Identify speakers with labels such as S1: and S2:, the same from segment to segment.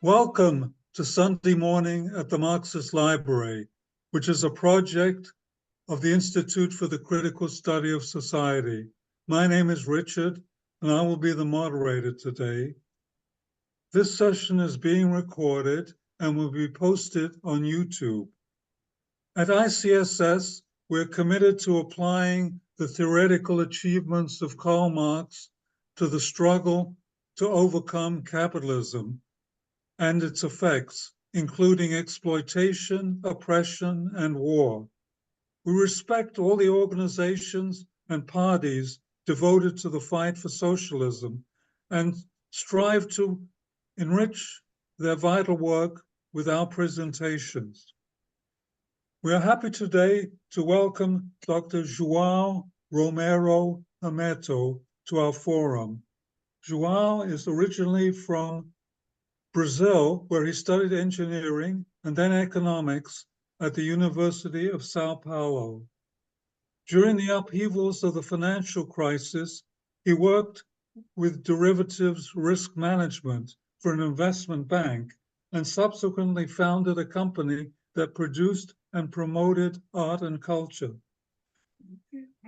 S1: Welcome to Sunday Morning at the Marxist Library, which is a project of the Institute for the Critical Study of Society. My name is Richard, and I will be the moderator today. This session is being recorded and will be posted on YouTube. At ICSS, we're committed to applying the theoretical achievements of Karl Marx to the struggle to overcome capitalism and its effects, including exploitation, oppression, and war. We respect all the organizations and parties devoted to the fight for socialism and strive to enrich their vital work with our presentations. We are happy today to welcome Dr. João Romeiro Hermeto to our forum. João is originally from Brazil, where he studied engineering and then economics at the University of São Paulo. During the upheavals of the financial crisis, he worked with derivatives risk management for an investment bank and subsequently founded a company that produced and promoted art and culture.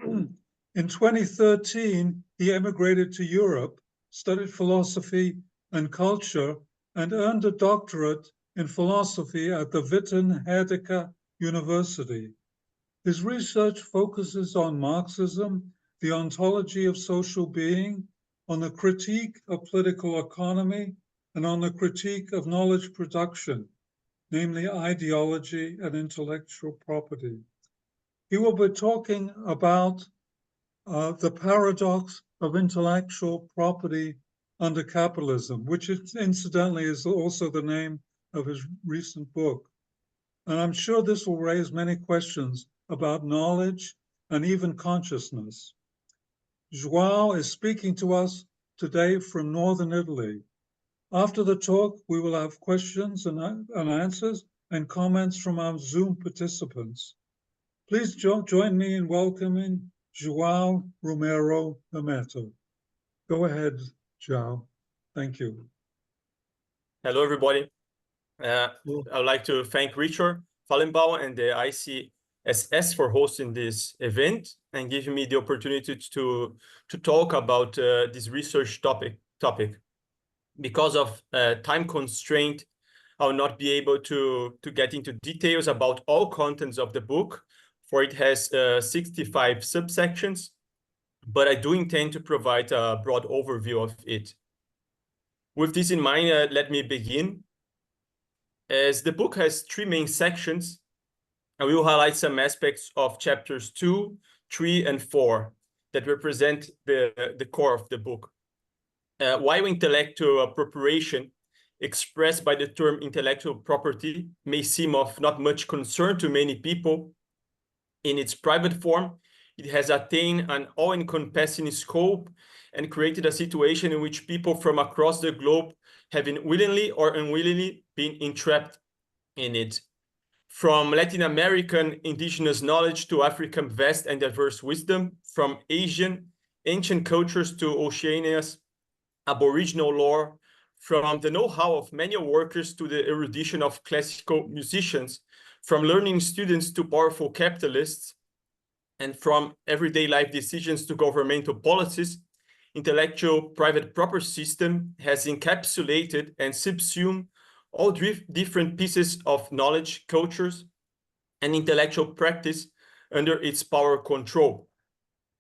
S1: In 2013, he emigrated to Europe, studied philosophy and culture, and earned a doctorate in philosophy at the Witten Herdecke University. His research focuses on Marxism, the ontology of social being, on the critique of political economy, and on the critique of knowledge production, namely ideology and intellectual property. He will be talking about the paradox of intellectual property under capitalism, which incidentally is also the name of his recent book. And I'm sure this will raise many questions about knowledge and even consciousness. João is speaking to us today from northern Italy. After the talk, we will have questions and answers and comments from our Zoom participants. Please join me in welcoming João Romeiro Hermeto. Go ahead, João. Thank you.
S2: Hello, everybody. I would like to thank Richard Fallenbaum and the ICSS for hosting this event and giving me the opportunity to talk about this research topic. Because of time constraint, I will not be able to get into details about all contents of the book, for it has 65 subsections, but I do intend to provide a broad overview of it. With this in mind, let me begin. As the book has three main sections, I will highlight some aspects of chapters 2, 3, and 4 that represent the core of the book. While intellectual appropriation expressed by the term intellectual property may seem of not much concern to many people, in its private form, it has attained an all-encompassing scope and created a situation in which people from across the globe have willingly or unwillingly been entrapped in it. From Latin American indigenous knowledge to African vast and diverse wisdom, from Asian ancient cultures to Oceania's Aboriginal lore, from the know-how of manual workers to the erudition of classical musicians, from learning students to powerful capitalists, and from everyday life decisions to governmental policies, intellectual private property system has encapsulated and subsumed all different pieces of knowledge, cultures, and intellectual practice under its power control.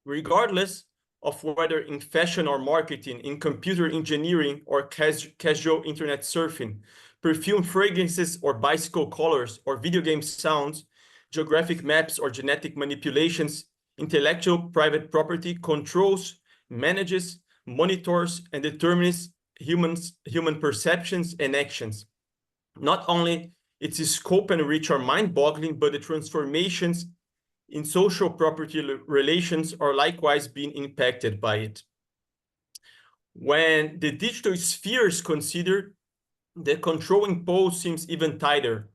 S2: Regardless of whether in fashion or marketing, in computer engineering or casual internet surfing, perfume fragrances or bicycle colors or video game sounds, geographic maps or genetic manipulations, intellectual private property controls, manages, monitors, and determines human perceptions and actions. Not only its scope and reach are mind-boggling, but the transformations in social property relations are likewise being impacted by it. When the digital sphere is considered, the controlling pole seems even tighter.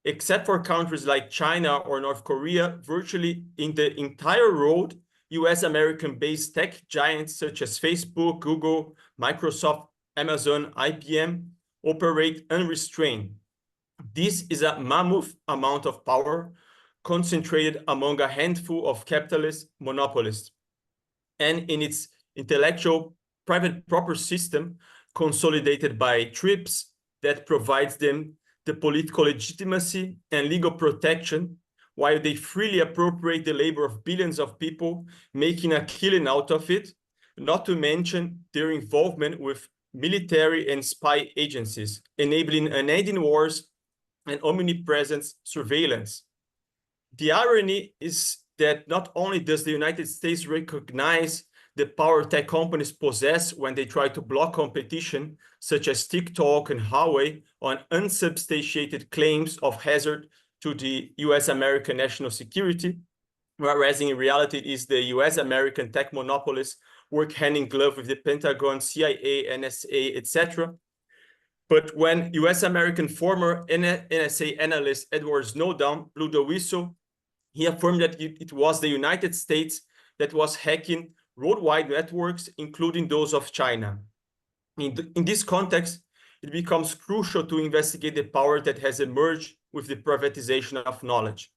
S2: Except for countries like China or North Korea, virtually in the entire world, US-American-based tech giants such as Facebook, Google, Microsoft, Amazon, IBM, operate unrestrained. This is a mammoth amount of power concentrated among a handful of capitalist monopolists, and in its intellectual private property system consolidated by TRIPS that provides them the political legitimacy and legal protection while they freely appropriate the labor of billions of people, making a killing out of it, not to mention their involvement with military and spy agencies, enabling unending wars and omnipresent surveillance. The irony is that not only does the United States recognize the power tech companies possess when they try to block competition, such as TikTok and Huawei, on unsubstantiated claims of hazard to the US-American national security, whereas in reality it is the US-American tech monopolists work hand in glove with the Pentagon, CIA, NSA, etc. But when US-American former NSA analyst Edward Snowden blew the whistle, he affirmed that it was the United States that was hacking worldwide networks, including those of China. In this context, it becomes crucial to investigate the power that has emerged with the privatization of knowledge.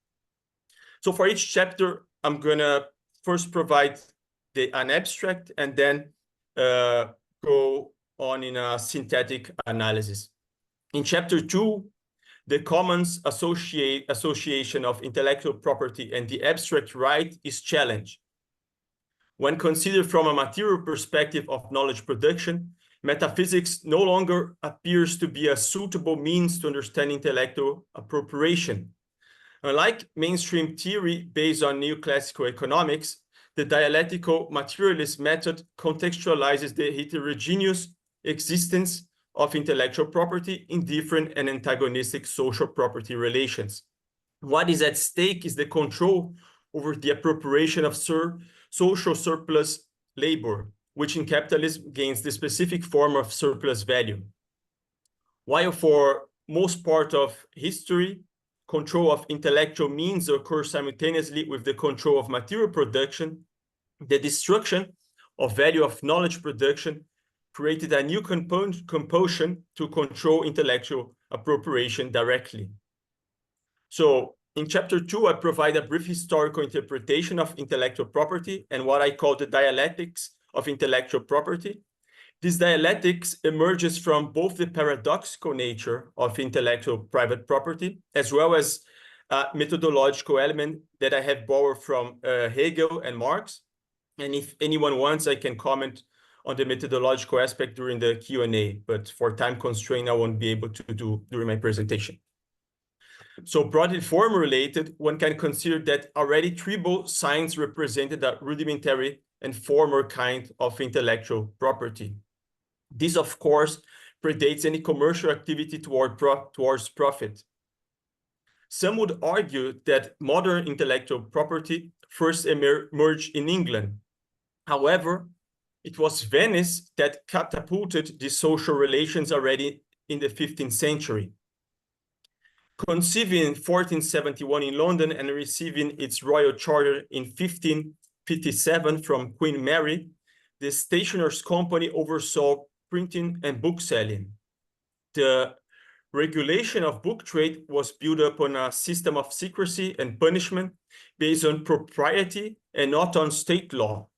S2: So for each chapter, I'm going to first provide an abstract and then go on in a synthetic analysis. In chapter 2, the Commons Association of Intellectual Property and the abstract right is challenged. When considered from a material perspective of knowledge production, metaphysics no longer appears to be a suitable means to understand intellectual appropriation. Unlike mainstream theory based on neoclassical economics, the dialectical materialist method contextualizes the heterogeneous existence of intellectual property in different and antagonistic social property relations. What is at stake is the control over the appropriation of social surplus labor, which in capitalism gains the specific form of surplus value. While for most part of history, control of intellectual means occurs simultaneously with the control of material production, the destruction of value of knowledge production created a new compulsion to control intellectual appropriation directly. So in chapter 2, I provide a brief historical interpretation of intellectual property and what I call the dialectics of intellectual property. This dialectics emerges from both the paradoxical nature of intellectual private property, as well as a methodological element that I have borrowed from Hegel and Marx. And if anyone wants, I can comment on the methodological aspect during the Q&A, but for time constraint, I won't be able to do during my presentation. So broadly form-related, one can consider that already tribal signs represented a rudimentary and former kind of intellectual property. This, of course, predates any commercial activity towards profit. Some would argue that modern intellectual property first emerged in England. However, it was Venice that catapulted the social relations already in the 15th century. Conceived in 1471 in London and receiving its royal charter in 1557 from Queen Mary, the Stationers' Company oversaw printing and bookselling. The regulation of book trade was built upon a system of secrecy and punishment based on propriety and not on state law.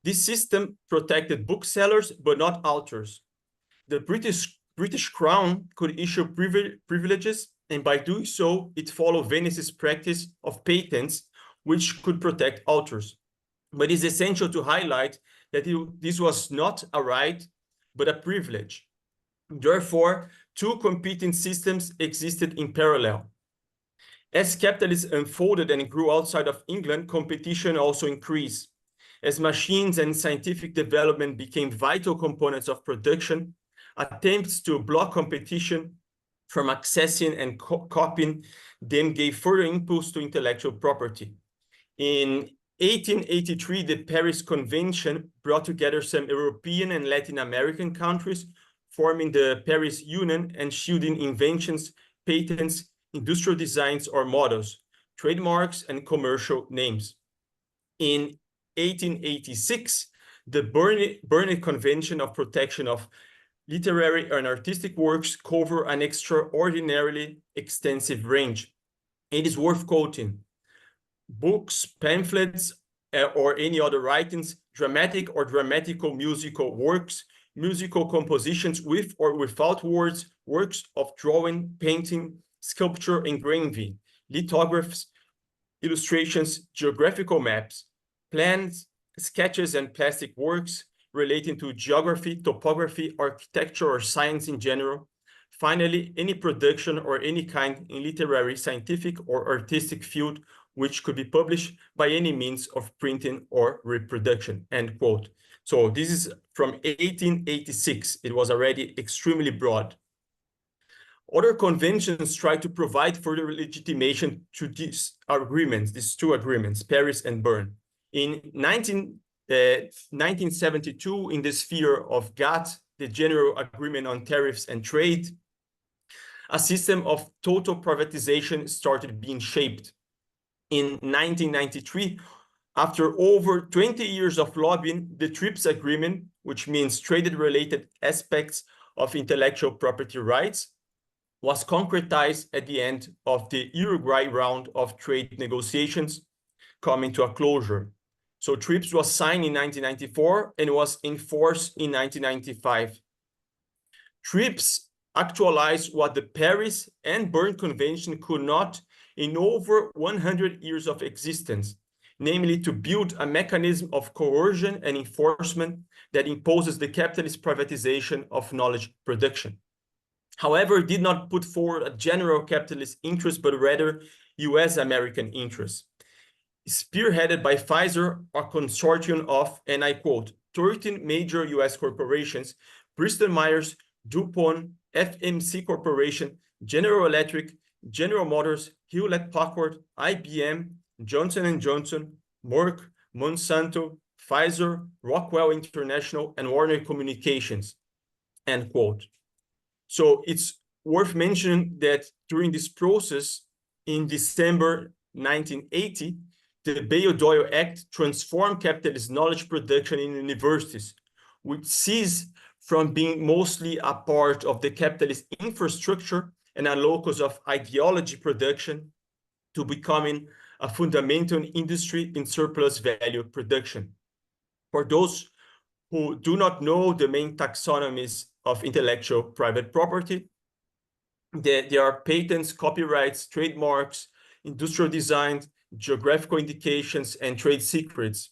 S2: This system protected booksellers, but not authors. The British Crown could issue privileges, and by doing so, it followed Venice's practice of patents, which could protect authors. But it's essential to highlight that this was not a right, but a privilege. Therefore, two competing systems existed in parallel. As capitalism unfolded and grew outside of England, competition also increased. As machines and scientific development became vital components of production, attempts to block competition from accessing and copying them gave further impulse to intellectual property. In 1883, the Paris Convention brought together some European and Latin American countries, forming the Paris Union and shielding inventions, patents, industrial designs or models, trademarks, and commercial names. In 1886, the Berne Convention of Protection of literary and artistic works cover an extraordinarily extensive range. It is worth quoting: books, pamphlets, or any other writings, dramatic or dramatical musical works, musical compositions with or without words, works of drawing, painting, sculpture, engraving, lithographs, illustrations, geographical maps, plans, sketches, and plastic works relating to geography, topography, architecture, or science in general. Finally, any production or any kind in literary, scientific, or artistic field which could be published by any means of printing or reproduction, end quote. So this is from 1886. It was already extremely broad. Other conventions try to provide further legitimation to these agreements, these two agreements, Paris and Bern. In 1972, in the sphere of GATT, the General Agreement on Tariffs and Trade, a system of total privatization started being shaped. In 1993, after over 20 years of lobbying, the TRIPS agreement, which means trade-related aspects of intellectual property rights, was concretized at the end of the Uruguay round of trade negotiations, coming to a closure. So TRIPS was signed in 1994 and was enforced in 1995. TRIPS actualized what the Paris and Bern Convention could not in over 100 years of existence, namely to build a mechanism of coercion and enforcement that imposes the capitalist privatization of knowledge production. However, it did not put forward a general capitalist interest, but rather US-American interests. Spearheaded by Pfizer, a consortium of, and I quote, 13 major US corporations, Bristol-Myers, DuPont, FMC Corporation, General Electric, General Motors, Hewlett-Packard, IBM, Johnson & Johnson, Merck, Monsanto, Pfizer, Rockwell International, and Warner Communications, end quote. So it's worth mentioning that during this process, in December 1980, the Bayh-Dole Act transformed capitalist knowledge production in universities, which ceased from being mostly a part of the capitalist infrastructure and a locus of ideology production to becoming a fundamental industry in surplus value production. For those who do not know the main taxonomies of intellectual private property, there are patents, copyrights, trademarks, industrial design, geographical indications, and trade secrets.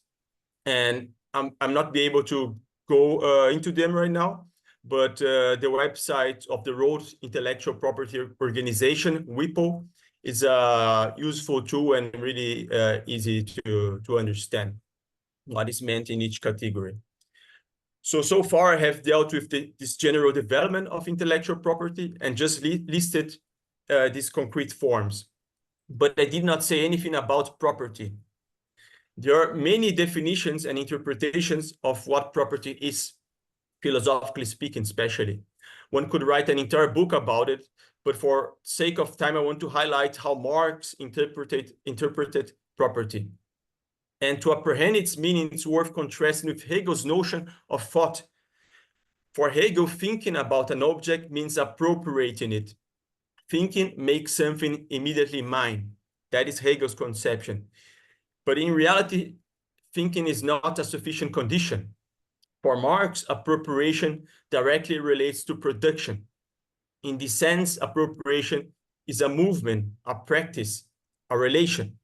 S2: And I'm not be able to go into them right now, but the website of the World Intellectual Property Organization, WIPO, is a useful tool and really easy to understand what is meant in each category. So far I have dealt with this general development of intellectual property and just listed these concrete forms, but I did not say anything about property. There are many definitions and interpretations of what property is, philosophically speaking, especially. One could write an entire book about it, but for sake of time, I want to highlight how Marx interpreted property. And to apprehend its meaning, it's worth contrasting with Hegel's notion of thought. For Hegel, thinking about an object means appropriating it. Thinking makes something immediately mine. That is Hegel's conception. But in reality, thinking is not a sufficient condition. For Marx, appropriation directly relates to production. In this sense, appropriation is a movement, a practice, a relation.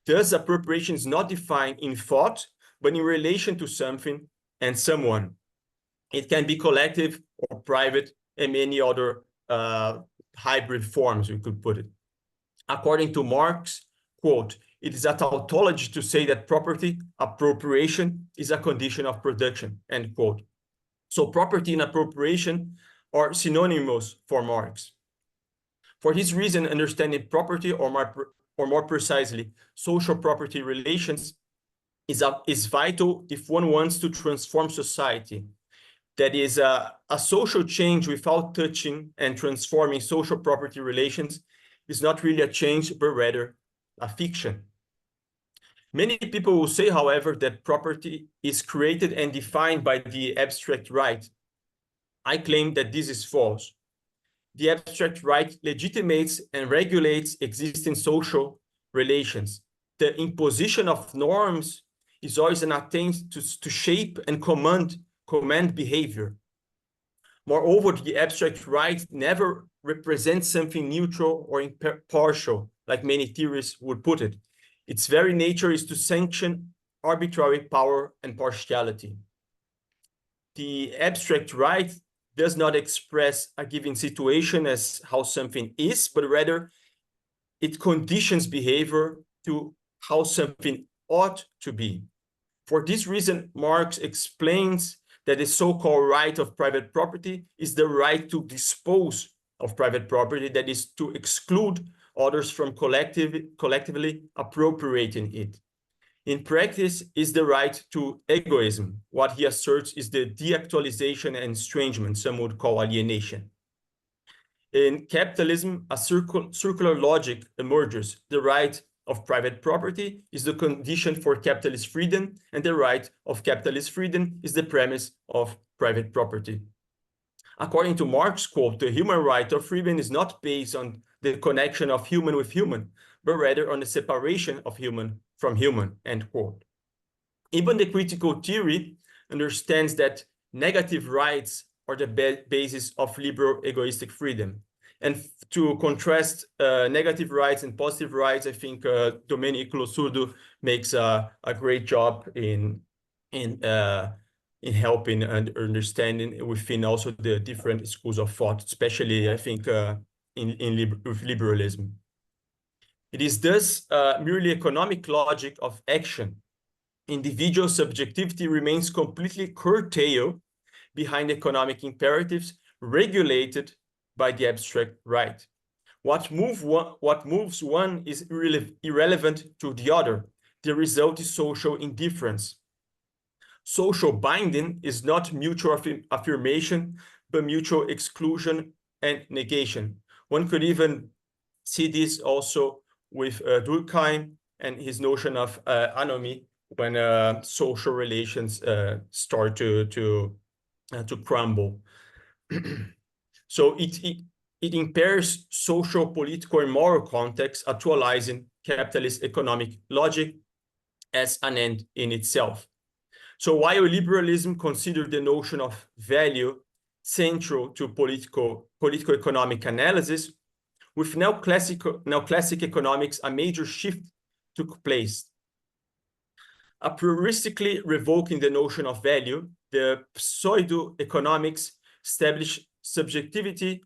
S2: Thus, appropriation is not defined in thought, but in relation to something and someone. It can be collective or private and many other hybrid forms, we could put it. According to Marx, quote, it is a tautology to say that property, appropriation, is a condition of production, end quote. So property and appropriation are synonymous for Marx. For this reason, understanding property, or more precisely, social property relations, is vital if one wants to transform society. That is, a social change without touching and transforming social property relations is not really a change, but rather a fiction. Many people will say, however, that property is created and defined by the abstract right. I claim that this is false. The abstract right legitimates and regulates existing social relations. The imposition of norms is always an attempt to shape and command behavior. Moreover, the abstract right never represents something neutral or impartial, like many theorists would put it. Its very nature is to sanction arbitrary power and partiality. The abstract right does not express a given situation as how something is, but rather it conditions behavior to how something ought to be. For this reason, Marx explains that the so-called right of private property is the right to dispose of private property, that is to exclude others from collectively appropriating it. In practice, is the right to egoism. What he asserts is the deactualization and estrangement, some would call alienation. In capitalism, a circular logic emerges. The right of private property is the condition for capitalist freedom, and the right of capitalist freedom is the premise of private property. According to Marx, quote, the human right of freedom is not based on the connection of human with human, but rather on the separation of human from human, end quote. Even the critical theory understands that negative rights are the basis of liberal egoistic freedom. And to contrast negative rights and positive rights, I think Domenico Losurdo makes a great job in helping and understanding within also the different schools of thought, especially I think with liberalism. It is thus merely economic logic of action. Individual subjectivity remains completely curtailed behind economic imperatives regulated by the abstract right. What moves one is irrelevant to the other. The result is social indifference. Social binding is not mutual affirmation, but mutual exclusion and negation. One could even see this also with Durkheim and his notion of anomie, when social relations start to crumble. So it impairs social, political, and moral context, actualizing capitalist economic logic as an end in itself. So while liberalism considered the notion of value central to politico-economic analysis, with neoclassic economics, a major shift took place. A prioristically revoking the notion of value, the pseudo-economics established subjectivity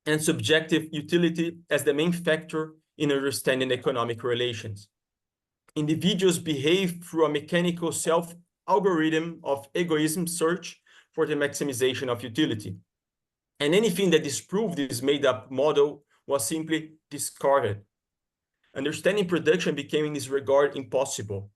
S2: and subjective utility as the main factor in understanding economic relations. Individuals behave through a mechanical self-algorithm of egoism search for the maximization of utility. And anything that disproved this made-up model was simply discarded. Understanding production became in this regard impossible.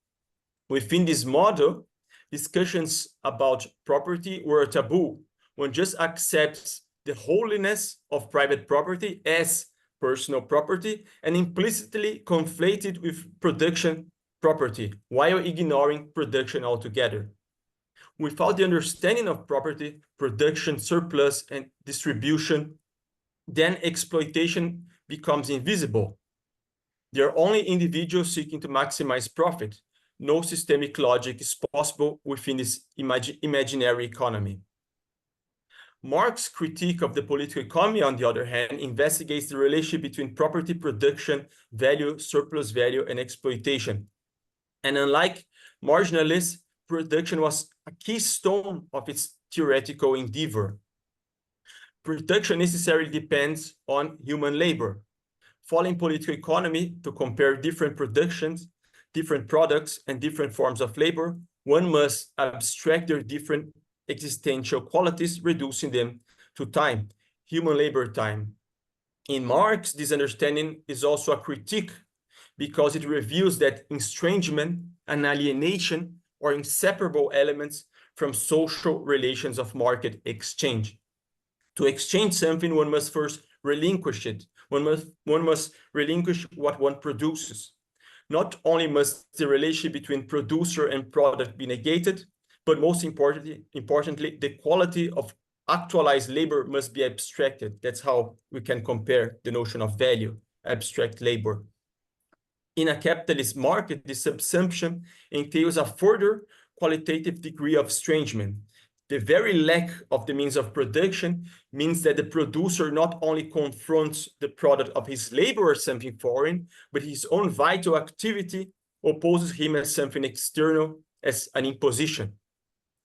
S2: Within this model, discussions about property were a taboo. One just accepts the holiness of private property as personal property and implicitly conflated with production property, while ignoring production altogether. Without the understanding of property, production, surplus, and distribution, then exploitation becomes invisible. There are only individuals seeking to maximize profit. No systemic logic is possible within this imaginary economy. Marx's critique of the political economy, on the other hand, investigates the relationship between property, production, value, surplus value, and exploitation. And unlike marginalists, production was a keystone of its theoretical endeavor. Production necessarily depends on human labor. Following political economy, to compare different productions, different products, and different forms of labor, one must abstract their different existential qualities, reducing them to time, human labor time. In Marx, this understanding is also a critique because it reveals that estrangement and alienation are inseparable elements from social relations of market exchange. To exchange something, one must first relinquish it. One must relinquish what one produces. Not only must the relationship between producer and product be negated, but most importantly, the quality of actualized labor must be abstracted. That's how we can compare the notion of value, abstract labor. In a capitalist market, this subsumption entails a further qualitative degree of estrangement. The very lack of the means of production means that the producer not only confronts the product of his labor as something foreign, but his own vital activity opposes him as something external, as an imposition.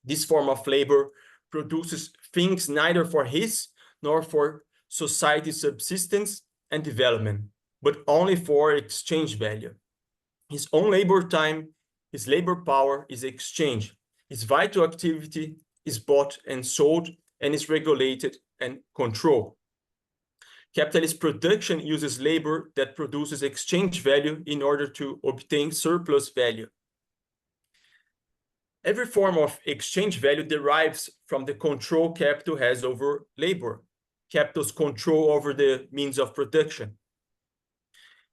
S2: This form of labor produces things neither for his nor for society's subsistence and development, but only for exchange value. His own labor time, his labor power is exchanged. His vital activity is bought and sold and is regulated and controlled. Capitalist production uses labor that produces exchange value in order to obtain surplus value. Every form of exchange value derives from the control capital has over labor, capital's control over the means of production.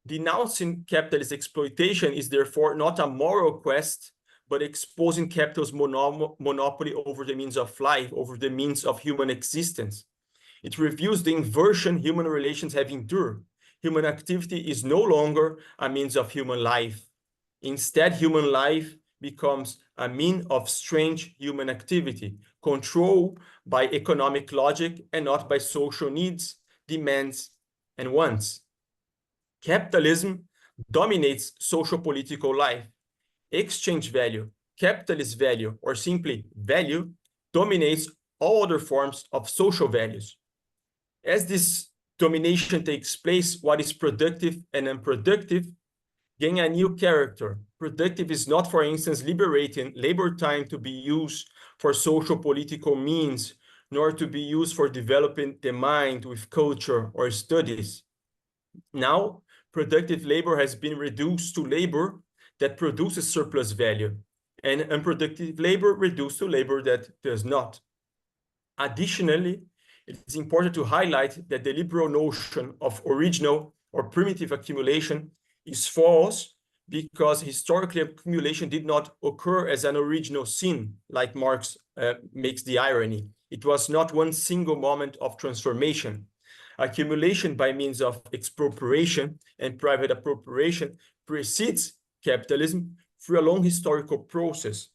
S2: Denouncing capitalist exploitation is therefore not a moral quest, but exposing capital's monopoly over the means of life, over the means of human existence. It reveals the inversion human relations have endured. Human activity is no longer a means of human life. Instead, human life becomes a mean of strange human activity, controlled by economic logic and not by social needs, demands, and wants. Capitalism dominates social-political life. Exchange value, capitalist value, or simply value, dominates all other forms of social values. As this domination takes place, what is productive and unproductive gain a new character. Productive is not, for instance, liberating labor time to be used for social political means, nor to be used for developing the mind with culture or studies. Now, productive labor has been reduced to labor that produces surplus value, and unproductive labor reduced to labor that does not. Additionally, it is important to highlight that the liberal notion of original or primitive accumulation is false, because historically accumulation did not occur as an original sin, like Marx makes the irony. It was not one single moment of transformation. Accumulation by means of expropriation and private appropriation precedes capitalism through a long historical process.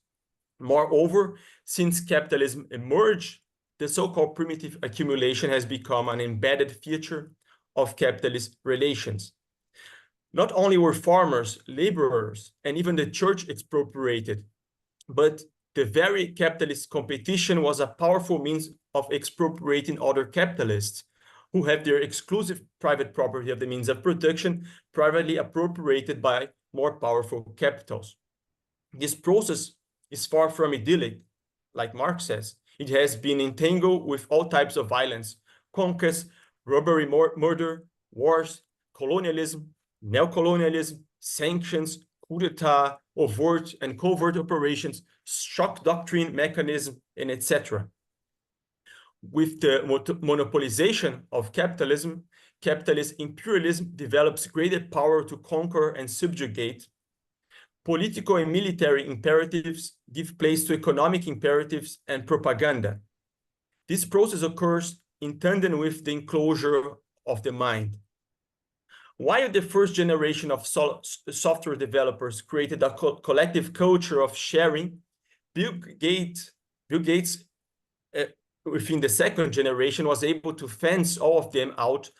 S2: Moreover, since capitalism emerged, the so-called primitive accumulation has become an embedded feature of capitalist relations. Not only were farmers, laborers, and even the church expropriated, but the very capitalist competition was a powerful means of expropriating other capitalists who have their exclusive private property of the means of production privately appropriated by more powerful capitals. This process is far from idyllic, like Marx says. It has been entangled with all types of violence, conquest, robbery, murder, wars, colonialism, neocolonialism, sanctions, coup d'etat, overt and covert operations, shock doctrine mechanism, and etc. With the monopolization of capitalism, capitalist imperialism develops greater power to conquer and subjugate. Political and military imperatives give place to economic imperatives and propaganda. This process occurs in tandem with the enclosure of the mind. While the first generation of software developers created a collective culture of sharing, Bill Gates, within the second generation, was able to fence all of them out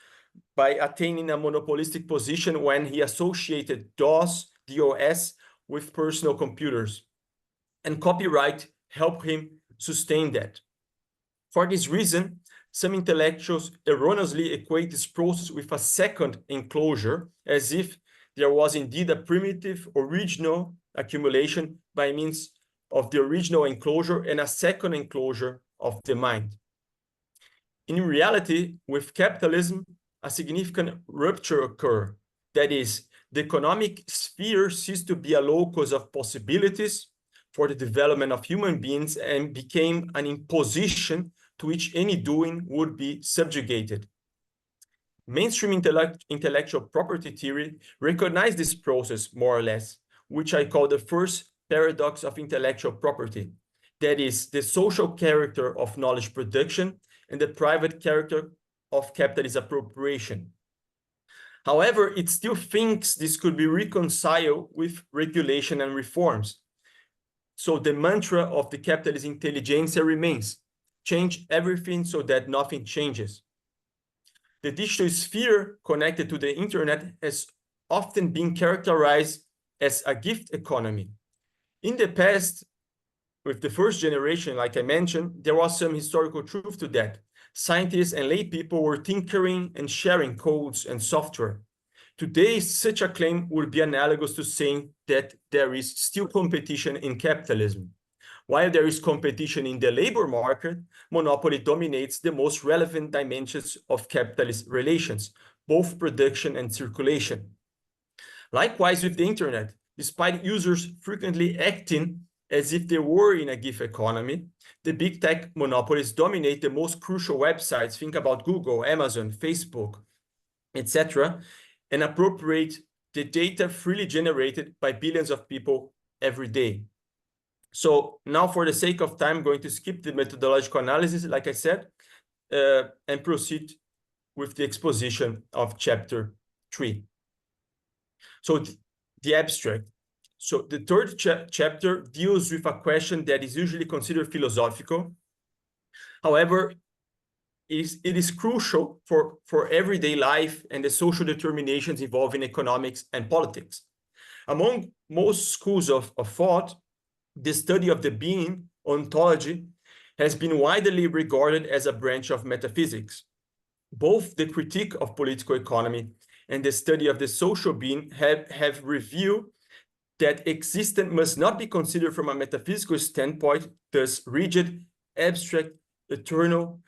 S2: by attaining a monopolistic position when he associated DOS with personal computers. And copyright helped him sustain that. For this reason, some intellectuals erroneously equate this process with a second enclosure, as if there was indeed a primitive original accumulation by means of the original enclosure and a second enclosure of the mind. In reality, with capitalism, a significant rupture occurred. That is, the economic sphere ceased to be a locus of possibilities for the development of human beings and became an imposition to which any doing would be subjugated. Mainstream intellectual property theory recognized this process more or less, which I call the first paradox of intellectual property. that is the social character of knowledge production and the private character of capitalist appropriation. However, it still thinks this could be reconciled with regulation and reforms. So the mantra of the capitalist intelligentsia remains: change everything so that nothing changes. The digital sphere connected to the internet has often been characterized as a gift economy. In the past, with the first generation, like I mentioned, there was some historical truth to that. Scientists and lay people were tinkering and sharing codes and software. Today, such a claim would be analogous to saying that there is still competition in capitalism. While there is competition in the labor market, monopoly dominates the most relevant dimensions of capitalist relations, both production and circulation. Likewise with the internet, despite users frequently acting as if they were in a gift economy, the big tech monopolies dominate the most crucial websites, think about Google, Amazon, Facebook, etc., and appropriate the data freely generated by billions of people every day. So now, for the sake of time, I'm going to skip the methodological analysis, like I said, and proceed with the exposition of chapter 3. So the abstract. So the third chapter deals with a question that is usually considered philosophical. However, it is crucial for everyday life and the social determinations involving economics and politics. Among most schools of thought, the study of the being, ontology, has been widely regarded as a branch of metaphysics. Both the critique of political economy and the study of the social being have revealed that existence must not be considered from a metaphysical standpoint, thus rigid, abstract, eternal,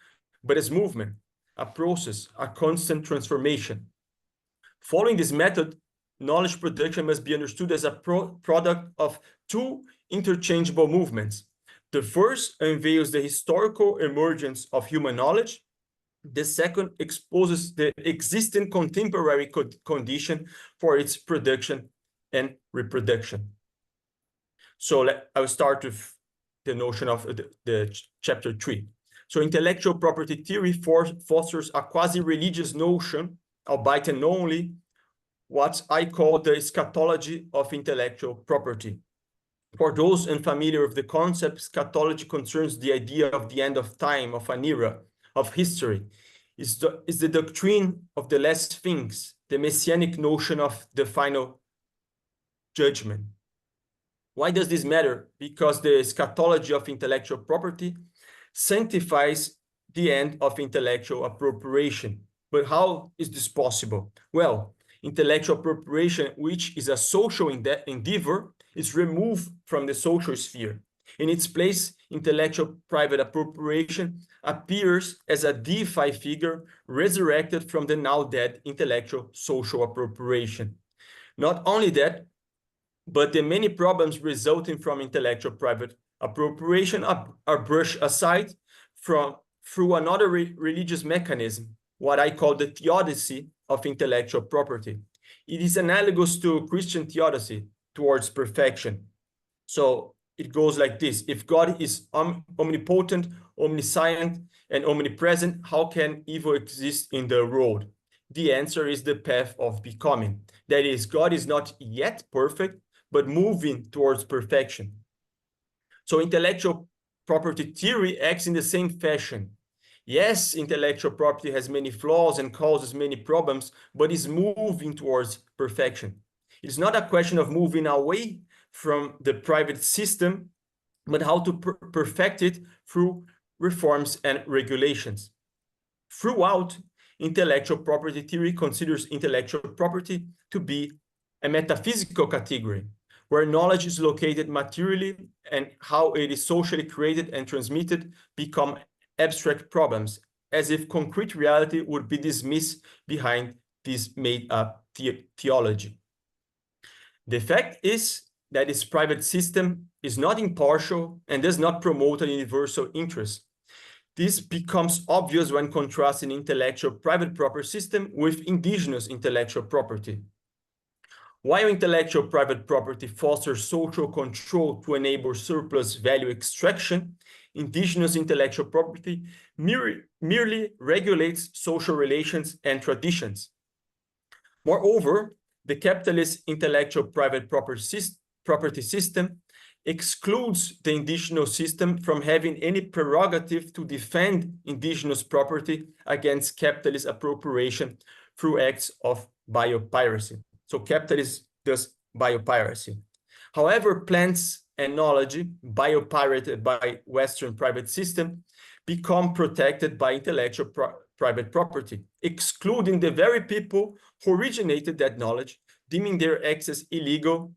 S2: but as movement, a process, a constant transformation. Following this method, knowledge production must be understood as a product of two interchangeable movements. The first unveils the historical emergence of human knowledge. The second exposes the existing contemporary condition for its production and reproduction. So I will start with the notion of the chapter 3. So intellectual property theory fosters a quasi-religious notion, albeit and only what I call the eschatology of intellectual property. For those unfamiliar with the concept, eschatology concerns the idea of the end of time, of an era, of history. Is the doctrine of the last things, the messianic notion of the final judgment. Why does this matter? Because the eschatology of intellectual property sanctifies the end of intellectual appropriation. But how is this possible? Well, intellectual appropriation, which is a social endeavor, is removed from the social sphere. In its place, intellectual private appropriation appears as a deified figure resurrected from the now dead intellectual social appropriation. Not only that, but the many problems resulting from intellectual private appropriation are brushed aside through another religious mechanism, what I call the theodicy of intellectual property. It is analogous to Christian theodicy towards perfection. So it goes like this: if God is omnipotent, omniscient, and omnipresent, how can evil exist in the world? The answer is the path of becoming. That is, God is not yet perfect, but moving towards perfection. So intellectual property theory acts in the same fashion. Yes, intellectual property has many flaws and causes many problems, but is moving towards perfection. It's not a question of moving away from the private system, but how to perfect it through reforms and regulations. Throughout, intellectual property theory considers intellectual property to be a metaphysical category, where knowledge is located materially and how it is socially created and transmitted become abstract problems, as if concrete reality would be dismissed behind this made-up theology. The fact is that its private system is not impartial and does not promote a universal interest. This becomes obvious when contrasting intellectual private property system with indigenous intellectual property. While intellectual private property fosters social control to enable surplus value extraction, indigenous intellectual property merely regulates social relations and traditions. Moreover, the capitalist intellectual private property system excludes the indigenous system from having any prerogative to defend indigenous property against capitalist appropriation through acts of biopiracy. So capitalism does biopiracy. However, plants and knowledge, biopirated by Western private system, become protected by intellectual private property, excluding the very people who originated that knowledge, deeming their access illegal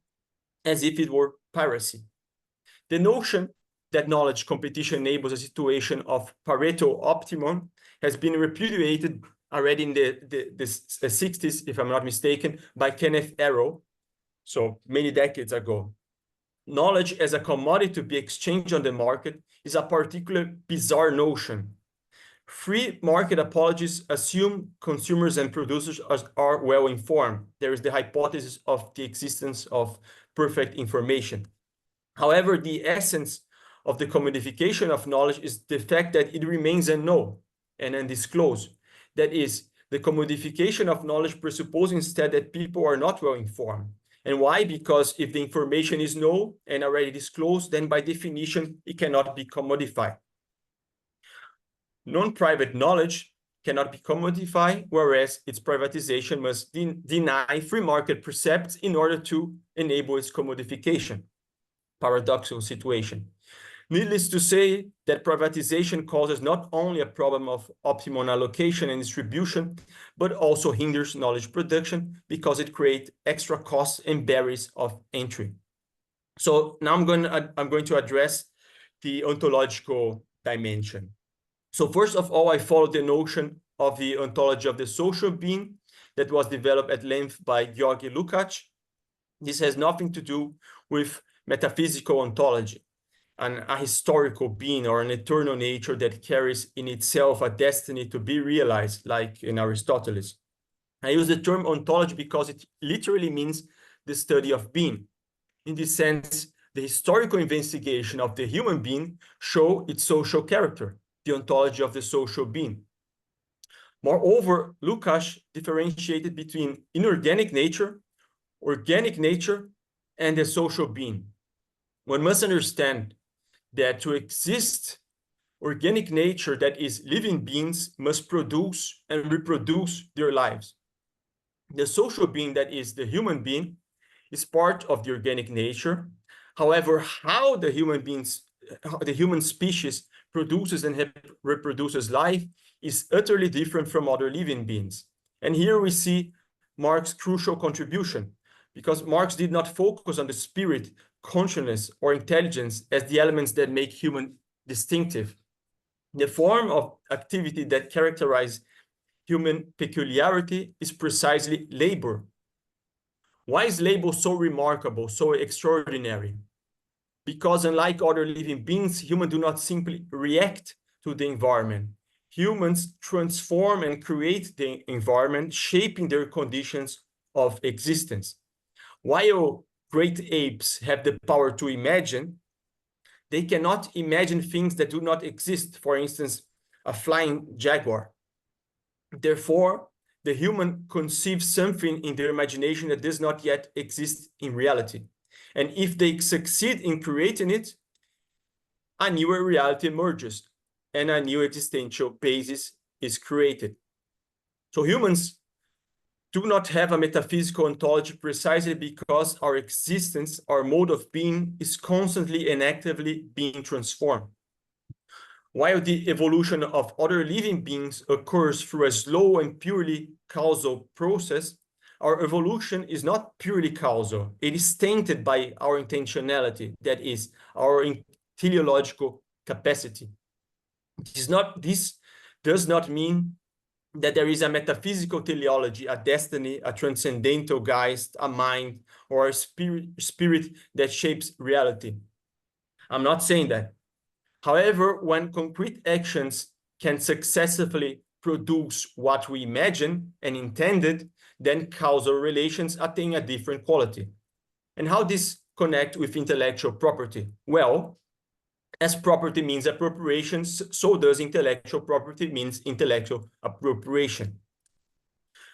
S2: as if it were piracy. The notion that knowledge competition enables a situation of Pareto optimum has been repudiated already in the 60s, if I'm not mistaken, by Kenneth Arrow, so many decades ago. Knowledge as a commodity to be exchanged on the market is a particularly bizarre notion. Free market apologists assume consumers and producers are well informed. There is the hypothesis of the existence of perfect information. However, the essence of the commodification of knowledge is the fact that it remains unknown and undisclosed. That is, the commodification of knowledge presupposes instead that people are not well informed. And why? Because if the information is known and already disclosed, then by definition, it cannot be commodified. Non-private knowledge cannot be commodified, whereas its privatization must deny free market precepts in order to enable its commodification. Paradoxical situation. Needless to say that privatization causes not only a problem of optimum allocation and distribution, but also hinders knowledge production because it creates extra costs and barriers of entry. So now I'm going to address the ontological dimension. So first of all, I follow the notion of the ontology of the social being that was developed at length by Georgi Lukács. This has nothing to do with metaphysical ontology, a historical being or an eternal nature that carries in itself a destiny to be realized, like in Aristotle. I use the term ontology because it literally means the study of being. In this sense, the historical investigation of the human being shows its social character, the ontology of the social being. Moreover, Lukács differentiated between inorganic nature, organic nature, and the social being. One must understand that to exist, organic nature, that is, living beings, must produce and reproduce their lives. The social being, that is, the human being, is part of the organic nature. However, how the human species produces and reproduces life is utterly different from other living beings. And here we see Marx's crucial contribution, because Marx did not focus on the spirit, consciousness, or intelligence as the elements that make human distinctive. The form of activity that characterizes human peculiarity is precisely labor. Why is labor so remarkable, so extraordinary? Because unlike other living beings, humans do not simply react to the environment. Humans transform and create the environment, shaping their conditions of existence. While great apes have the power to imagine, they cannot imagine things that do not exist, for instance, a flying jaguar. Therefore, the human conceives something in their imagination that does not yet exist in reality. And if they succeed in creating it, a new reality emerges and a new existential basis is created. So humans do not have a metaphysical ontology precisely because our existence, our mode of being, is constantly and actively being transformed. While the evolution of other living beings occurs through a slow and purely causal process, our evolution is not purely causal. It is tainted by our intentionality, that is, our teleological capacity. This does not mean that there is a metaphysical teleology, a destiny, a transcendental geist, a mind, or a spirit that shapes reality. I'm not saying that. However, when concrete actions can successfully produce what we imagine and intended, then causal relations attain a different quality. And how this connect with intellectual property? Well, as property means appropriation, so does intellectual property means intellectual appropriation.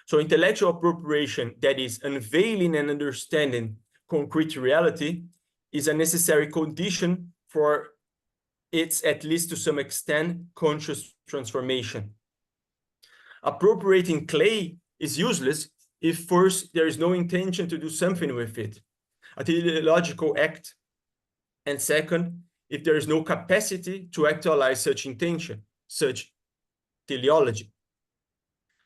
S2: So intellectual appropriation, that is unveiling and understanding concrete reality, is a necessary condition for its, at least to some extent, conscious transformation. Appropriating clay is useless if first there is no intention to do something with it, a teleological act, and second, if there is no capacity to actualize such intention, such teleology.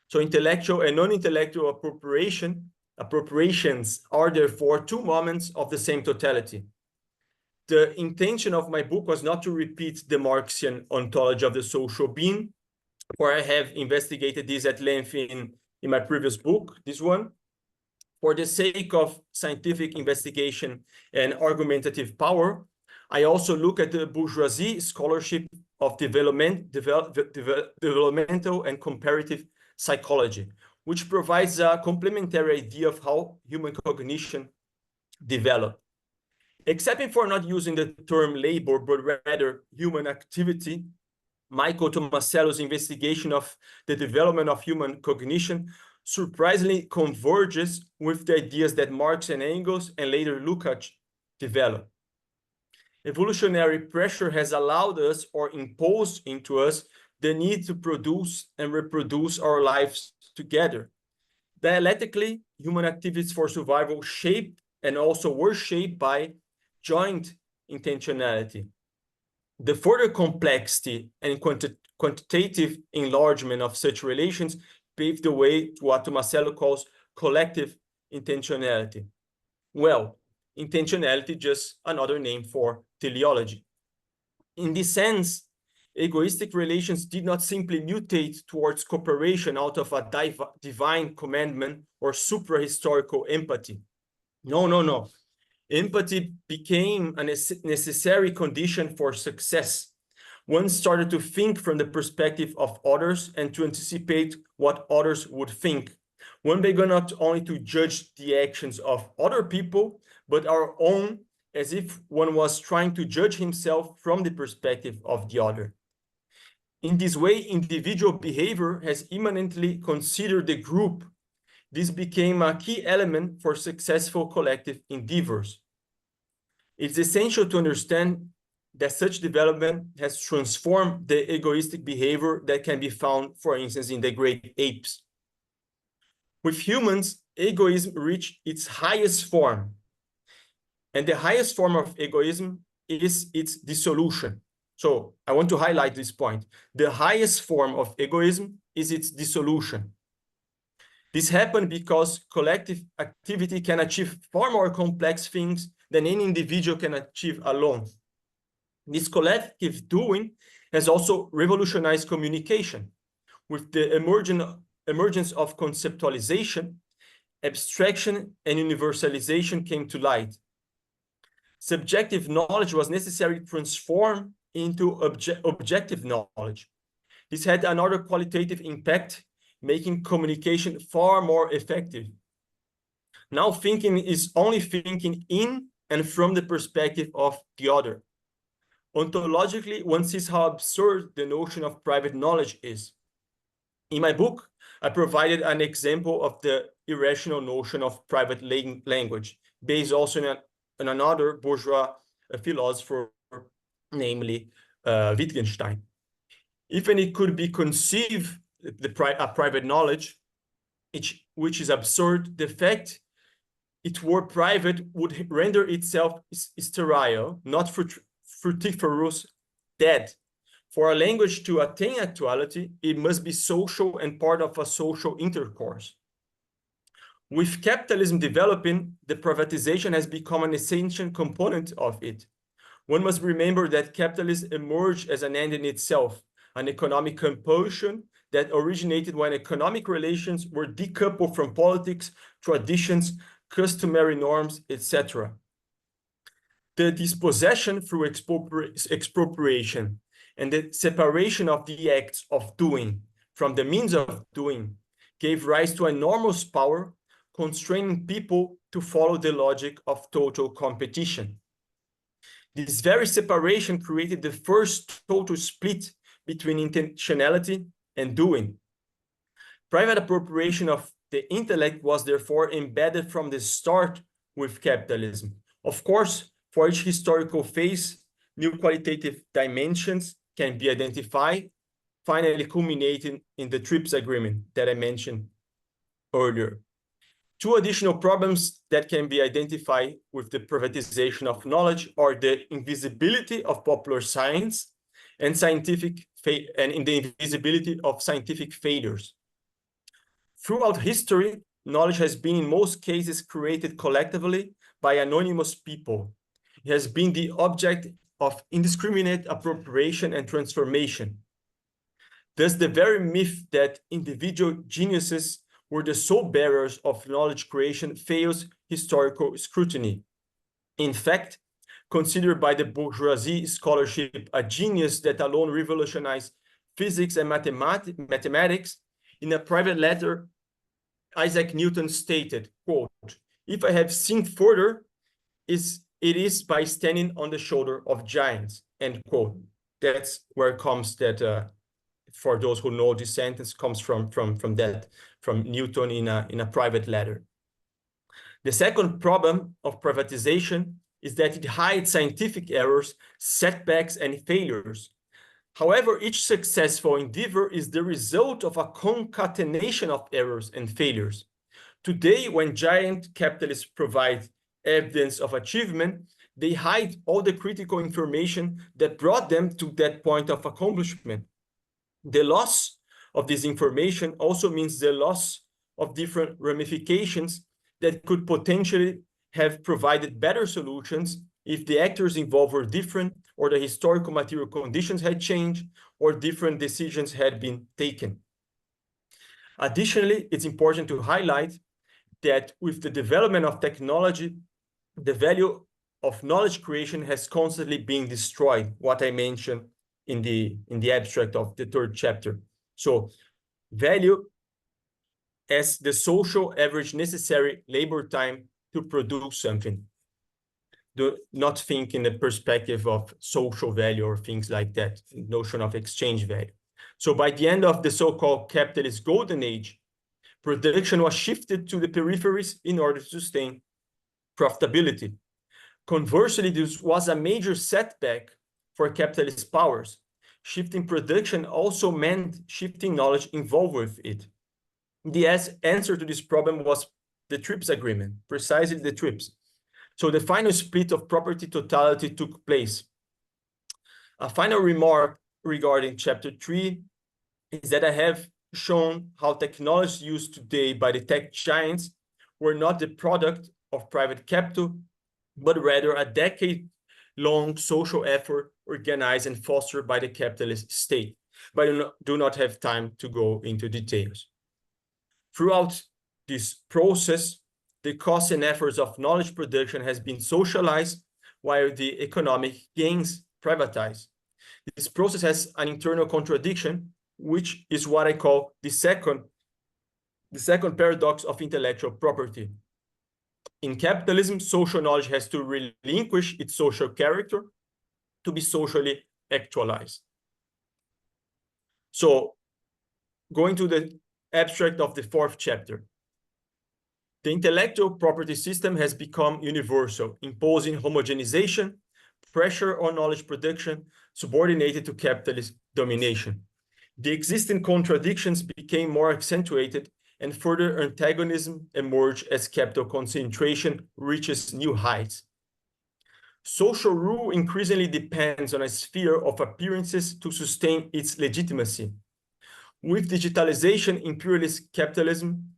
S2: So intellectual and non-intellectual appropriations are therefore two moments of the same totality. The intention of my book was not to repeat the Marxian ontology of the social being, for I have investigated this at length in my previous book, this one. For the sake of scientific investigation and argumentative power, I also look at the bourgeoisie scholarship of developmental and comparative psychology, which provides a complementary idea of how human cognition develops. Excepting for not using the term labor, but rather human activity, Michael Tomasello's investigation of the development of human cognition surprisingly converges with the ideas that Marx and Engels and later Lukács developed. Evolutionary pressure has allowed us or imposed into us the need to produce and reproduce our lives together. Dialectically, human activities for survival shape and also were shaped by joint intentionality. The further complexity and quantitative enlargement of such relations paved the way to what Tomasello calls collective intentionality. Well, intentionality just another name for teleology. In this sense, egoistic relations did not simply mutate towards cooperation out of a divine commandment or suprahistorical empathy. No. Empathy became a necessary condition for success. One started to think from the perspective of others and to anticipate what others would think. One began not only to judge the actions of other people, but our own, as if one was trying to judge himself from the perspective of the other. In this way, individual behavior has immanently considered the group. This became a key element for successful collective endeavors. It's essential to understand that such development has transformed the egoistic behavior that can be found, for instance, in the great apes. With humans, egoism reached its highest form. And the highest form of egoism is its dissolution. So I want to highlight this point. The highest form of egoism is its dissolution. This happened because collective activity can achieve far more complex things than any individual can achieve alone. This collective doing has also revolutionized communication. With the emergence of conceptualization, abstraction and universalization came to light. Subjective knowledge was necessary to transform into objective knowledge. This had another qualitative impact, making communication far more effective. Now thinking is only thinking in and from the perspective of the other. Ontologically, one sees how absurd the notion of private knowledge is. In my book, I provided an example of the irrational notion of private language, based also on another bourgeois philosopher, namely Wittgenstein. Even it could be conceived a private knowledge, which is absurd, the fact it were private would render itself sterile, not fructiferous, dead. For a language to attain actuality, it must be social and part of a social intercourse. With capitalism developing, the privatization has become an essential component of it. One must remember that capitalism emerged as an end in itself, an economic compulsion that originated when economic relations were decoupled from politics, traditions, customary norms, etc. The dispossession through expropriation and the separation of the acts of doing from the means of doing gave rise to enormous power, constraining people to follow the logic of total competition. This very separation created the first total split between intentionality and doing. Private appropriation of the intellect was therefore embedded from the start with capitalism. Of course, for each historical phase, new qualitative dimensions can be identified, finally culminating in the TRIPS agreement that I mentioned earlier. Two additional problems that can be identified with the privatization of knowledge are the invisibility of popular science and in the invisibility of scientific failures. Throughout history, knowledge has been in most cases created collectively by anonymous people. It has been the object of indiscriminate appropriation and transformation. Thus, the very myth that individual geniuses were the sole bearers of knowledge creation fails historical scrutiny. In fact, considered by the bourgeoisie scholarship a genius that alone revolutionized physics and mathematics, in a private letter, Isaac Newton stated, quote, "If I have seen further, it is by standing on the shoulder of giants," end quote. That's where it comes that, for those who know, this sentence comes from Newton in a private letter. The second problem of privatization is that it hides scientific errors, setbacks, and failures. However, each successful endeavor is the result of a concatenation of errors and failures. Today, when giant capitalists provide evidence of achievement, they hide all the critical information that brought them to that point of accomplishment. The loss of this information also means the loss of different ramifications that could potentially have provided better solutions if the actors involved were different, or the historical material conditions had changed, or different decisions had been taken. Additionally, it's important to highlight that with the development of technology, the value of knowledge creation has constantly been destroyed, what I mentioned in the abstract of the third chapter. So value as the social average necessary labor time to produce something. Do not think in the perspective of social value or things like that, notion of exchange value. So by the end of the so-called capitalist golden age, production was shifted to the peripheries in order to sustain profitability. Conversely, this was a major setback for capitalist powers. Shifting production also meant shifting knowledge involved with it. The answer to this problem was the TRIPS agreement, precisely the TRIPS. So the final split of property totality took place. A final remark regarding chapter 3 is that I have shown how technologies used today by the tech giants were not the product of private capital, but rather a decade-long social effort organized and fostered by the capitalist state. But I do not have time to go into details. Throughout this process, the costs and efforts of knowledge production has been socialized while the economic gains privatized. This process has an internal contradiction, which is what I call the second paradox of intellectual property. In capitalism, social knowledge has to relinquish its social character to be socially actualized. So, going to the abstract of the fourth chapter. The intellectual property system has become universal, imposing homogenization, pressure on knowledge production, subordinated to capitalist domination. The existing contradictions became more accentuated, and further antagonism emerged as capital concentration reaches new heights. Social rule increasingly depends on a sphere of appearances to sustain its legitimacy. With digitalization, imperialist capitalism,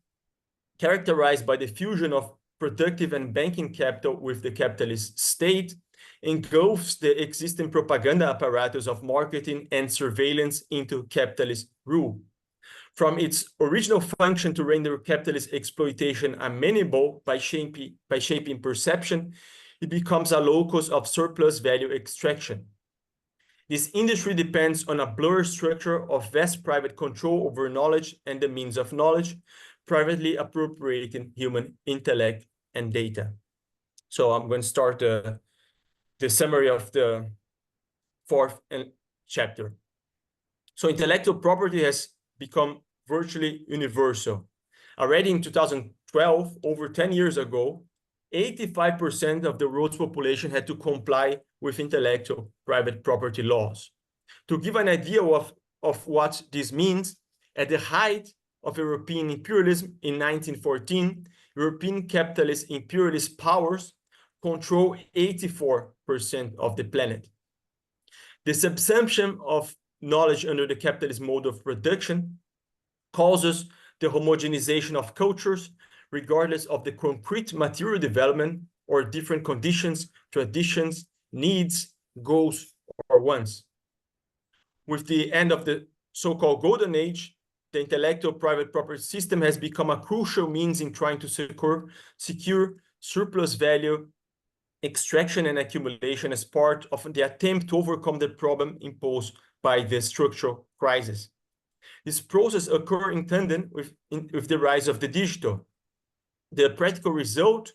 S2: characterized by the fusion of productive and banking capital with the capitalist state, engulfs the existing propaganda apparatus of marketing and surveillance into capitalist rule. From its original function to render capitalist exploitation amenable by shaping perception, it becomes a locus of surplus value extraction. This industry depends on a blurred structure of vast private control over knowledge and the means of knowledge, privately appropriating human intellect and data. So I'm going to start the summary of the fourth chapter. So intellectual property has become virtually universal. Already in 2012, over 10 years ago, 85% of the world's population had to comply with intellectual private property laws. To give an idea of what this means, at the height of European imperialism in 1914, European capitalist imperialist powers control 84% of the planet. The subsumption of knowledge under the capitalist mode of production causes the homogenization of cultures, regardless of the concrete material development or different conditions, traditions, needs, goals, or wants. With the end of the so-called golden age, the intellectual private property system has become a crucial means in trying to secure surplus value extraction and accumulation as part of the attempt to overcome the problem imposed by the structural crisis. This process occurs in tandem with the rise of the digital. The practical result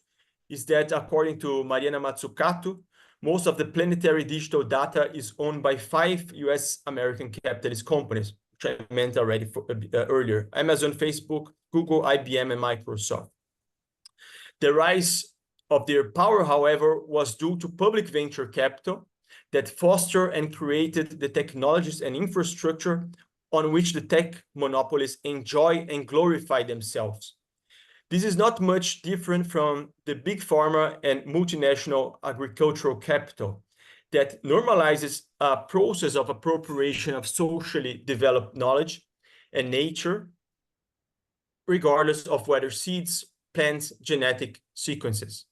S2: is that, according to Mariana Mazzucato, most of the planetary digital data is owned by 5 US American capitalist companies, which I meant already earlier: Amazon, Facebook, Google, IBM, and Microsoft. The rise of their power, however, was due to public venture capital that fostered and created the technologies and infrastructure on which the tech monopolies enjoy and glorify themselves. This is not much different from the big pharma and multinational agricultural capital that normalizes a process of appropriation of socially developed knowledge and nature, regardless of whether seeds, plants, genetic sequences.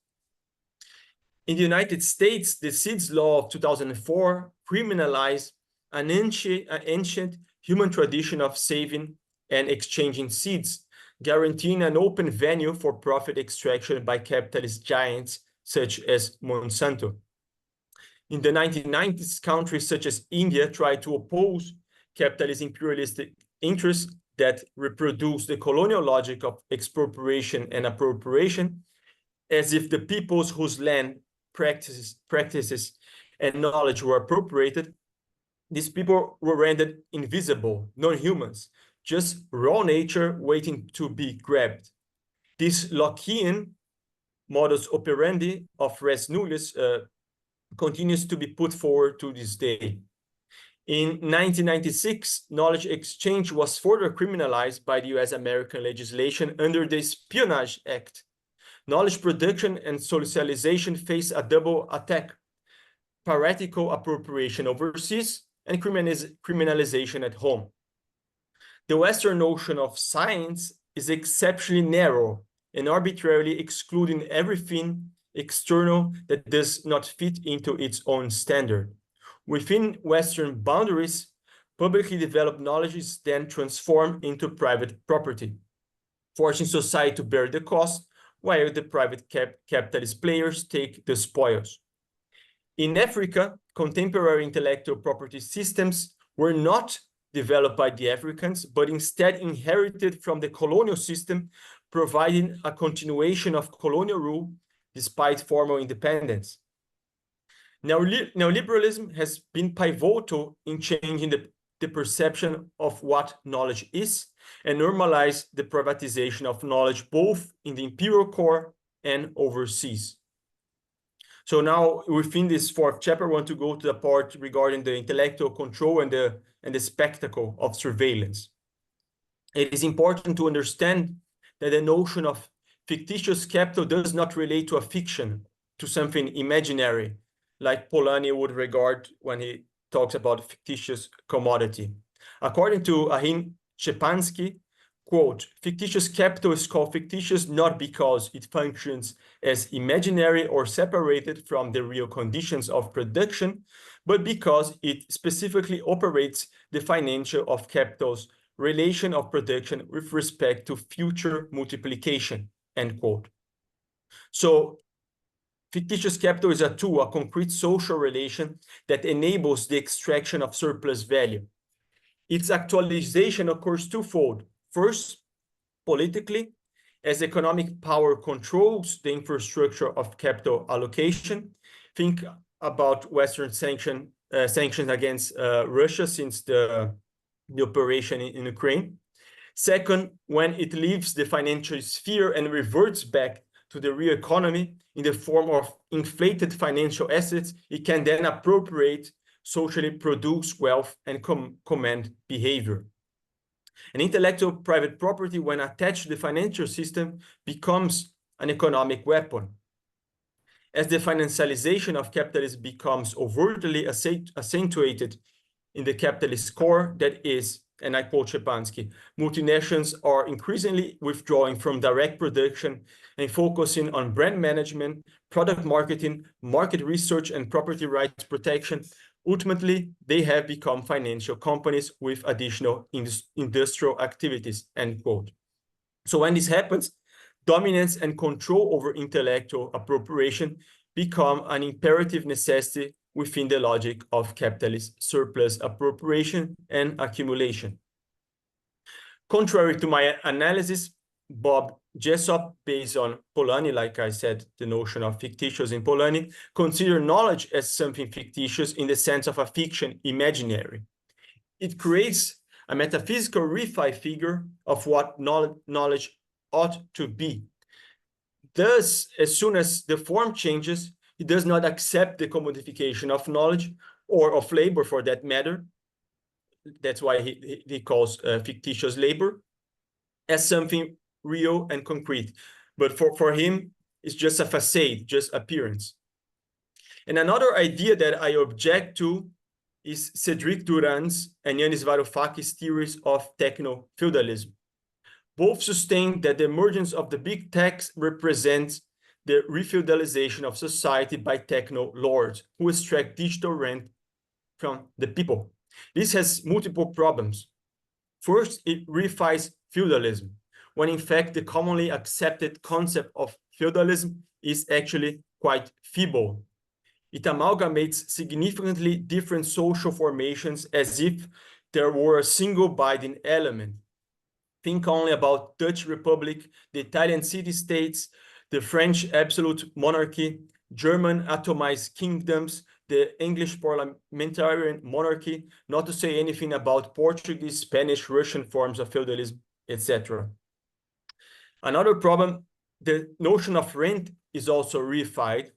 S2: In the United States, the Seeds Law of 2004 criminalized an ancient human tradition of saving and exchanging seeds, guaranteeing an open venue for profit extraction by capitalist giants such as Monsanto. In the 1990s, countries such as India tried to oppose capitalist imperialistic interests that reproduce the colonial logic of expropriation and appropriation, as if the peoples whose land, practices, and knowledge were appropriated, these people were rendered invisible, non-humans, just raw nature waiting to be grabbed. This Lockean modus operandi of res nullis continues to be put forward to this day. In 1996, knowledge exchange was further criminalized by the US American legislation under the Espionage Act. Knowledge production and socialization face a double attack: piratical appropriation overseas and criminalization at home. The Western notion of science is exceptionally narrow and arbitrarily excluding everything external that does not fit into its own standard. Within Western boundaries, publicly developed knowledge is then transformed into private property, forcing society to bear the cost, while the private capitalist players take the spoils. In Africa, contemporary intellectual property systems were not developed by the Africans, but instead inherited from the colonial system, providing a continuation of colonial rule despite formal independence. Neoliberalism has been pivotal in changing the perception of what knowledge is and normalize the privatization of knowledge both in the imperial core and overseas. So now within this fourth chapter, I want to go to the part regarding the intellectual control and the spectacle of surveillance. It is important to understand that the notion of fictitious capital does not relate to a fiction, to something imaginary, like Polanyi would regard when he talks about fictitious commodity. According to Achim Szczepański, quote, "Fictitious capital is called fictitious not because it functions as imaginary or separated from the real conditions of production, but because it specifically operates the financial of capital's relation of production with respect to future multiplication," end quote. So fictitious capital is a tool, a concrete social relation that enables the extraction of surplus value. Its actualization occurs twofold. First, politically, as economic power controls the infrastructure of capital allocation. Think about Western sanctions against Russia since the operation in Ukraine. Second, when it leaves the financial sphere and reverts back to the real economy in the form of inflated financial assets, it can then appropriate socially produce wealth and command behavior. An intellectual private property, when attached to the financial system, becomes an economic weapon. As the financialization of capitalism becomes overtly accentuated in the capitalist core, that is, and I quote Szczepański, multinationals are increasingly withdrawing from direct production and focusing on brand management, product marketing, market research, and property rights protection. Ultimately, they have become financial companies with additional industrial activities, end quote. So when this happens, dominance and control over intellectual appropriation become an imperative necessity within the logic of capitalist surplus appropriation and accumulation. Contrary to my analysis, Bob Jessop, based on Polanyi, like I said, the notion of fictitious in Polanyi, consider knowledge as something fictitious in the sense of a fiction imaginary. It creates a metaphysical refi figure of what knowledge ought to be. Thus, as soon as the form changes, it does not accept the commodification of knowledge or of labor for that matter. That's why he calls fictitious labor as something real and concrete. But for him, it's just a facade, just appearance. And another idea that I object to is Cédric Durand's and Yanis Varoufakis' theories of techno-feudalism. Both sustain that the emergence of the big techs represents the refeudalization of society by techno-lords who extract digital rent from the people. This has multiple problems. First, it reifies feudalism, when in fact the commonly accepted concept of feudalism is actually quite feeble. It amalgamates significantly different social formations as if there were a single binding element. Think only about Dutch Republic, the Italian city-states, the French absolute monarchy, German atomized kingdoms, the English parliamentarian monarchy, not to say anything about Portuguese, Spanish, Russian forms of feudalism, etc. Another problem, the notion of rent is also reified.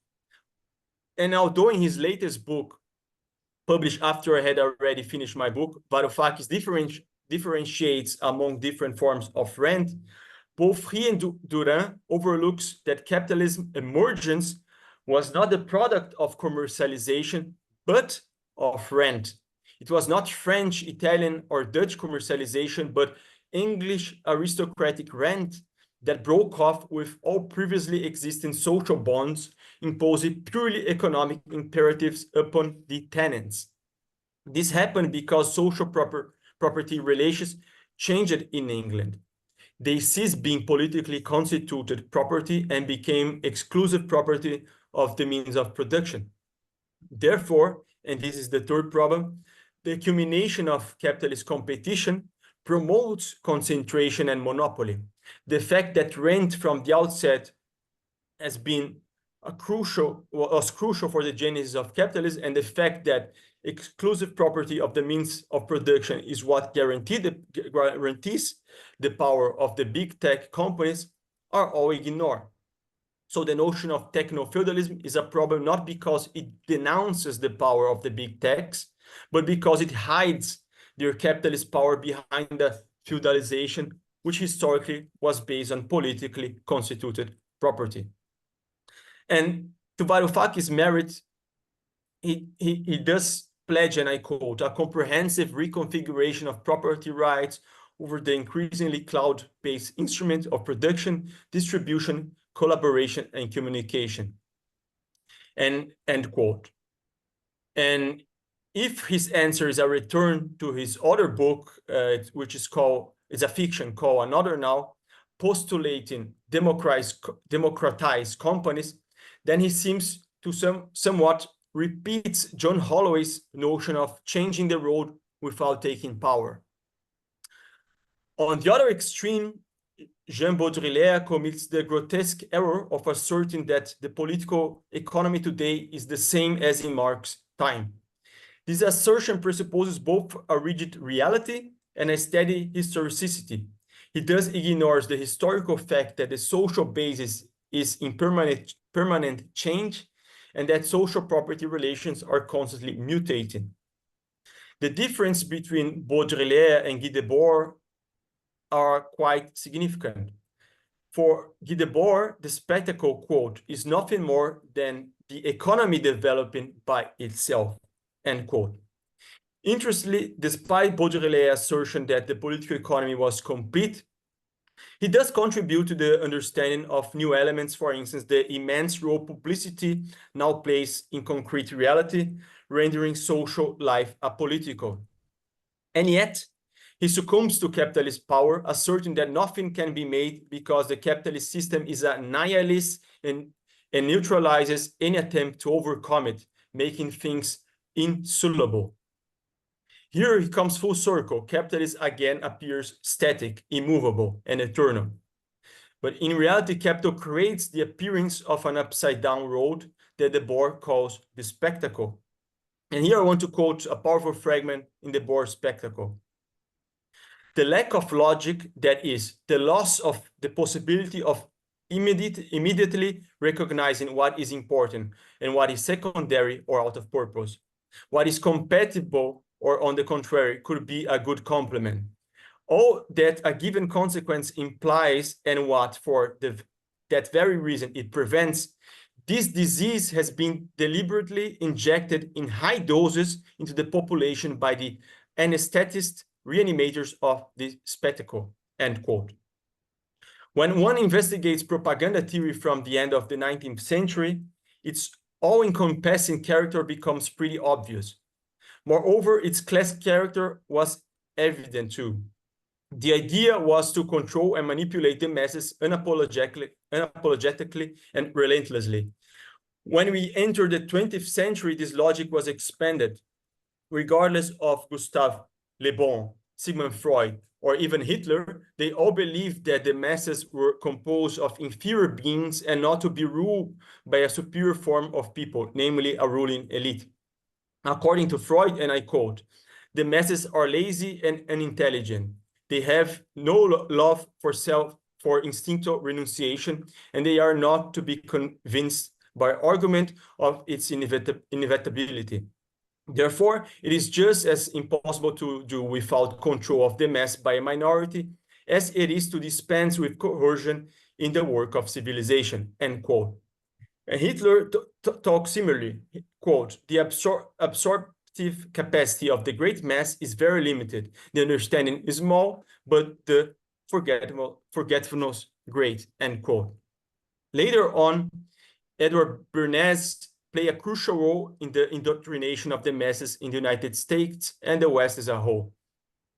S2: And although in his latest book, published after I had already finished my book, Varoufakis differentiates among different forms of rent, both he and Durand overlooks that capitalism emergence was not the product of commercialization, but of rent. It was not French, Italian, or Dutch commercialization, but English aristocratic rent that broke off with all previously existing social bonds, imposing purely economic imperatives upon the tenants. This happened because social property relations changed in England. They ceased being politically constituted property and became exclusive property of the means of production. Therefore, and this is the third problem, the accumulation of capitalist competition promotes concentration and monopoly. The fact that rent from the outset has been was crucial for the genesis of capitalism, and the fact that exclusive property of the means of production is what guarantees the power of the big tech companies are all ignored. So the notion of techno-feudalism is a problem not because it denounces the power of the big techs, but because it hides their capitalist power behind the feudalization, which historically was based on politically constituted property. And to Varoufakis' merit, he does pledge, and I quote, a comprehensive reconfiguration of property rights over the increasingly cloud-based instrument of production, distribution, collaboration, and communication. And end quote. And if his answer is a return to his other book, which is a fiction called Another Now, postulating democratized companies, then he seems to somewhat repeats John Holloway's notion of changing the road without taking power. On the other extreme, Jean Baudrillard commits the grotesque error of asserting that the political economy today is the same as in Marx's time. This assertion presupposes both a rigid reality and a steady historicity. He thus ignores the historical fact that the social basis is in permanent change and that social property relations are constantly mutating. The difference between Baudrillard and Guy Debord are quite significant. For Guy Debord, the spectacle, quote, is nothing more than the economy developing by itself, end quote. Interestingly, despite Baudrillard's assertion that the political economy was complete, he does contribute to the understanding of new elements, for instance, the immense role publicity now plays in concrete reality, rendering social life apolitical. And yet, he succumbs to capitalist power, asserting that nothing can be made because the capitalist system is a nihilist and neutralizes any attempt to overcome it, making things insoluble. Here he comes full circle. Capitalism again appears static, immovable, and eternal. But in reality, capital creates the appearance of an upside-down road that Debord calls the spectacle. And here I want to quote a powerful fragment in Debord's spectacle. The lack of logic, that is, the loss of the possibility of immediately recognizing what is important and what is secondary or out of purpose, what is compatible or on the contrary could be a good complement. All that a given consequence implies and what for that very reason it prevents, this disease has been deliberately injected in high doses into the population by the anesthetist reanimators of the spectacle, end quote. When one investigates propaganda theory from the end of the 19th century, its all-encompassing character becomes pretty obvious. Moreover, its class character was evident too. The idea was to control and manipulate the masses unapologetically and relentlessly. When we entered the 20th century, this logic was expanded. Regardless of Gustave Le Bon, Sigmund Freud, or even Hitler, they all believed that the masses were composed of inferior beings and not to be ruled by a superior form of people, namely a ruling elite. According to Freud, and I quote, "The masses are lazy and unintelligent. They have no love for self, for instinctual renunciation, and they are not to be convinced by argument of its inevitability. Therefore, it is just as impossible to do without control of the mass by a minority as it is to dispense with coercion in the work of civilization," end quote. And Hitler talks similarly, quote, "The absorptive capacity of the great mass is very limited. The understanding is small, but the forgetfulness great," end quote. Later on, Edward Bernays played a crucial role in the indoctrination of the masses in the United States and the West as a whole.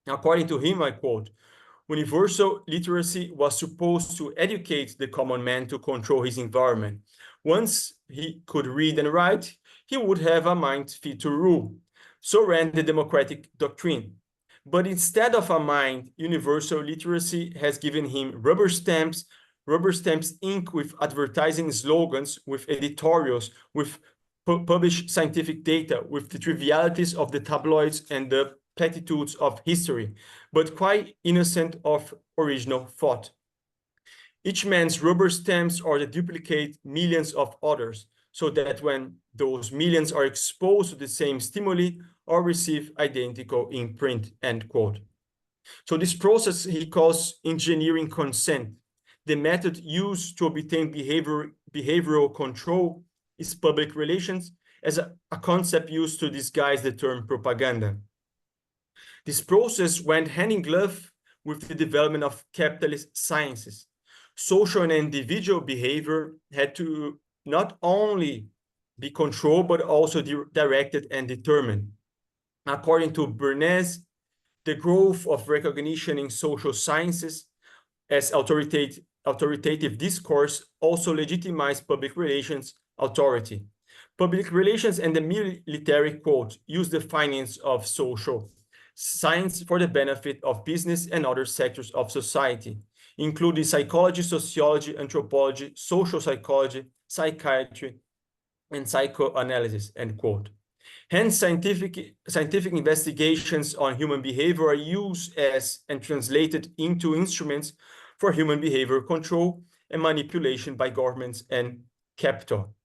S2: According to him, I quote, "Universal literacy was supposed to educate the common man to control his environment. Once he could read and write, he would have a mind fit to rule. So ran the democratic doctrine. But instead of a mind, universal literacy has given him rubber stamps ink with advertising slogans, with editorials, with published scientific data, with the trivialities of the tabloids and the platitudes of history, but quite innocent of original thought. Each man's rubber stamps are to duplicate millions of others, so that when those millions are exposed to the same stimuli or receive identical imprint," end quote. So this process he calls engineering consent. The method used to obtain behavioral control is public relations, as a concept used to disguise the term propaganda. This process went hand in glove with the development of capitalist sciences. Social and individual behavior had to not only be controlled, but also directed and determined. According to Bernays, the growth of recognition in social sciences as authoritative discourse also legitimized public relations authority. Public relations and the military, quote, use the finance of social science for the benefit of business and other sectors of society, including psychology, sociology, anthropology, social psychology, psychiatry, and psychoanalysis, end quote. Hence, scientific investigations on human behavior are used as and translated into instruments for human behavior control and manipulation by governments and capital.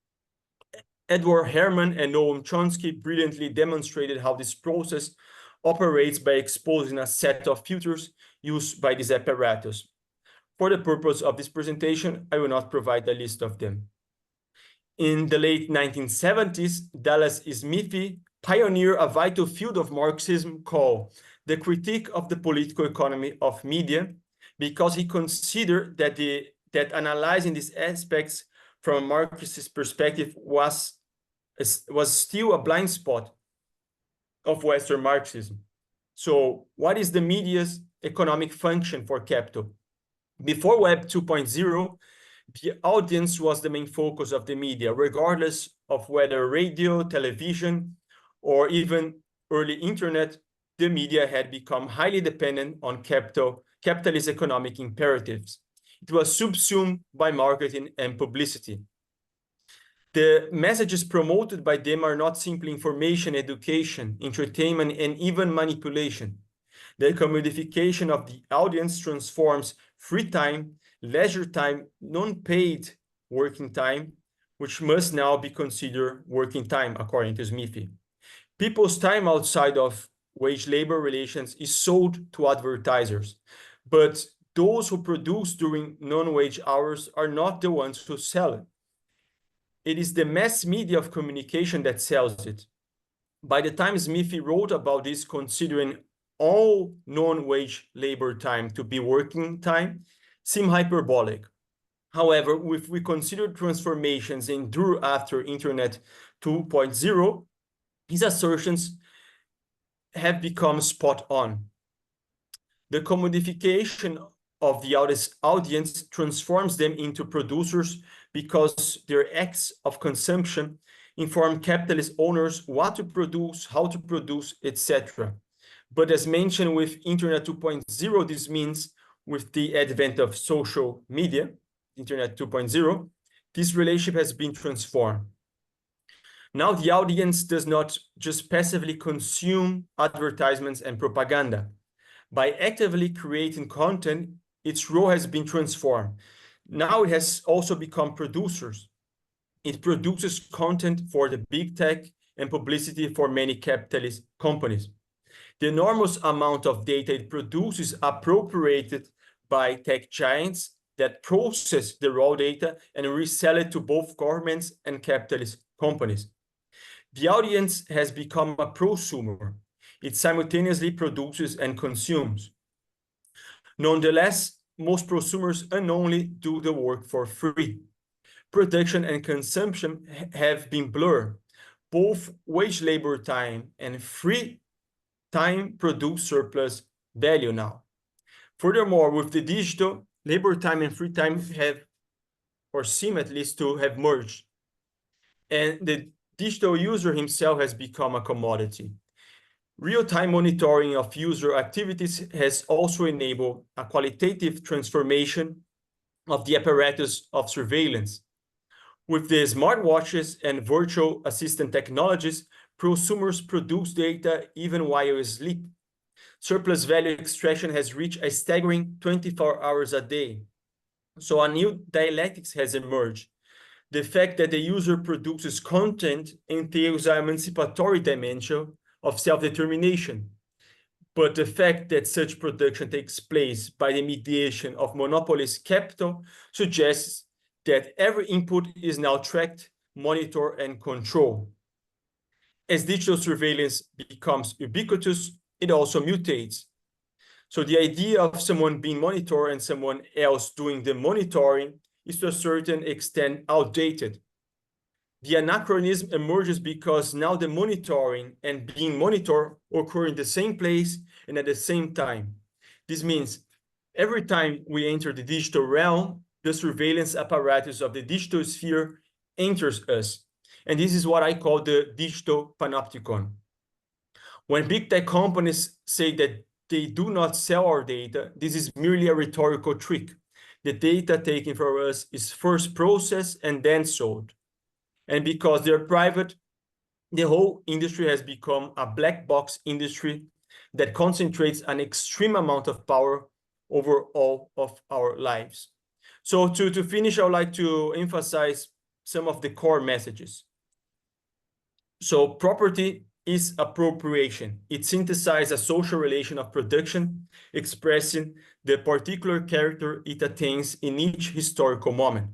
S2: Edward Herman and Noam Chomsky brilliantly demonstrated how this process operates by exposing a set of filters used by this apparatus. For the purpose of this presentation, I will not provide a list of them. In the late 1970s, Dallas Smithy pioneered a vital field of Marxism called the critique of the political economy of media, because he considered that analyzing these aspects from a Marxist perspective was still a blind spot of Western Marxism. So what is the media's economic function for capital? Before Web 2.0, the audience was the main focus of the media, regardless of whether radio, television, or even early internet. The media had become highly dependent on capitalist economic imperatives. It was subsumed by marketing and publicity. The messages promoted by them are not simply information, education, entertainment, and even manipulation. The commodification of the audience transforms free time, leisure time, non-paid working time, which must now be considered working time, according to Smithy. People's time outside of wage labor relations is sold to advertisers, but those who produce during non-wage hours are not the ones who sell it. It is the mass media of communication that sells it. By the time Smithy wrote about this, considering all non-wage labor time to be working time, seemed hyperbolic. However, if we consider transformations endure after Internet 2.0, his assertions have become spot on. The commodification of the audience transforms them into producers because their acts of consumption inform capitalist owners what to produce, how to produce, etc. But as mentioned with Internet 2.0, this means with the advent of social media, Internet 2.0, this relationship has been transformed. Now the audience does not just passively consume advertisements and propaganda. By actively creating content, its role has been transformed. Now it has also become producers. It produces content for the big tech and publicity for many capitalist companies. The enormous amount of data it produces is appropriated by tech giants that process the raw data and resell it to both governments and capitalist companies. The audience has become a prosumer. It simultaneously produces and consumes. Nonetheless, most prosumers unknowingly do the work for free. Production and consumption have been blurred. Both wage labor time and free time produce surplus value now. Furthermore, with the digital, labor time and free time have, or seem at least to have merged. And the digital user himself has become a commodity. Real-time monitoring of user activities has also enabled a qualitative transformation of the apparatus of surveillance. With the smartwatches and virtual assistant technologies, prosumers produce data even while asleep. Surplus value extraction has reached a staggering 24 hours a day. So a new dialectics has emerged. The fact that the user produces content entails an emancipatory dimension of self-determination. But the fact that such production takes place by the mediation of monopolist capital suggests that every input is now tracked, monitored, and controlled. As digital surveillance becomes ubiquitous, it also mutates. So the idea of someone being monitored and someone else doing the monitoring is to a certain extent outdated. The anachronism emerges because now the monitoring and being monitored occur in the same place and at the same time. This means every time we enter the digital realm, the surveillance apparatus of the digital sphere enters us. And this is what I call the digital panopticon. When big tech companies say that they do not sell our data, this is merely a rhetorical trick. The data taken from us is first processed and then sold. And because they're private, the whole industry has become a black box industry that concentrates an extreme amount of power over all of our lives. So to finish, I would like to emphasize some of the core messages. So property is appropriation. It synthesizes a social relation of production, expressing the particular character it attains in each historical moment.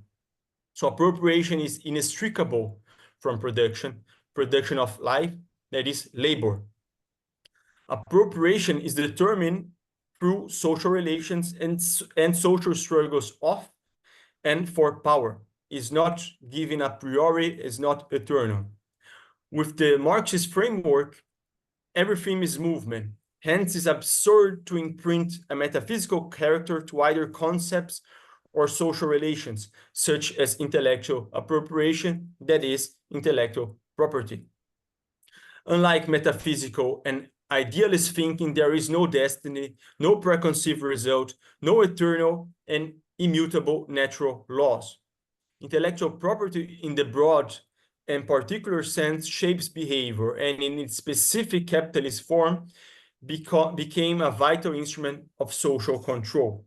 S2: So appropriation is inextricable from production of life, that is labor. Appropriation is determined through social relations and social struggles of and for power. Is not given a priori, is not eternal. With the Marxist framework, everything is movement. Hence, it's absurd to imprint a metaphysical character to either concepts or social relations, such as intellectual appropriation, that is, intellectual property. Unlike metaphysical and idealist thinking, there is no destiny, no preconceived result, no eternal and immutable natural laws. Intellectual property in the broad and particular sense shapes behavior, and in its specific capitalist form became a vital instrument of social control.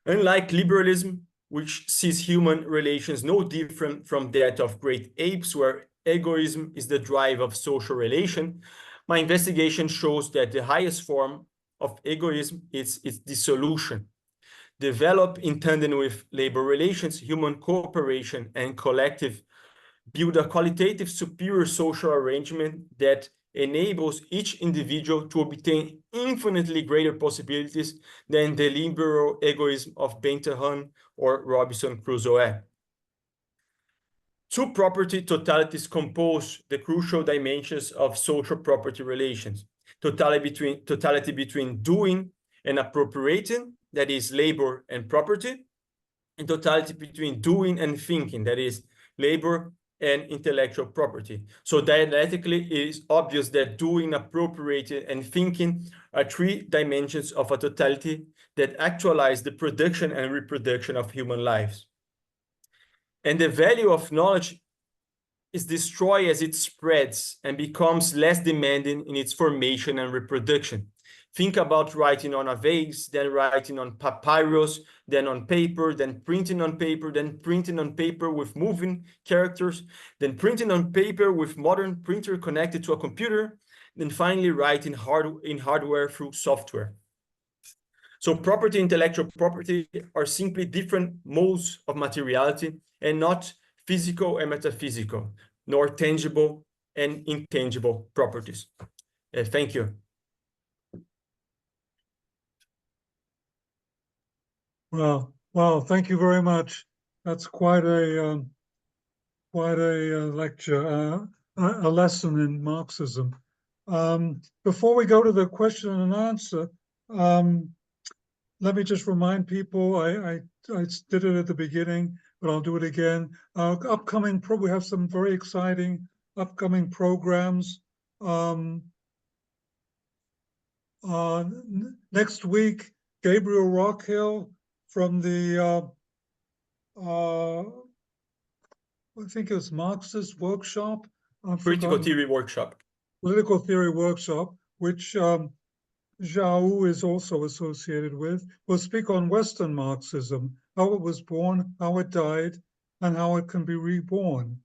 S2: Unlike liberalism, which sees human relations no different from that of great apes, where egoism is the drive of social relation, my investigation shows that the highest form of egoism is its dissolution. Developed in tandem with labor relations, human cooperation and collective build a qualitative superior social arrangement that enables each individual to obtain infinitely greater possibilities than the liberal egoism of Bentham or Robinson Crusoe. Two property totalities compose the crucial dimensions of social property relations. Totality between doing and appropriating, that is labor and property, and totality between doing and thinking, that is labor and intellectual property. So dialectically, it is obvious that doing, appropriating, and thinking are three dimensions of a totality that actualize the production and reproduction of human lives. And the value of knowledge is destroyed as it spreads and becomes less demanding in its formation and reproduction. Think about writing on a vase, then writing on papyrus, then on paper, then printing on paper, then printing on paper with moving characters, then printing on paper with modern printer connected to a computer, then finally writing in hardware through software. So property, intellectual property are simply different modes of materiality and not physical and metaphysical, nor tangible and intangible properties. Thank you.
S1: Well, thank you very much. That's quite a lecture, a lesson in Marxism. Before we go to the question and answer, let me just remind people, I did it at the beginning, but I'll do it again. We have some very exciting upcoming programs. Next week, Gabriel Rockhill from the, I think it was Marxist workshop.
S2: Critical theory workshop.
S1: Political theory workshop, which João is also associated with, will speak on Western Marxism, how it was born, how it died, and how it can be reborn.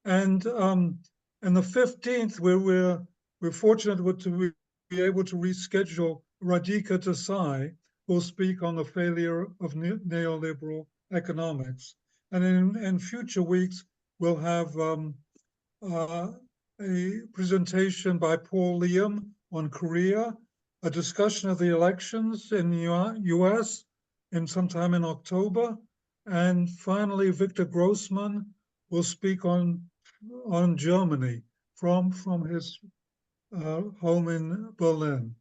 S1: And the 15th, we're fortunate to be able to reschedule Herdecke Desai, will speak on the failure of neoliberal economics. And in future weeks, we'll have a presentation by Paul Liam on Korea, a discussion of the elections in the US sometime in October. And finally, Victor Grossman will speak on Germany from his home in Berlin.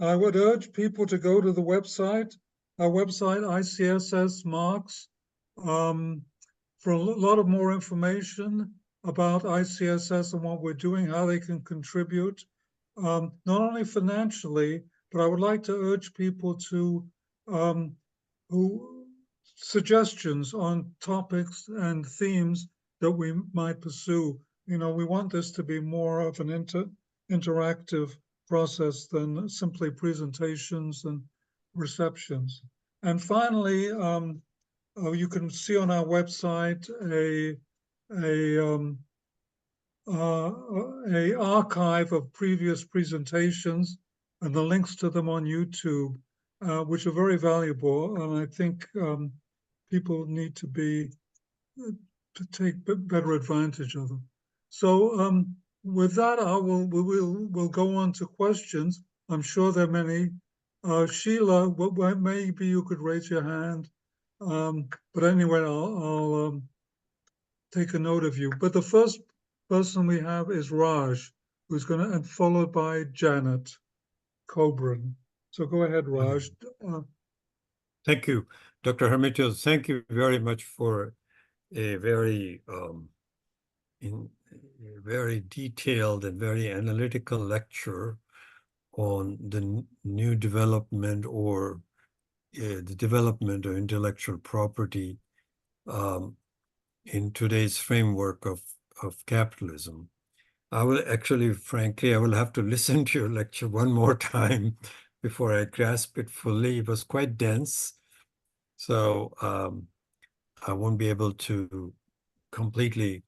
S1: I would urge people to go to the website, our website, ICSS Marx, for a lot of more information about ICSS and what we're doing, how they can contribute, not only financially, but I would like to urge people to suggestions on topics and themes that we might pursue. You know, we want this to be more of an interactive process than simply presentations and receptions. And finally, you can see on our website a archive of previous presentations and the links to them on YouTube, which are very valuable. And I think people need to take better advantage of them. So with that, we'll go on to questions. I'm sure there are many. Sheila, maybe you could raise your hand. But anyway, I'll take a note of you. But the first person we have is Raj, who's going to, and followed by Janet Coburn. So go ahead, Raj.
S3: Thank you, Dr. Hermeto. Thank you very much for a very detailed and very analytical lecture on the new development or the development of intellectual property in today's framework of capitalism. I will actually, frankly, I will have to listen to your lecture one more time before I grasp it fully. It was quite dense, so I won't be able to completely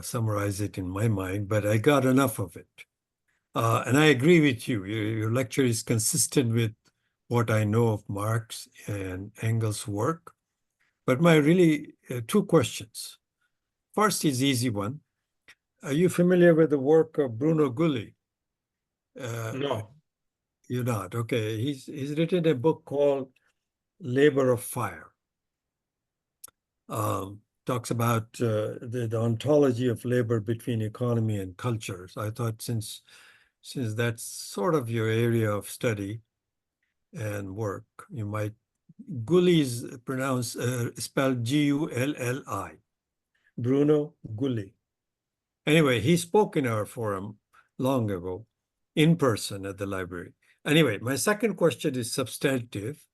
S3: summarize it in my mind, but I got enough of it. And I agree with you. Your lecture is consistent with what I know of Marx and Engels' work. But my really two questions. First is easy one. Are you familiar with the work of Bruno Gulli?
S2: No.
S3: You're not. Okay. He's written a book called Labor of Fire. Talks about the ontology of labor between economy and culture. So I thought since that's sort of your area of study and work, you might. Gulli is pronounced, spelled G-U-L-L-I. Bruno Gulli. Anyway, he spoke in our forum long ago, in person at the library. Anyway, my second question is substantive,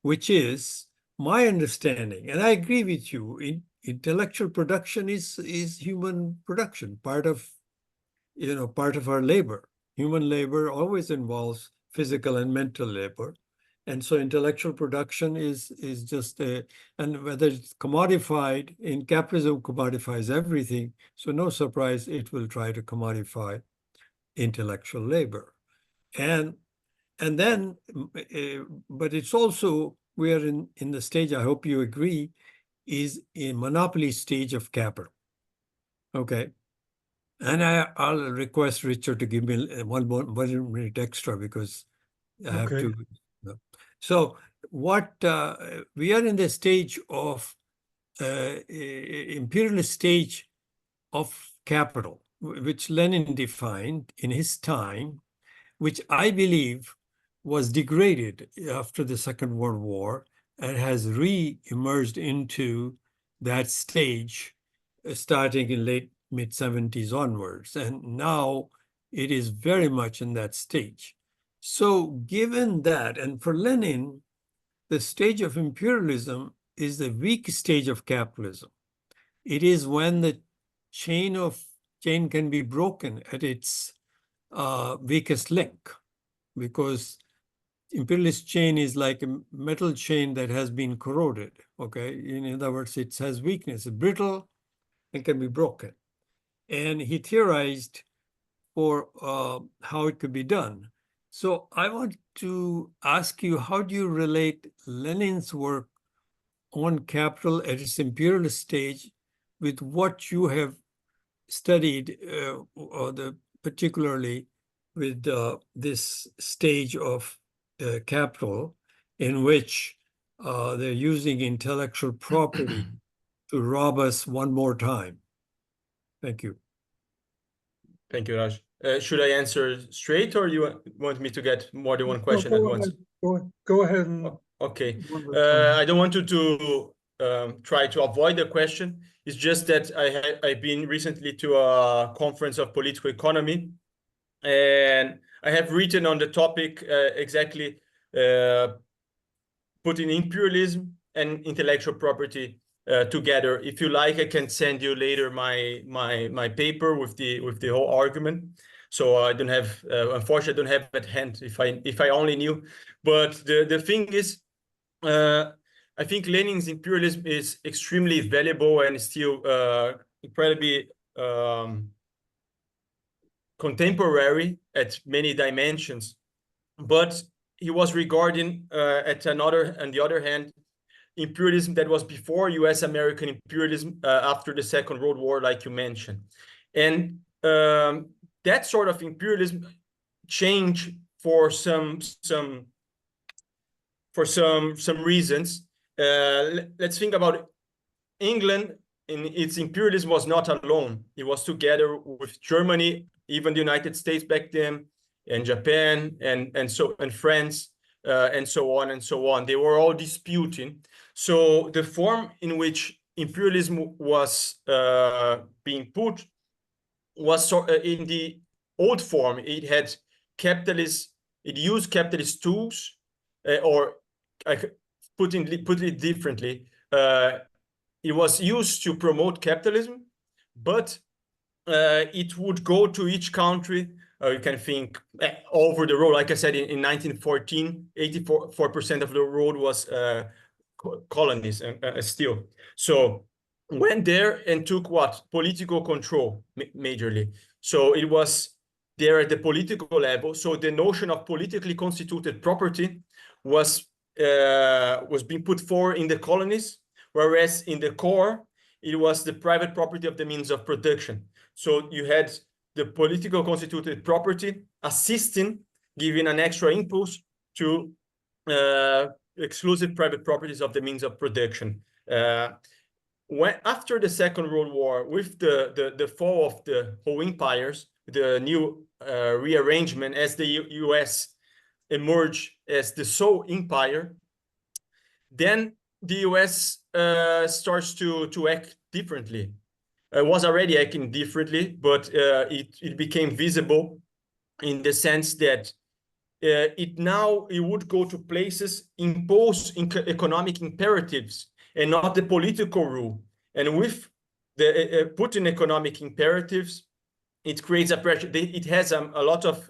S3: which is my understanding, and I agree with you, intellectual production is human production, part of our labor. Human labor always involves physical and mental labor. And so intellectual production is just and whether it's commodified, in capitalism commodifies everything. So no surprise, it will try to commodify intellectual labor. And then, but it's also, we are in the stage, I hope you agree, is a monopoly stage of capital. Okay. And I'll request Richard to give me one minute extra because I have to. So what we are in the stage of imperialist stage of capital, which Lenin defined in his time, which I believe was degraded after the Second World War and has re-emerged into that stage starting in late mid-70s onwards. And now it is very much in that stage. So given that, and for Lenin, the stage of imperialism is the weak stage of capitalism. It is when the chain can be broken at its weakest link, because imperialist chain is like a metal chain that has been corroded, okay? In other words, it has weakness, it's brittle and can be broken. And he theorized for how it could be done. So I want to ask you, how do you relate Lenin's work on capital at its imperialist stage with what you have studied, particularly with this stage of capital in which they're using intellectual property to rob us one more time? Thank you.
S2: Thank you, Raj. Should I answer straight, or you want me to get more than one question at once?
S1: Go ahead.
S2: Okay. I don't want you to try to avoid the question. It's just that I've been recently to a conference of political economy, and I have written on the topic exactly putting imperialism and intellectual property together. If you like, I can send you later my paper with the whole argument. So I don't have, unfortunately, I don't have at hand if I only knew. But the thing is, I think Lenin's imperialism is extremely valuable and still incredibly contemporary at many dimensions. But he was regarding on the other hand, imperialism that was before US-American imperialism after the Second World War, like you mentioned. And that sort of imperialism changed for some reasons. Let's think about England. In its imperialism was not alone. It was together with Germany, even the United States back then, and Japan, and France, and so on and so on. They were all disputing. So the form in which imperialism was being put was in the old form. It had capitalist. It used capitalist tools, or I could put it differently. It was used to promote capitalism, but it would go to each country. You can think over the road. Like I said, in 1914, 84% of the road was colonies still. So went there and took what? Political control, majorly. So it was there at the political level. So the notion of politically constituted property was being put forward in the colonies, whereas in the core, it was the private property of the means of production. So you had the political constituted property assisting, giving an extra impulse to exclusive private properties of the means of production. After the Second World War, with the fall of the whole empires, the new rearrangement as the US emerged as the sole empire, then the US starts to act differently. It was already acting differently, but it became visible in the sense that it would go to places, impose economic imperatives and not the political rule. And with the putting economic imperatives, it creates a pressure. It has a lot of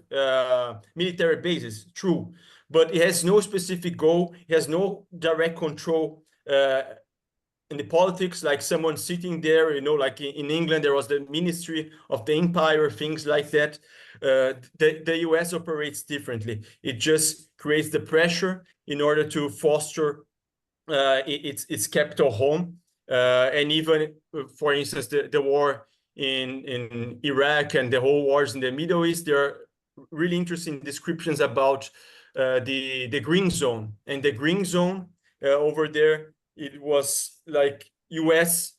S2: military bases, true, but it has no specific goal. It has no direct control in the politics, like someone sitting there, you know, like in England, there was the Ministry of the Empire, things like that. The US operates differently. It just creates the pressure in order to foster its capital home. And even, for instance, the war in Iraq and the whole wars in the Middle East, there are really interesting descriptions about the green zone. And the green zone over there, it was like US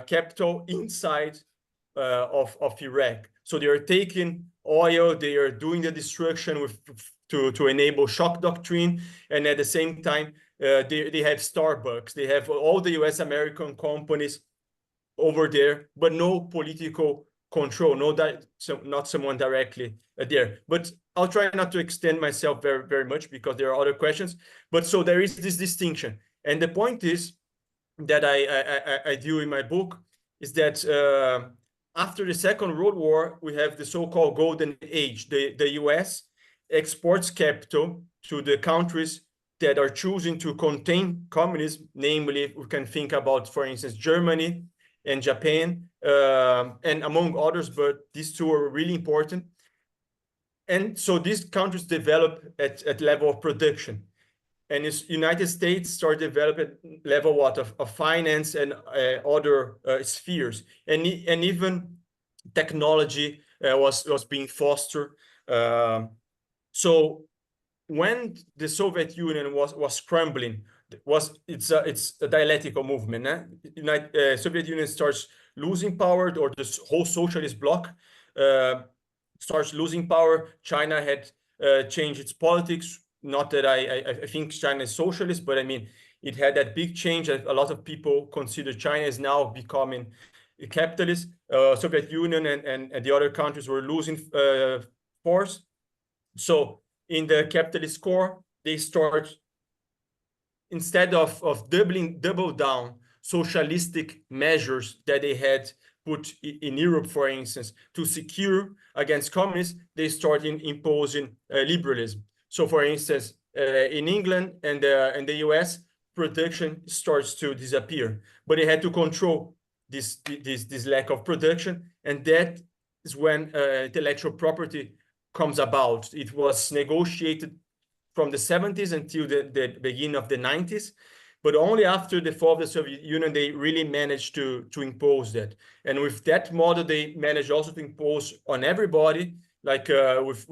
S2: capital inside of Iraq. So they are taking oil, they are doing the destruction to enable shock doctrine, and at the same time, they have Starbucks, they have all the US American companies over there, but no political control, not someone directly there. But I'll try not to extend myself very, very much because there are other questions. But so there is this distinction. And the point is that I do in my book is that after the Second World War, we have the so-called golden age. The US exports capital to the countries that are choosing to contain communism. Namely, we can think about, for instance, Germany and Japan, and among others, but these two are really important. And so these countries develop at level of production. And the United States started developing level of finance and other spheres, and even technology was being fostered. So when the Soviet Union was crumbling, it's a dialectical movement. Soviet Union starts losing power, or the whole socialist bloc starts losing power. China had changed its politics. Not that I think China is socialist, but I mean, it had that big change that a lot of people consider China is now becoming a capitalist. Soviet Union and the other countries were losing force. So in the capitalist core, they start, instead of double down socialistic measures that they had put in Europe, for instance, to secure against communists, they started imposing liberalism. So for instance, in England and the US, production starts to disappear, but they had to control this lack of production, and that is when intellectual property comes about. It was negotiated from the 70s until the beginning of the 90s, but only after the fall of the Soviet Union, they really managed to impose that. And with that model, they managed also to impose on everybody, like with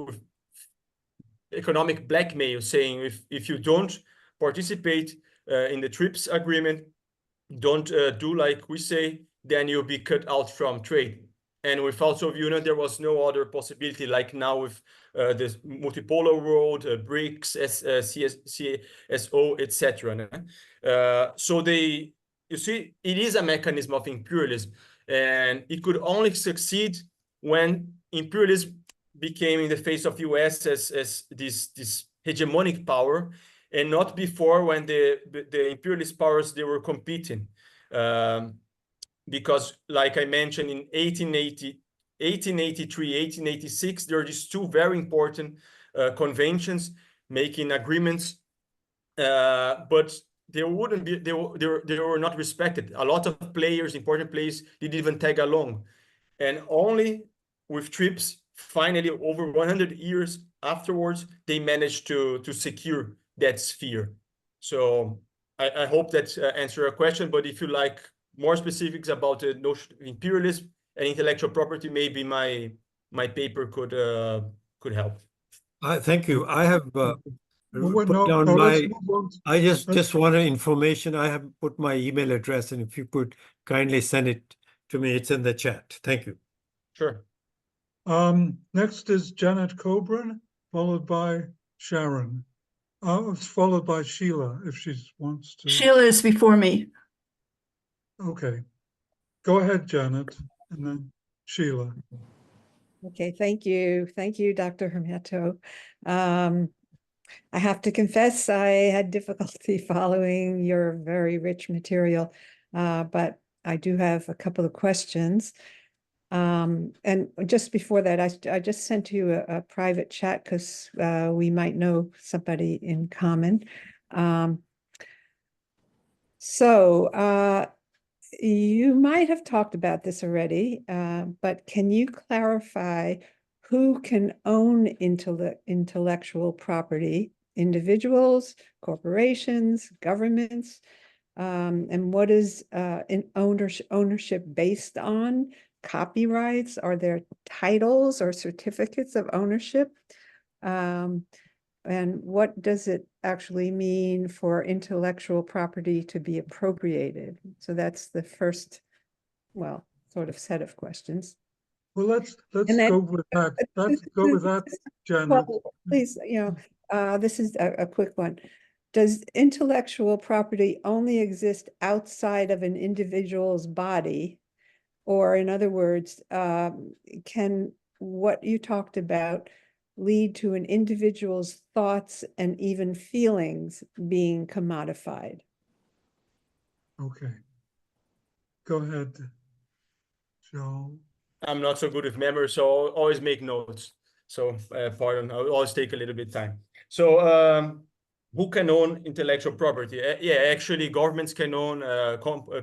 S2: economic blackmail, saying if you don't participate in the TRIPS agreement, don't do like we say, then you'll be cut out from trade. And without Soviet Union, there was no other possibility, like now with this multipolar world, BRICS, CSO, etc. So you see, it is a mechanism of imperialism, and it could only succeed when imperialism became in the face of US as this hegemonic power, and not before, when the imperialist powers, they were competing. Because like I mentioned, in 1883, 1886, there are these two very important conventions making agreements, but they were not respected. A lot of players, important players, didn't even tag along. And only with TRIPS, finally, over 100 years afterwards, they managed to secure that sphere. So I hope that answers your question, but if you like more specifics about the notion of imperialism and intellectual property, maybe my paper could help.
S3: Thank you. I have put
S1: let's
S3: down
S1: move on.
S3: I just wanted information. I have put my email address, and if you could kindly send it to me, it's in the chat. Thank you.
S2: Sure.
S1: Next is Janet Coburn, followed by Sharon. Followed by Sheila, if she wants to.
S4: Sheila is before me.
S1: Okay. Go ahead, Janet, and then Sheila.
S5: Okay, thank you. Thank you, Dr. Hermeto. I have to confess I had difficulty following your very rich material, but I do have a couple of questions. And just before that, I just sent you a private chat because we might know somebody in common. You might have talked about this already, but can you clarify who can own intellectual property? Individuals, corporations, governments, and what is ownership based on? Copyrights? Are there titles or certificates of ownership? And what does it actually mean for intellectual property to be appropriated? So that's the first, well, sort of set of questions.
S1: Well, let's go with that. Let's go with that, Janet.
S5: Well, please, this is a quick one. Does intellectual property only exist outside of an individual's body? Or in other words, can what you talked about lead to an individual's thoughts and even feelings being commodified?
S1: Okay. Go ahead, Joe.
S2: I'm not so good with memory, so I'll always make notes. So pardon, I'll always take a little bit of time. So who can own intellectual property? Yeah, actually governments can own,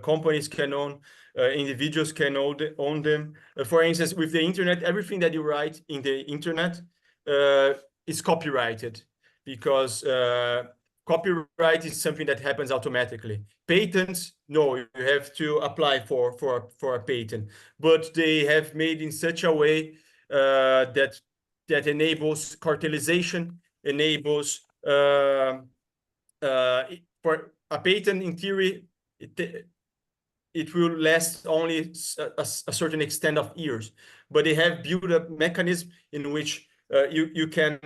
S2: companies can own, individuals can own them. For instance, with the internet, everything that you write in the internet is copyrighted, because copyright is something that happens automatically. Patents, no, you have to apply for a patent, but they have made in such a way that enables cartelization, enables for a patent. In theory, it will last only a certain extent of years, but they have built a mechanism in which you can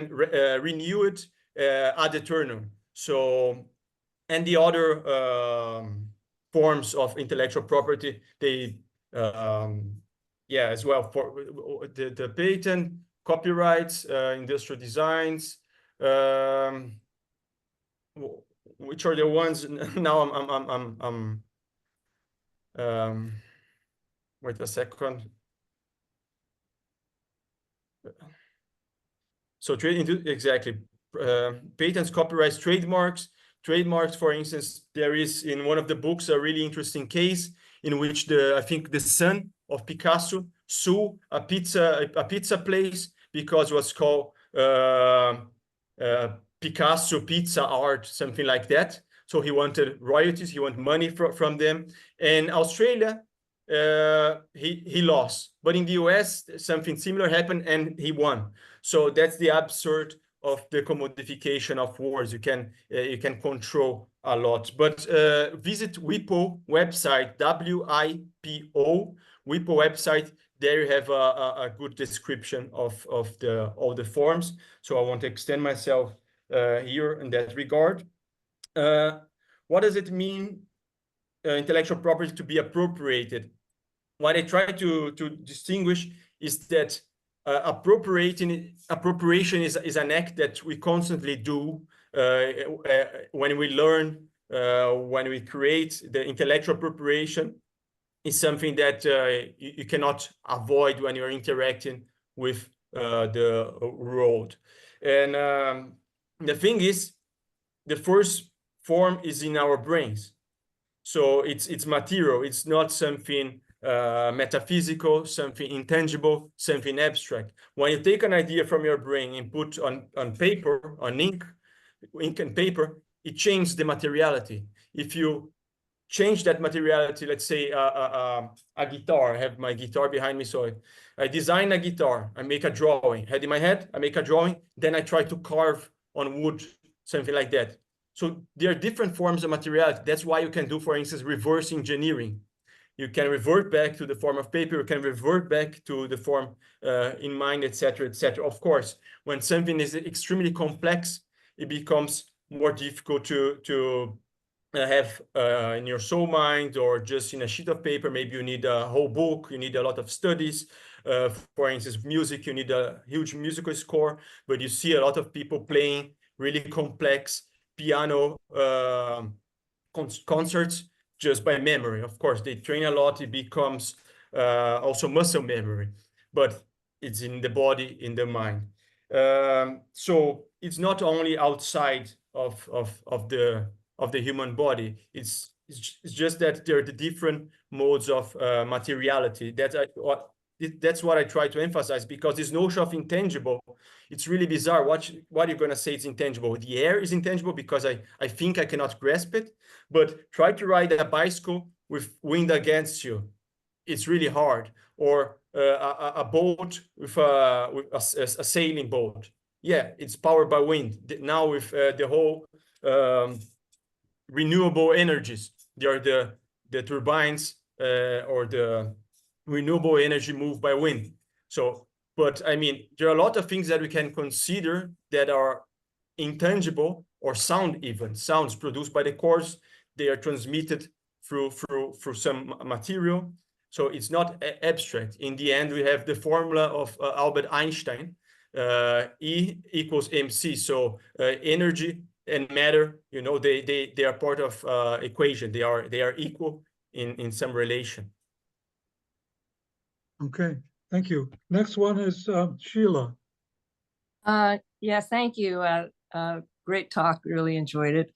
S2: renew it ad eternum. So, and the other forms of intellectual property, they yeah, as well, for the patent, copyrights, industrial designs, which are the ones now wait a second. So exactly, patents, copyrights, trademarks. Trademarks, for instance, there is in one of the books a really interesting case in which I think the son of Picasso sued a pizza place because it was called Picasso Pizza Art, something like that. So he wanted royalties, he wanted money from them. And Australia, he lost. But in the US, something similar happened and he won. So that's the absurd of the commodification of words. You can control a lot. But visit WIPO website, WIPO, WIPO website. There you have a good description of all the forms. So I want to extend myself here in that regard. What does it mean, intellectual property to be appropriated? What I try to distinguish is that appropriation is an act that we constantly do when we learn, when we create. The intellectual appropriation is something that you cannot avoid when you're interacting with the world. And the thing is, the first form is in our brains. So it's material. It's not something metaphysical, something intangible, something abstract. When you take an idea from your brain and put on paper, on ink and paper, it changes the materiality. If you change that materiality, let's say a guitar, I have my guitar behind me, so I design a guitar, I make a drawing, head in my head, I make a drawing, then I try to carve on wood, something like that. So there are different forms of materiality. That's why you can do, for instance, reverse engineering. You can revert back to the form of paper, you can revert back to the form in mind, etc., etc. Of course, when something is extremely complex, it becomes more difficult to have in your soul mind or just in a sheet of paper. Maybe you need a whole book, you need a lot of studies. For instance, music, you need a huge musical score, but you see a lot of people playing really complex piano concerts just by memory. Of course, they train a lot, it becomes also muscle memory, but it's in the body, in the mind. So it's not only outside of the human body. It's just that there are the different modes of materiality. That's what I try to emphasize, because this notion of intangible, it's really bizarre. What you're going to say it's intangible? The air is intangible because I think I cannot grasp it, but try to ride a bicycle with wind against you. It's really hard. Or a boat with a sailing boat. Yeah, it's powered by wind. Now with the whole renewable energies, they are the turbines or the renewable energy moved by wind. So, but I mean, there are a lot of things that we can consider that are intangible, or sound, even sounds produced by the chords. They are transmitted through some material. So it's not abstract. In the end, we have the formula of Albert Einstein, E equals mc. So energy and matter, you know, they are part of equation. They are equal in some relation.
S1: Okay, thank you. Next one is Sheila.
S4: Yeah, thank you. Great talk. Really enjoyed it.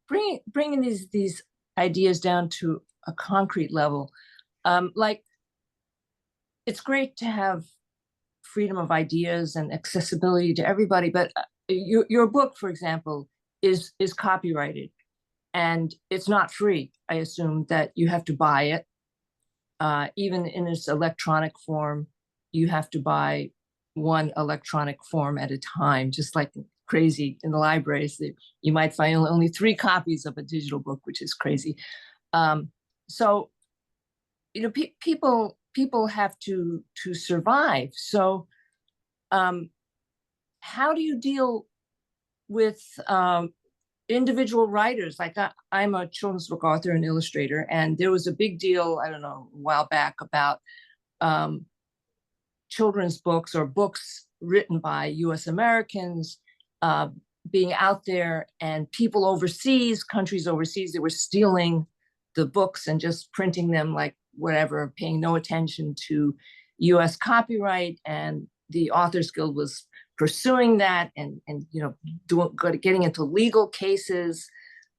S4: Bringing these ideas down to a concrete level, like it's great to have freedom of ideas and accessibility to everybody, but your book, for example, is copyrighted, and it's not free. I assume that you have to buy it. Even in its electronic form, you have to buy one electronic form at a time, just like crazy in the libraries. You might find only 3 copies of a digital book, which is crazy. So, you know, people have to survive. So, how do you deal with individual writers, like I'm a children's book author and illustrator, and there was a big deal, I don't know, a while back about children's books or books written by US Americans being out there, and people overseas, countries overseas, they were stealing the books and just printing them like whatever, paying no attention to US copyright. And the Authors Guild was pursuing that and you know, getting into legal cases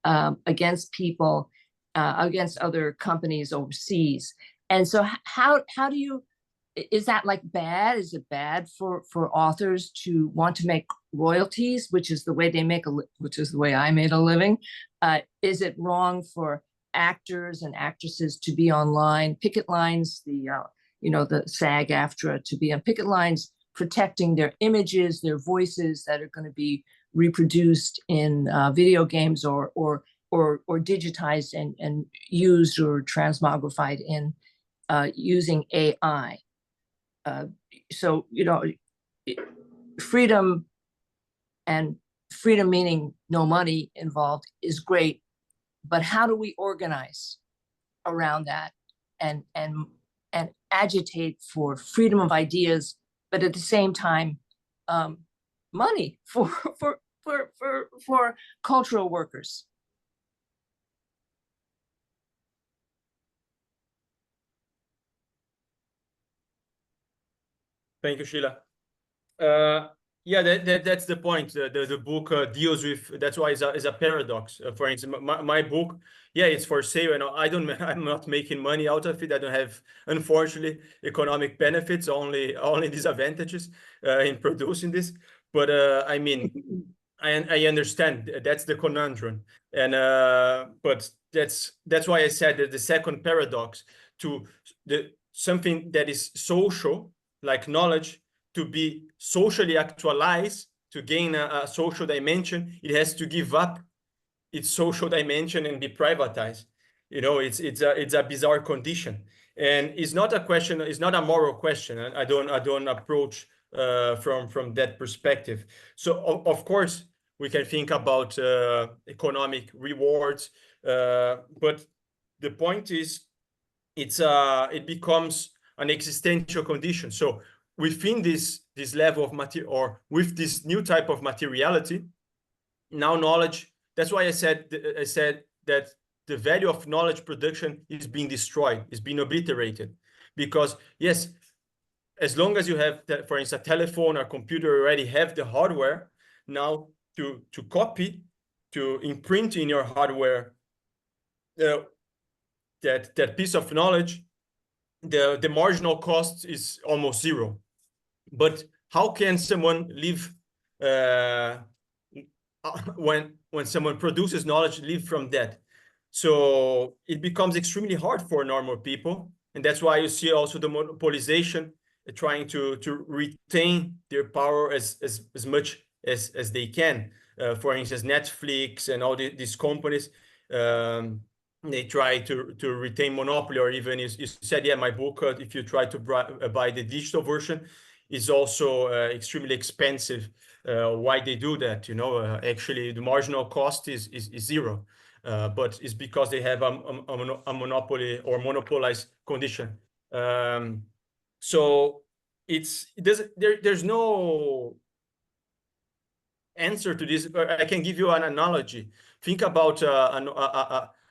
S4: against people, against other companies overseas. And so how do you, is that like bad? Is it bad for authors to want to make royalties, which is the way they make which is the way I made a living? Is it wrong for actors and actresses to be online, picket lines, the you know, the SAG-AFTRA, to be on picket lines, protecting their images, their voices that are going to be reproduced in video games or digitized and used or transmogrified in using AI? So, you know, freedom, and freedom meaning no money involved, is great, but how do we organize around that and agitate for freedom of ideas, but at the same time money for cultural workers?
S2: Thank you, Sheila. Yeah, that's the point. The book deals with, that's why it's a paradox. For instance, my book, yeah, it's for sale, and I'm not making money out of it. I don't have, unfortunately, economic benefits, only disadvantages in producing this. But I mean, I understand that's the conundrum, and but that's why I said that the second paradox, to something that is social, like knowledge, to be socially actualized, to gain a social dimension, it has to give up its social dimension and be privatized. You know, it's a bizarre condition, and it's not a question. It's not a moral question. I don't approach from that perspective. So of course we can think about economic rewards, but the point is, it becomes an existential condition. So within this level of material, or with this new type of materiality, now knowledge, that's why I said that the value of knowledge production is being destroyed, is being obliterated. Because yes, as long as you have, for instance, a telephone or computer, you already have the hardware. Now to copy, to imprint in your hardware that piece of knowledge, the marginal cost is almost zero. But how can someone live when someone produces knowledge, live from that? So it becomes extremely hard for normal people, and that's why you see also the monopolization, trying to retain their power as much as they can. For instance, Netflix and all these companies, they try to retain monopoly, or even you said, yeah, my book, if you try to buy the digital version, is also extremely expensive. Why they do that? You know, actually the marginal cost is zero, but it's because they have a monopoly or monopolized condition. So there's no answer to this. I can give you an analogy. Think about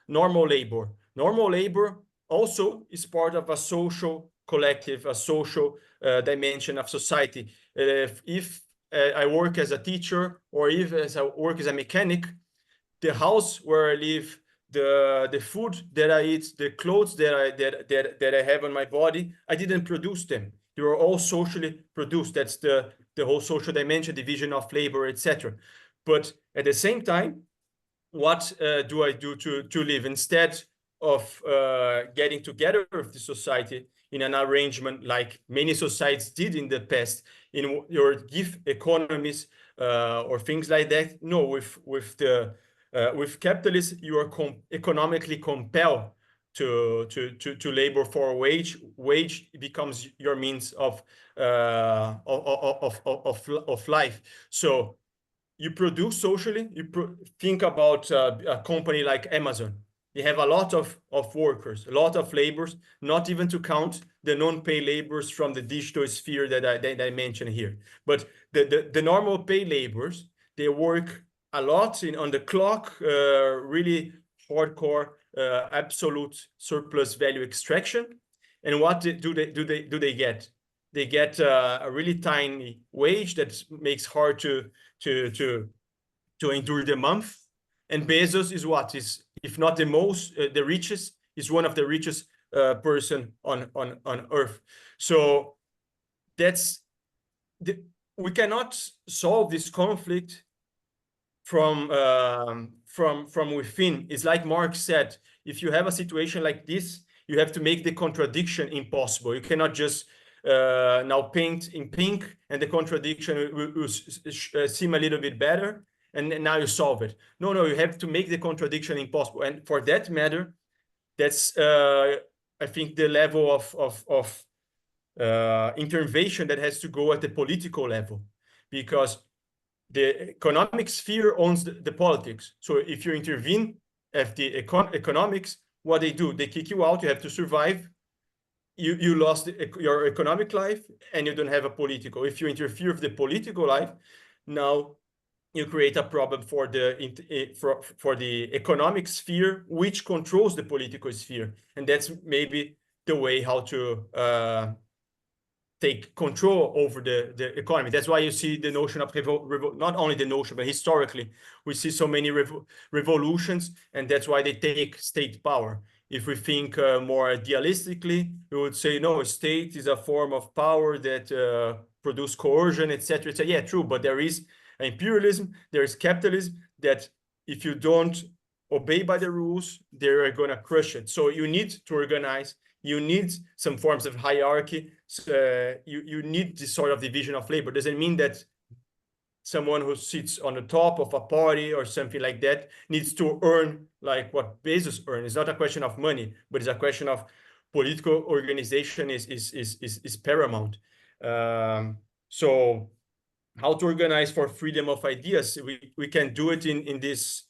S2: normal labor. Normal labor also is part of a social collective, a social dimension of society. If I work as a teacher, or if I work as a mechanic, the house where I live, the food that I eat, the clothes that I have on my body, I didn't produce them. They were all socially produced. That's the whole social dimension, division of labor, etc. But at the same time, what do I do to live? Instead of getting together with the society in an arrangement like many societies did in the past, in your give economies or things like that. No, with capitalism, you are economically compelled to labor for a wage. Wage becomes your means of life. So you produce socially. Think about a company like Amazon. They have a lot of workers, a lot of laborers, not even to count the non-pay laborers from the digital sphere that I mentioned here. But the normal pay laborers, they work a lot on the clock, really hardcore, absolute surplus value extraction. And what do they get? They get a really tiny wage that makes hard to endure the month. And Bezos is what is, if not the most, the richest, is one of the richest person on earth. So we cannot solve this conflict from within. It's like Marx said, if you have a situation like this, you have to make the contradiction impossible. You cannot just now paint in pink and the contradiction will seem a little bit better, and now you solve it. No, you have to make the contradiction impossible. And for that matter, that's I think the level of intervention that has to go at the political level, because the economic sphere owns the politics. So if you intervene at the economics, what they do, they kick you out. You have to survive. You lost your economic life, and you don't have a political. If you interfere with the political life, now you create a problem for the economic sphere, which controls the political sphere, and that's maybe the way how to take control over the economy. That's why you see the notion of not only the notion, but historically we see so many revolutions, and that's why they take state power. If we think more idealistically, we would say, no, state is a form of power that produce coercion, etc. Yeah, true, but there is imperialism, there is capitalism, that if you don't obey by the rules, they're going to crush it. So you need to organize, you need some forms of hierarchy, you need this sort of division of labor. Doesn't mean that someone who sits on the top of a party or something like that needs to earn like what Bezos earned. It's not a question of money, but it's a question of political organization is paramount. So how to organize for freedom of ideas? We can do it in this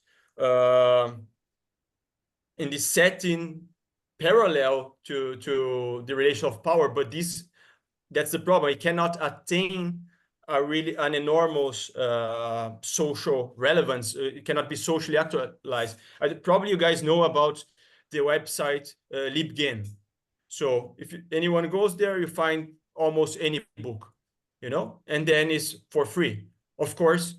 S2: setting parallel to the relation of power, but that's the problem. It cannot attain an enormous social relevance. It cannot be socially actualized. Probably you guys know about the website LibGen. So if anyone goes there, you find almost any book, and then it's for free. Of course,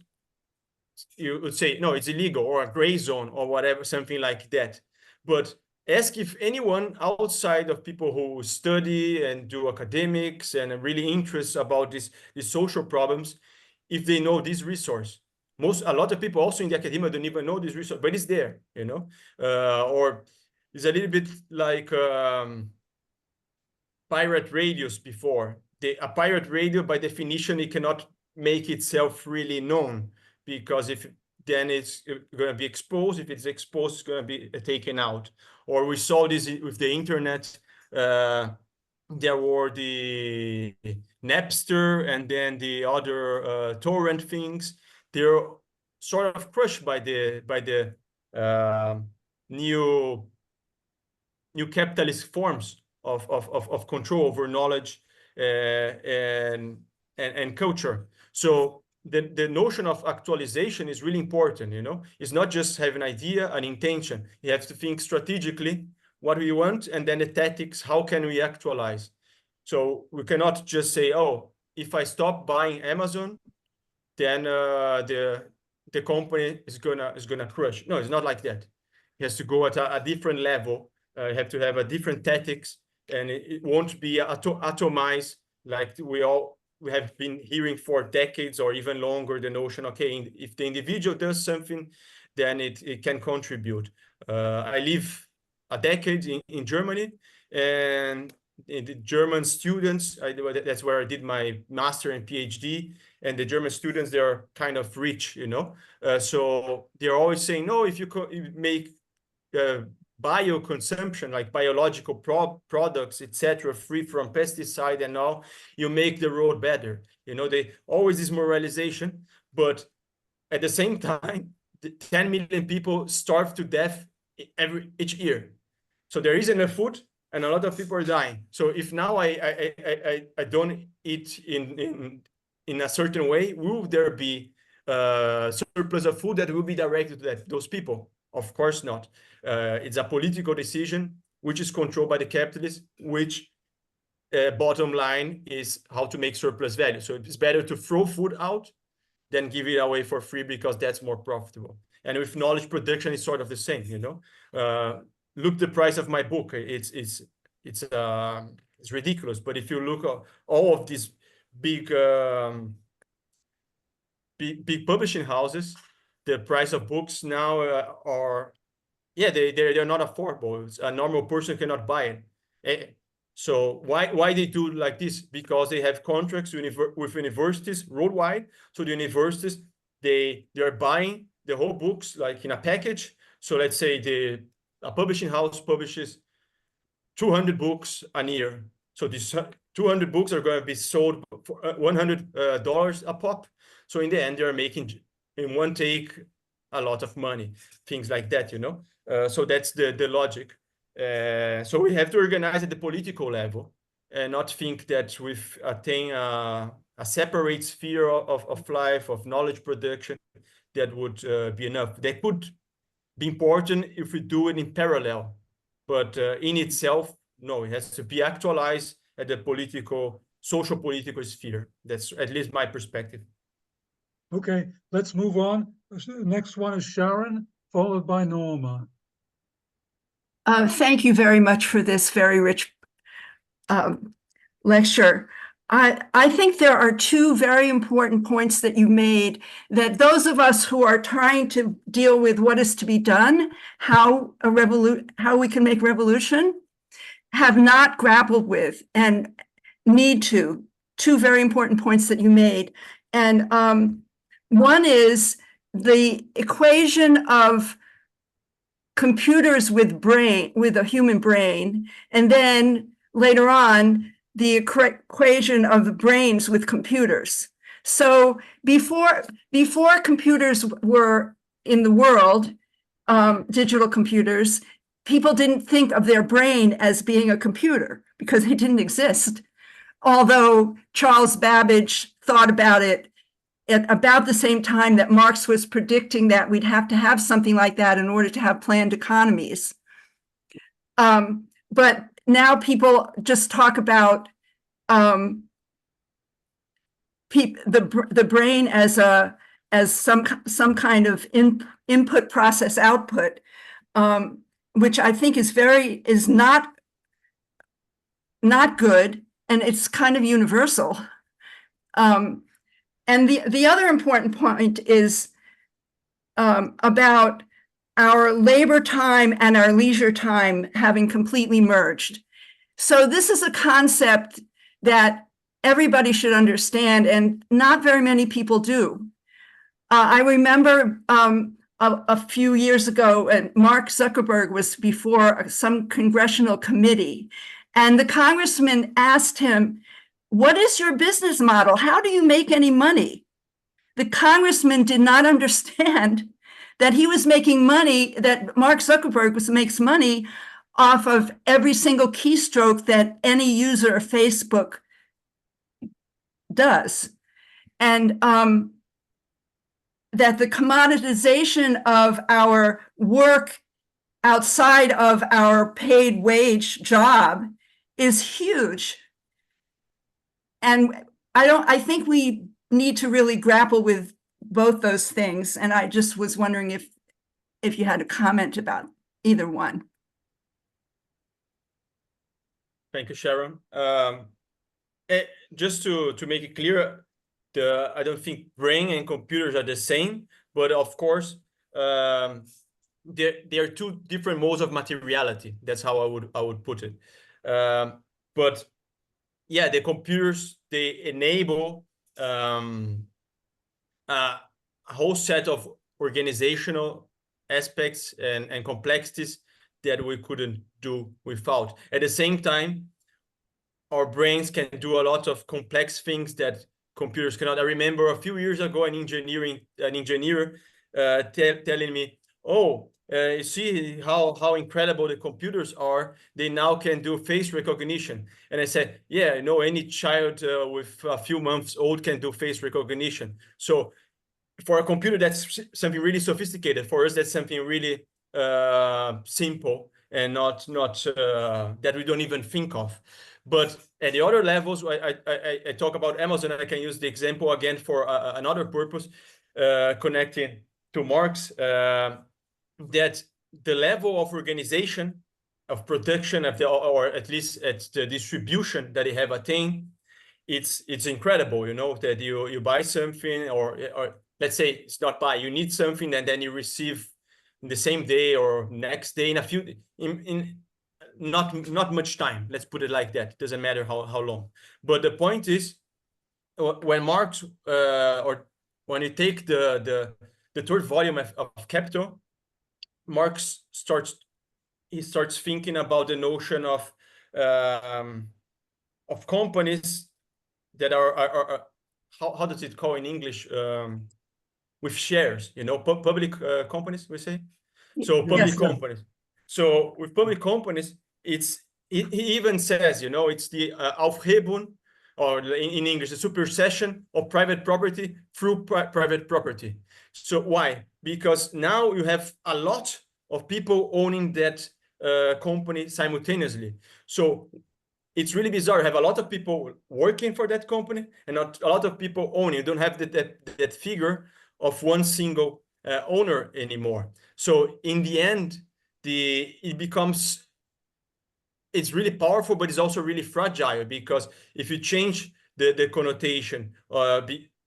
S2: you would say, no, it's illegal, or a gray zone, or whatever, something like that. But ask if anyone outside of people who study and do academics and are really interested about these social problems, if they know this resource. A lot of people also in the academia don't even know this resource, but it's there, or it's a little bit like pirate radios before. A pirate radio, by definition, it cannot make itself really known, because then it's going to be exposed. If it's exposed, it's going to be taken out. Or we saw this with the internet. There were the Napster and then the other torrent things. They're sort of crushed by the new capitalist forms of control over knowledge and culture. So the notion of actualization is really important, It's not just have an idea, an intention. You have to think strategically what we want, and then the tactics, how can we actualize? So we cannot just say, oh, if I stop buying Amazon, then the company is gonna crush. No, it's not like that. It has to go at a different level. You have to have a different tactics, and it won't be atomized like we have been hearing for decades or even longer, the notion, okay, if the individual does something, then it can contribute. I live a decade in Germany, and the German students, that's where I did my master and PhD, and the German students, they're kind of rich, so they're always saying, no, if you make bioconsumption, like biological products, etc., free from pesticide and all, you make the road better. They always this moralization, but at the same time, 10 million people starve to death each year. So there isn't enough food, and a lot of people are dying. So if now I don't eat in a certain way, will there be surplus of food that will be directed to those people? Of course not. It's a political decision which is controlled by the capitalists, which bottom line is how to make surplus value. So it's better to throw food out than give it away for free, because that's more profitable. And with knowledge production, it's sort of the same, you know. Look the price of my book. It's ridiculous. But if you look at all of these big publishing houses, the price of books now are, yeah, they're not affordable. A normal person cannot buy it. So why they do like this? Because they have contracts with universities worldwide. So the universities, they are buying the whole books like in a package. So let's say a publishing house publishes 200 books a year. So these 200 books are going to be sold for $100 a pop. So in the end, they're making in one take a lot of money, things like that, you know. So that's the logic. So we have to organize at the political level and not think that with a separate sphere of life, of knowledge production, that would be enough. That could be important if we do it in parallel, but in itself, no, it has to be actualized at the social political sphere. That's at least my perspective.
S1: Okay, let's move on. Next one is Sharon, followed by Norma.
S6: Thank you very much for this very rich lecture. I think there are two very important points that you made that those of us who are trying to deal with what is to be done, how we can make revolution, have not grappled with and need to. Two very important points that you made. And one is the equation of computers with a human brain, and then later on, the equation of the brains with computers. So before computers were in the world, digital computers, people didn't think of their brain as being a computer because it didn't exist. Although Charles Babbage thought about it at about the same time that Marx was predicting that we'd have to have something like that in order to have planned economies. But now people just talk about the brain as some kind of input process output, which I think is not good, and it's kind of universal. And the other important point is about our labor time and our leisure time having completely merged. So this is a concept that everybody should understand, and not very many people do. I remember a few years ago, and Mark Zuckerberg was before some congressional committee, and the congressman asked him, "What is your business model? How do you make any money?" The congressman did not understand that he was making money, that Mark Zuckerberg makes money off of every single keystroke that any user of Facebook does. And that the commoditization of our work outside of our paid wage job is huge. And I think we need to really grapple with both those things. And I just was wondering if you had a comment about either one.
S2: Thank you, Sharon. Just to make it clear, I don't think brain and computers are the same, but of course, they are two different modes of materiality. That's how I would put it. But yeah, the computers, they enable a whole set of organizational aspects and complexities that we couldn't do without. At the same time, our brains can do a lot of complex things that computers cannot. I remember a few years ago, an engineer telling me, "Oh, you see how incredible the computers are. They now can do face recognition." And I said, "Yeah, you know, any child with a few months old can do face recognition. So for a computer, that's something really sophisticated. For us, that's something really simple and not that we don't even think of." But at the other levels, I talk about Amazon. I can use the example again for another purpose, connecting to Marx, that the level of organization, of production, or at least at the distribution that they have attained, it's incredible. You know, that you buy something, or let's say it's not buy, you need something, and then you receive in the same day or next day, in not much time. Let's put it like that. It doesn't matter how long. But the point is, when Marx, or when you take the third volume of Capital, Marx starts thinking about the notion of companies that are how does it call in English, with shares, you know, public companies, we say. So public companies. So with public companies, he even says, you know, it's the Aufhebung, or in English, the supersession of private property through private property. So why? Because now you have a lot of people owning that company simultaneously. So it's really bizarre. You have a lot of people working for that company and not a lot of people owning. You don't have that figure of one single owner anymore. So in the end, it's really powerful, but it's also really fragile, because if you change the connotation,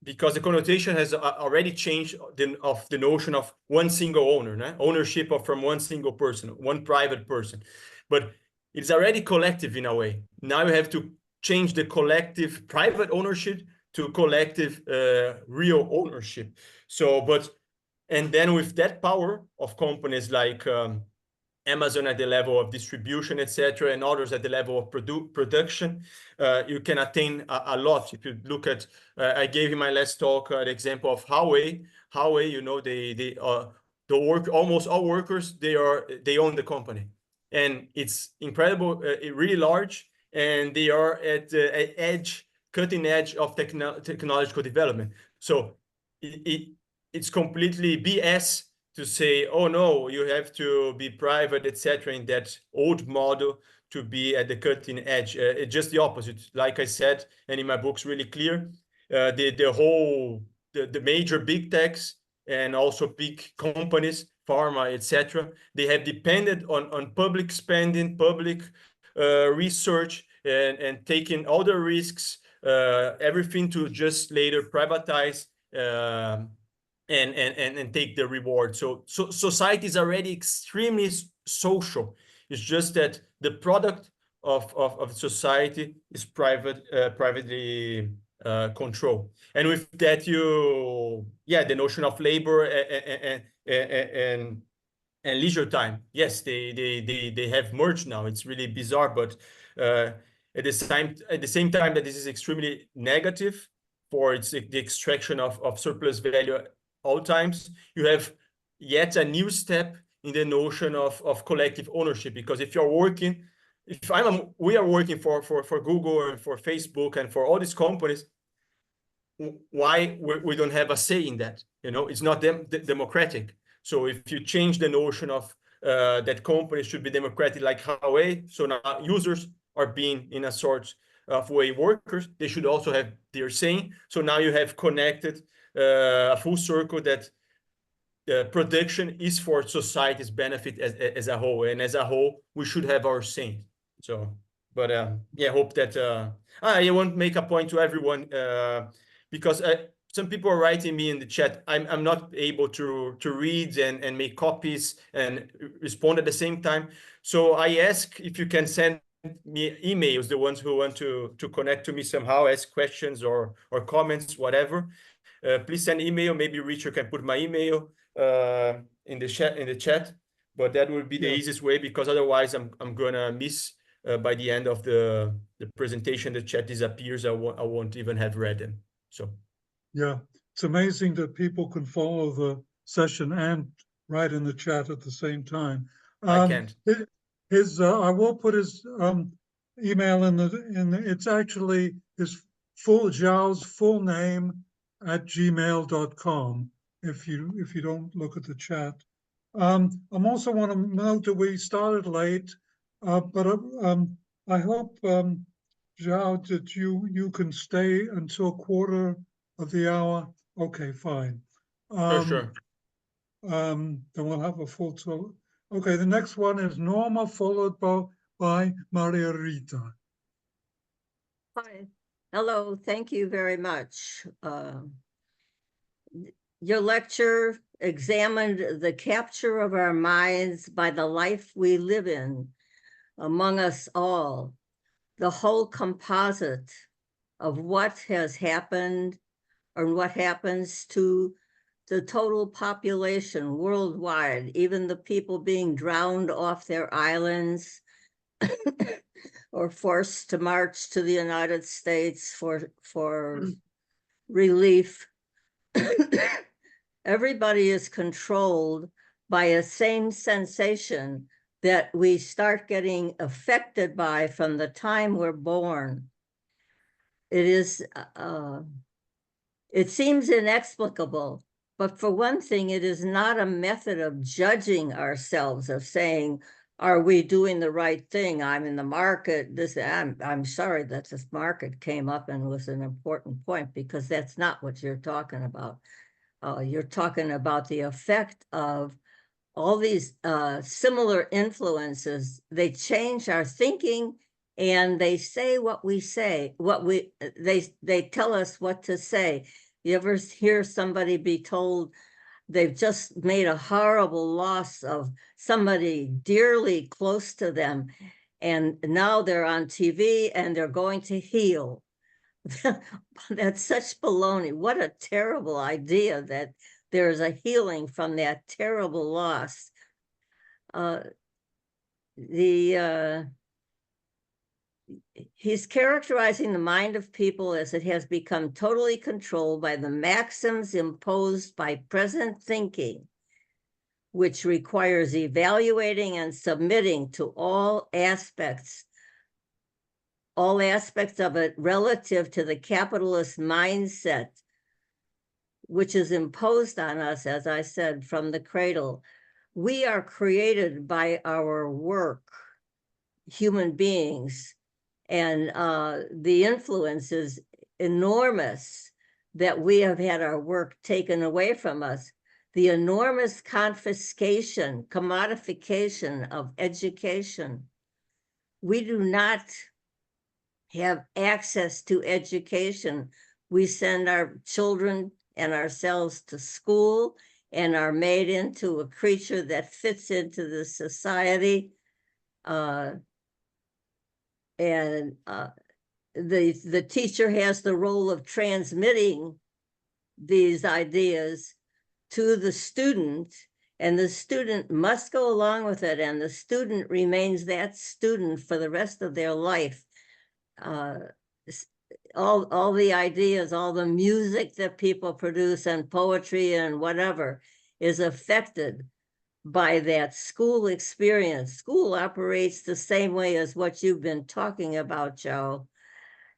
S2: because the connotation has already changed of the notion of one single owner, ownership from one single person, one private person, but it's already collective in a way. Now you have to change the collective private ownership to collective real ownership. So, and then with that power of companies like Amazon at the level of distribution, etc., and others at the level of production, you can attain a lot. If you look at, I gave you my last talk, the example of Huawei. Huawei, you know, almost all workers, they own the company, and it's incredible, really large, and they are at the cutting edge of technological development. So it's completely BS to say, oh no, you have to be private, etc., in that old model to be at the cutting edge. It's just the opposite. Like I said, and in my book's really clear, the major big techs and also big companies, pharma, etc., they have depended on public spending, public research, and taking all the risks, everything, to just later privatize and take the reward. So society is already extremely social. It's just that the product of society is privately controlled. And with that, the notion of labor and leisure time, yes, they have merged now. It's really bizarre, but at the same time that this is extremely negative for the extraction of surplus value all times, you have yet a new step in the notion of collective ownership. Because if you're working, we are working for Google and for Facebook and for all these companies, why we don't have a say in that? You know, it's not democratic. So if you change the notion of that companies should be democratic, like Huawei, so now users are being, in a sort of way, workers, they should also have their say. So now you have connected a full circle that production is for society's benefit as a whole, and as a whole we should have our say. So, but yeah, I hope that I won't make a point to everyone, because some people are writing me in the chat. I'm not able to read and make copies and respond at the same time. So I ask if you can send me emails, the ones who want to connect to me somehow, ask questions or comments, whatever. Please send email. Maybe Richard can put my email in the chat, but that would be the easiest way, because otherwise I'm gonna miss by the end of the presentation. The chat disappears. I won't even have read them. So
S1: Yeah, it's amazing that people can follow the session and write in the chat at the same time.
S2: I can't.
S1: I will put his email in the. It's actually his Zhao's full name at gmail.com. If you don't look at the chat, I'm also want to note that we started late, but I hope Zhao that you can stay until quarter of the hour. Okay, fine.
S2: Sure.
S1: Then we'll have a full tour. Okay, the next one is Norma, followed by Maria Rita.
S7: Hi. Hello. Thank you very much. Your lecture examined the capture of our minds by the life we live in among us all, the whole composite of what has happened or what happens to the total population worldwide, even the people being drowned off their islands or forced to march to the United States for relief. Everybody is controlled by a same sensation that we start getting affected by from the time we're born. It seems inexplicable, but for one thing, it is not a method of judging ourselves, of saying, are we doing the right thing? I'm in the market. I'm sorry that this market came up and was an important point, because that's not what you're talking about. You're talking about the effect of all these similar influences. They change our thinking, and they say what we say, they tell us what to say. You ever hear somebody be told they've just made a horrible loss of somebody dearly close to them, and now they're on TV and they're going to heal? That's such baloney. What a terrible idea that there's a healing from that terrible loss. He's characterizing the mind of people as it has become totally controlled by the maxims imposed by present thinking, which requires evaluating and submitting to all aspects of it relative to the capitalist mindset, which is imposed on us, as I said, from the cradle. We are created by our work, human beings, and the influence is enormous that we have had our work taken away from us. The enormous confiscation, commodification of education. We do not have access to education. We send our children and ourselves to school and are made into a creature that fits into the society. The teacher has the role of transmitting these ideas to the student, and the student must go along with it, and the student remains that student for the rest of their life. All the ideas, all the music that people produce and poetry and whatever is affected by that school experience. School operates the same way as what you've been talking about, Joe.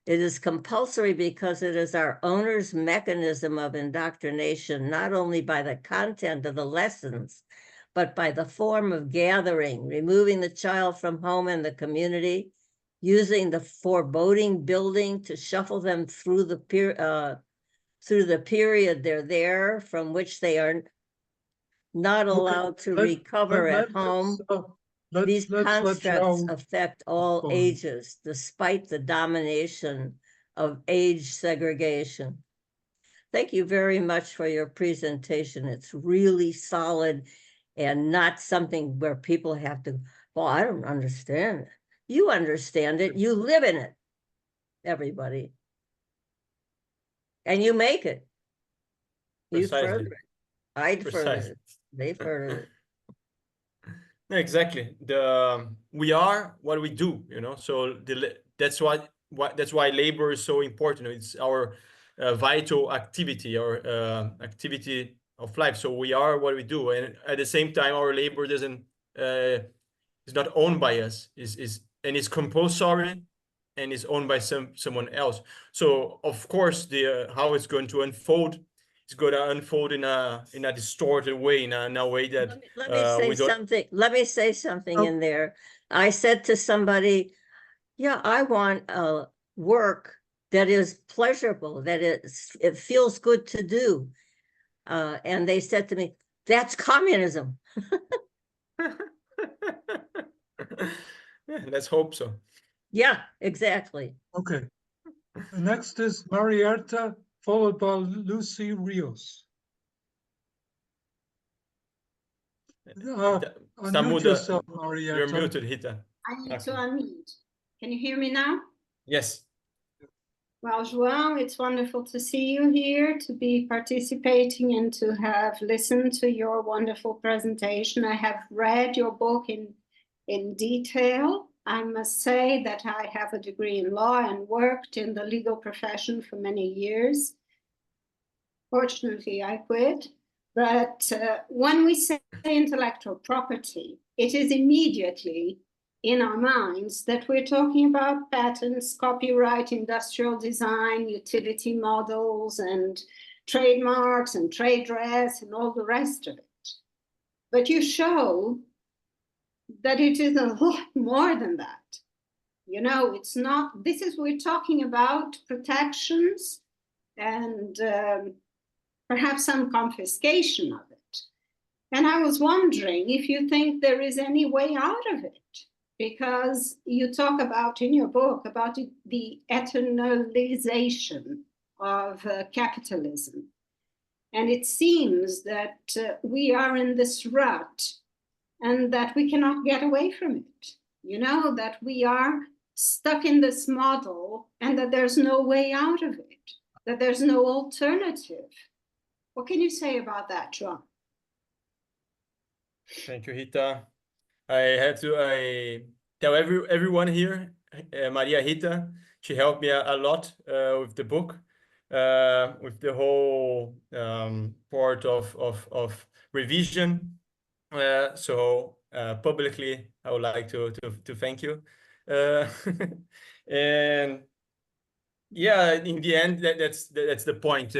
S7: It is compulsory because it is our owner's mechanism of indoctrination, not only by the content of the lessons, but by the form of gathering, removing the child from home and the community, using the foreboding building to shuffle them through the period they're there, from which they are not allowed to recover at home. These constructs affect all ages, despite the domination of age segregation. Thank you very much for your presentation. It's really solid and not something where people have to, well, I don't understand it. You understand it. You live in it, everybody. And you make it. You further it. I'd further it. They further it.
S2: Exactly. We are what we do, you know. So that's why labor is so important. It's our vital activity or activity of life. So we are what we do, and at the same time, our labor doesn't is not owned by us. And it's compulsory, and is owned by someone else. So of course, the how it's going to unfold. It's going to unfold in a distorted way, in a way that
S7: let me say
S2: we don't.
S7: something. Let me say something
S1: Oh.
S7: in there. I said to somebody, yeah, I want work that is pleasurable, that it feels good to do. And they said to me, that's communism.
S2: Yeah, let's hope so.
S7: Yeah, exactly.
S1: Okay. The next is Marietta, followed by Lucy Rios. Unmute yourself, Marietta.
S2: You're muted, Rita.
S8: I need to
S2: Okay.
S8: unmute. Can you hear me now?
S2: Yes.
S8: Well, João, it's wonderful to see you here, to be participating and to have listened to your wonderful presentation. I have read your book in detail. I must say that I have a degree in law and worked in the legal profession for many years. Fortunately, I quit. But when we say intellectual property, it is immediately in our minds that we're talking about patents, copyright, industrial design, utility models, and trademarks and trade dress and all the rest of it. But you show that it is a lot more than that. You know, it's not, this is, we're talking about protections and perhaps some confiscation of it. And I was wondering if you think there is any way out of it, because you talk about in your book about the eternalization of capitalism. And it seems that we are in this rut and that we cannot get away from it. You know, that we are stuck in this model and that there's no way out of it, that there's no alternative. What can you say about that, João?
S2: Thank you, Rita. I have to tell everyone here, Maria Rita, she helped me a lot with the book, with the whole part of revision. So publicly, I would like to thank you. And yeah, in the end, that's the point.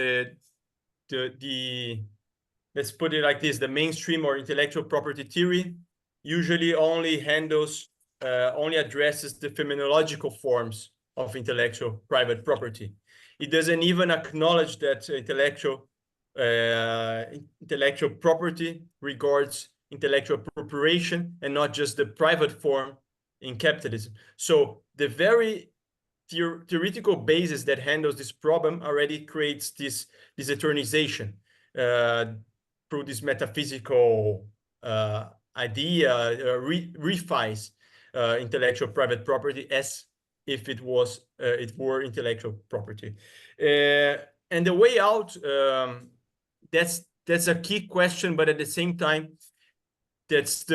S2: Let's put it like this: the mainstream or intellectual property theory usually only addresses the phenomenological forms of intellectual private property. It doesn't even acknowledge that intellectual property regards intellectual appropriation and not just the private form in capitalism. So the very theoretical basis that handles this problem already creates this eternization through this metaphysical idea, refines intellectual private property as if it were intellectual property. And the way out, that's a key question, but at the same time, that's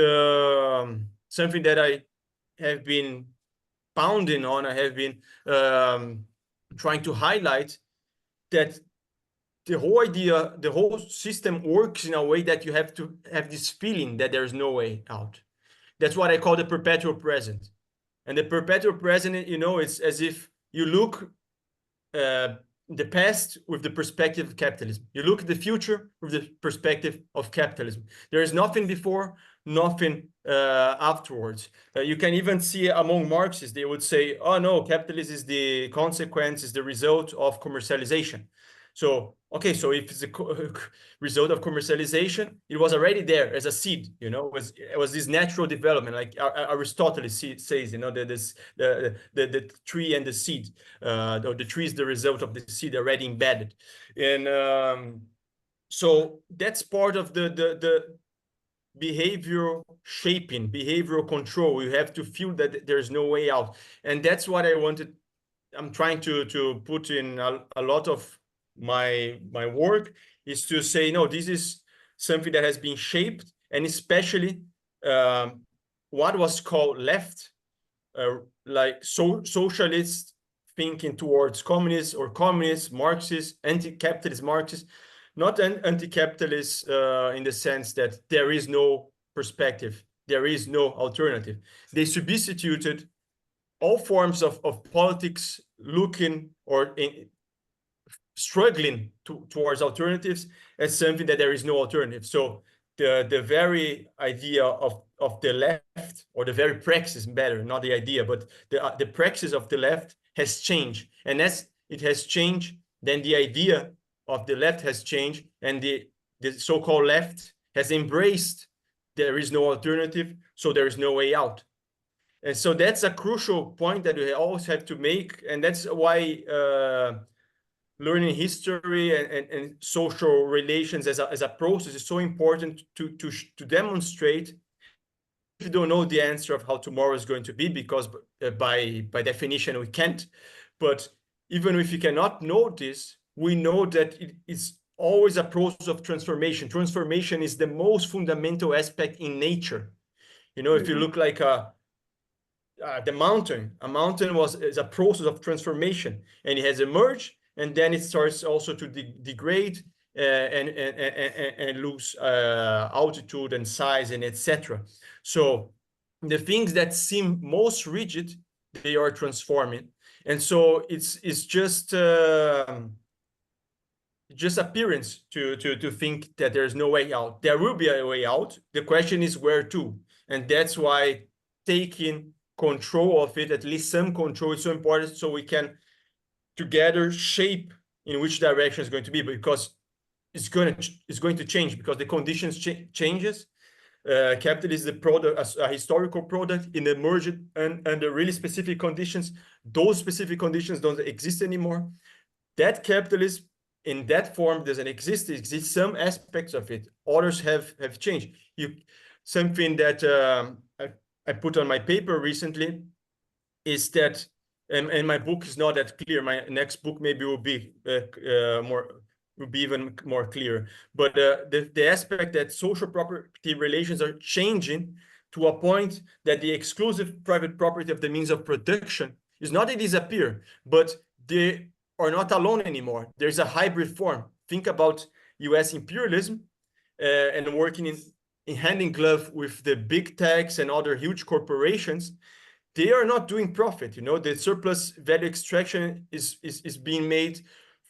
S2: something that I have been pounding on. I have been trying to highlight that the whole idea, the whole system works in a way that you have to have this feeling that there's no way out. That's what I call the perpetual present. And the perpetual present, you know, it's as if you look the past with the perspective of capitalism. You look at the future with the perspective of capitalism. There is nothing before, nothing afterwards. You can even see among Marxists, they would say, oh no, capitalism is the consequence, is the result of commercialization. So, okay, so if it's a result of commercialization, it was already there as a seed, you know, it was this natural development, like Aristotle says, you know, the tree and the seed, the tree is the result of the seed already embedded. And so that's part of the behavioral shaping, behavioral control. You have to feel that there's no way out. And that's what I'm trying to put in a lot of my work, is to say, no, this is something that has been shaped, and especially what was called left, like socialist thinking towards communists or communist, Marxist, anti-capitalist Marxist, not anti-capitalist in the sense that there is no perspective, there is no alternative. They substituted all forms of politics looking or struggling towards alternatives as something that there is no alternative. So the very idea of the left, or the very praxis, better, not the idea, but the praxis of the left has changed. And as it has changed, then the idea of the left has changed, and the so-called left has embraced there is no alternative, so there is no way out. And so that's a crucial point that we always have to make, and that's why learning history and social relations as a process is so important to demonstrate. If you don't know the answer of how tomorrow is going to be, because by definition we can't, but even if you cannot know this, we know that it is always a process of transformation. Transformation is the most fundamental aspect in nature. You know, if you look like the mountain, a mountain is a process of transformation, and it has emerged, and then it starts also to degrade and lose altitude and size and etc. So the things that seem most rigid, they are transforming, and so it's just appearance to think that there's no way out. There will be a way out. The question is where to, and that's why taking control of it, at least some control, is so important, so we can together shape in which direction it's going to be, because it's going to change, because the conditions changes. Capital is the product, a historical product, in emerged and under really specific conditions. Those specific conditions don't exist anymore. That capitalism in that form doesn't exist. It exists some aspects of it. Others have changed. Something that I put on my paper recently is that, and my book is not that clear. My next book maybe will be even more clear. But the aspect that social property relations are changing to a point that the exclusive private property of the means of production is not a disappear, but they are not alone anymore. There's a hybrid form. Think about US imperialism and working in hand in glove with the big techs and other huge corporations. They are not doing profit. You know, the surplus value extraction is being made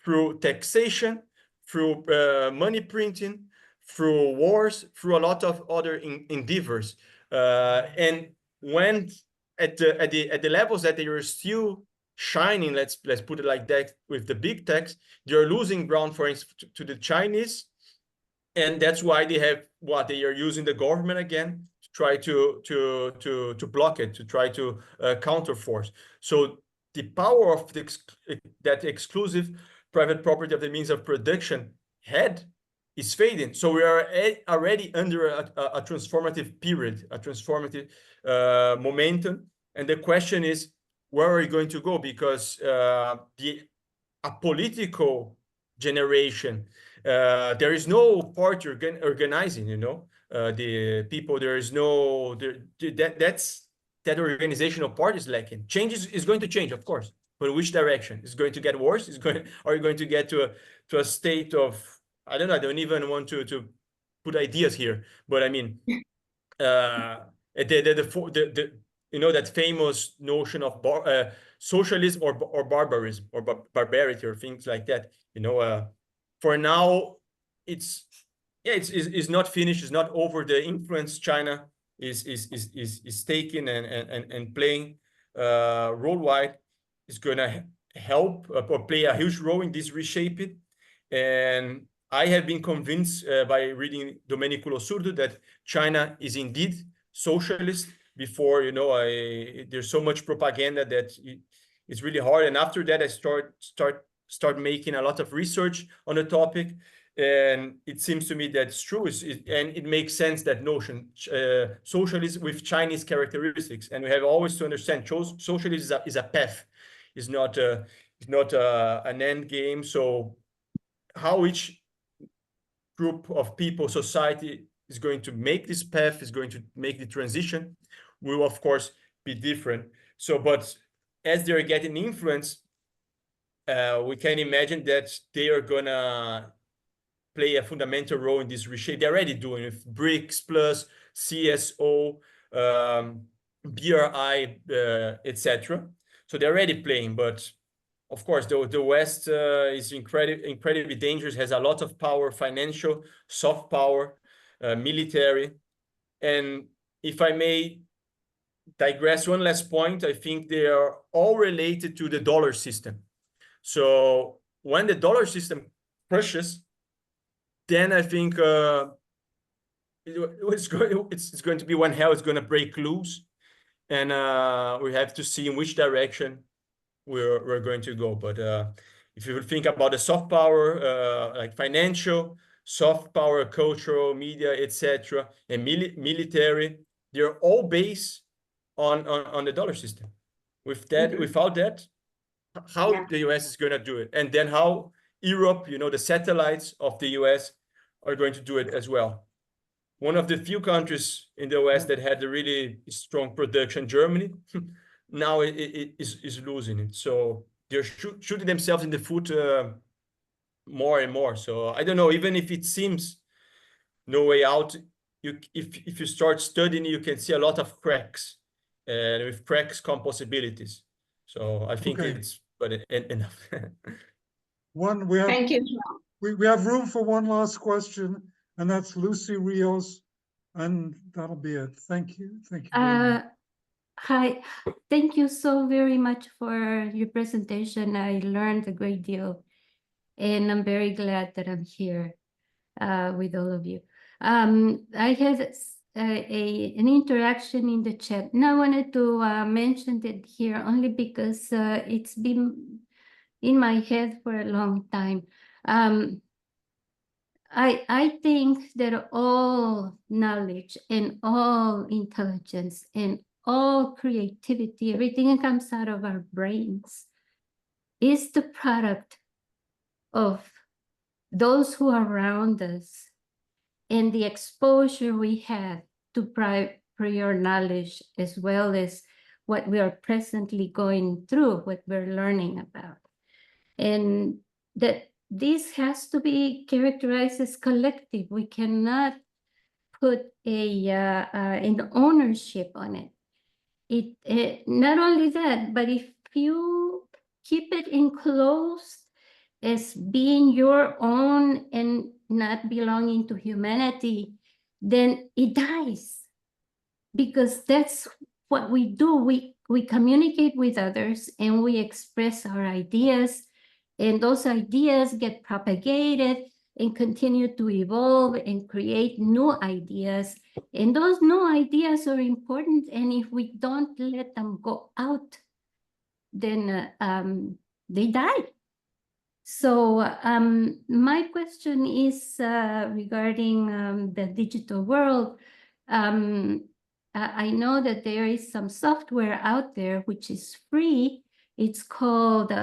S2: through taxation, through money printing, through wars, through a lot of other endeavors. And when at the levels that they are still shining, let's put it like that, with the big techs, they are losing ground, for instance, to the Chinese, and that's why they are using the government again to try to block it, to try to counterforce. So the power of that exclusive private property of the means of production is fading. So we are already under a transformative period, a transformative momentum, and the question is, where are you going to go? Because a political generation, there is no party organizing, you know, the people, there is no, that organizational part is lacking. Change is going to change, of course, but which direction? Is going to get worse? Are you going to get to a state of, I don't know, I don't even want to put ideas here, but I mean, you know, that famous notion of socialism or barbarism or barbarity or things like that. You know, for now, it's not finished. It's not over. The influence China is taking and playing worldwide is gonna help or play a huge role in this reshaping. And I have been convinced by reading Domenico Losurdo that China is indeed socialist. Before, you know, there's so much propaganda that it's really hard. And after that, I start making a lot of research on the topic, and it seems to me that's true. And it makes sense, that notion, socialism with Chinese characteristics. And we have always to understand, socialism is a path, is not an end game. So how each group of people, society, is going to make this path, is going to make the transition, will of course be different. So, but as they're getting influence, we can imagine that they are gonna play a fundamental role in this reshape. They're already doing with BRICS plus CSO, BRI, etc. So they're already playing, but of course, the West is incredibly dangerous, has a lot of power, financial, soft power, military. And if I may digress one last point, I think they are all related to the dollar system. So when the dollar system crashes, then I think it's going to be when hell is going to break loose. And we have to see in which direction we're going to go. But if you think about the soft power, like financial, soft power, cultural, media, etc., and military, they're all based on the dollar system. With that, without that, how the US is going to do it, and then how Europe, the satellites of the US are going to do it as well. One of the few countries in the West that had a really strong production, Germany, now it is losing it. So they're shooting themselves in the foot more and more. So I don't know, even if it seems no way out, if you start studying, you can see a lot of cracks, and with cracks come possibilities. So I think it's enough.
S8: Thank you.
S1: We have room for one last question, and that's Lucy Rios, and that'll be it. Thank you. Thank you very much.
S9: Hi, thank you so very much for your presentation. I learned a great deal, and I'm very glad that I'm here with all of you. I had an interaction in the chat. Now I wanted to mention it here only because it's been in my head for a long time. I think that all knowledge and all intelligence and all creativity, everything that comes out of our brains is the product of those who are around us and the exposure we have to prior knowledge, as well as what we are presently going through, what we're learning about. And that this has to be characterized as collective. We cannot put an ownership on it. Not only that, but if you keep it enclosed as being your own and not belonging to humanity, then it dies. Because that's what we do. We communicate with others and we express our ideas, and those ideas get propagated and continue to evolve and create new ideas. And those new ideas are important, and if we don't let them go out, then they die. So my question is regarding the digital world. I know that there is some software out there which is free. It's called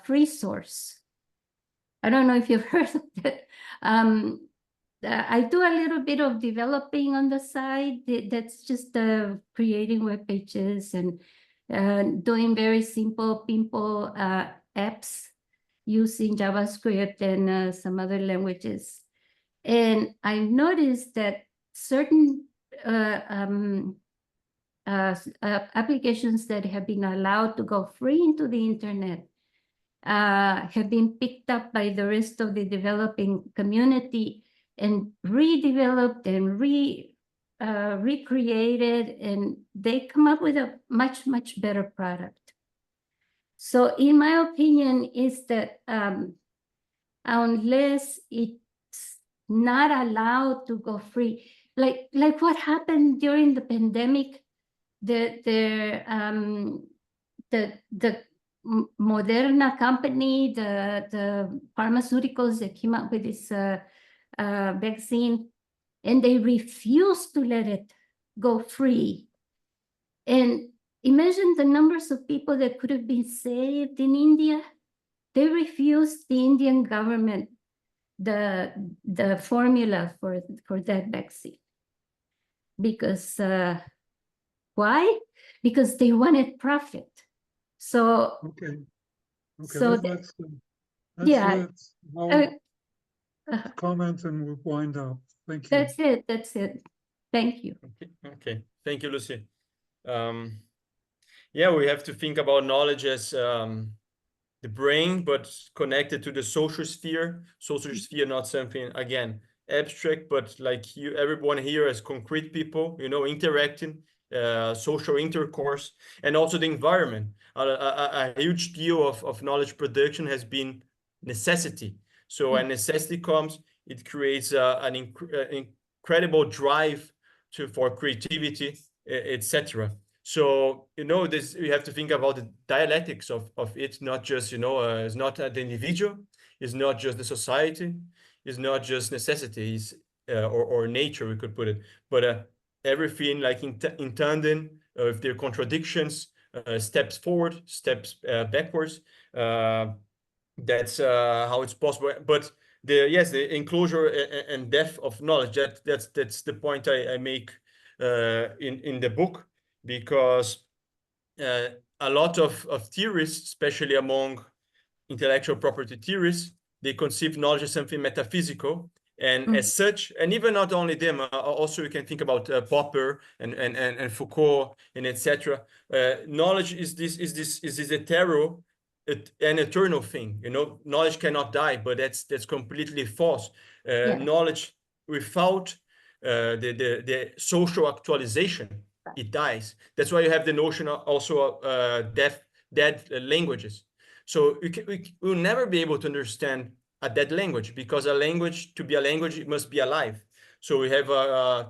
S9: Free Source. I don't know if you've heard of it. I do a little bit of developing on the side. That's just creating web pages and doing very simple apps using JavaScript and some other languages. And I noticed that certain applications that have been allowed to go free into the internet have been picked up by the rest of the developing community and redeveloped and recreated, and they come up with a much, much better product. So in my opinion is that unless it's not allowed to go free, like what happened during the pandemic, the Moderna company, the pharmaceuticals that came up with this vaccine, and they refused to let it go free. And imagine the numbers of people that could have been saved in India. They refused the Indian government the formula for that vaccine. Because why? Because they wanted profit. So
S1: Okay,
S9: So
S1: let's
S9: yeah,
S1: comment and we'll wind up. Thank you.
S9: that's it. That's it. Thank you.
S2: Okay. Thank you, Lucy. Yeah, we have to think about knowledge as the brain, but connected to the social sphere. Social sphere, not something, again, abstract, but like you, everyone here as concrete people, you know, interacting, social intercourse, and also the environment. A huge deal of knowledge production has been necessity. So when necessity comes, it creates an incredible drive for creativity, etc. So, you know, this, we have to think about the dialectics of it, not just, you know, it's not the individual, it's not just the society, it's not just necessities or nature, we could put it, but everything like in tandem, if there are contradictions, steps forward, steps backwards, that's how it's possible. But the enclosure and depth of knowledge, that's the point I make in the book, because a lot of theorists, especially among intellectual property theorists, they conceive knowledge as something metaphysical, and as such, and even not only them, also you can think about Popper and Foucault and etc. Knowledge is this ethereal, an eternal thing. You know, knowledge cannot die, but that's completely false. Knowledge without the social actualization, it dies. That's why you have the notion of also dead languages. So we will never be able to understand a dead language, because a language, to be a language, it must be alive. So we have I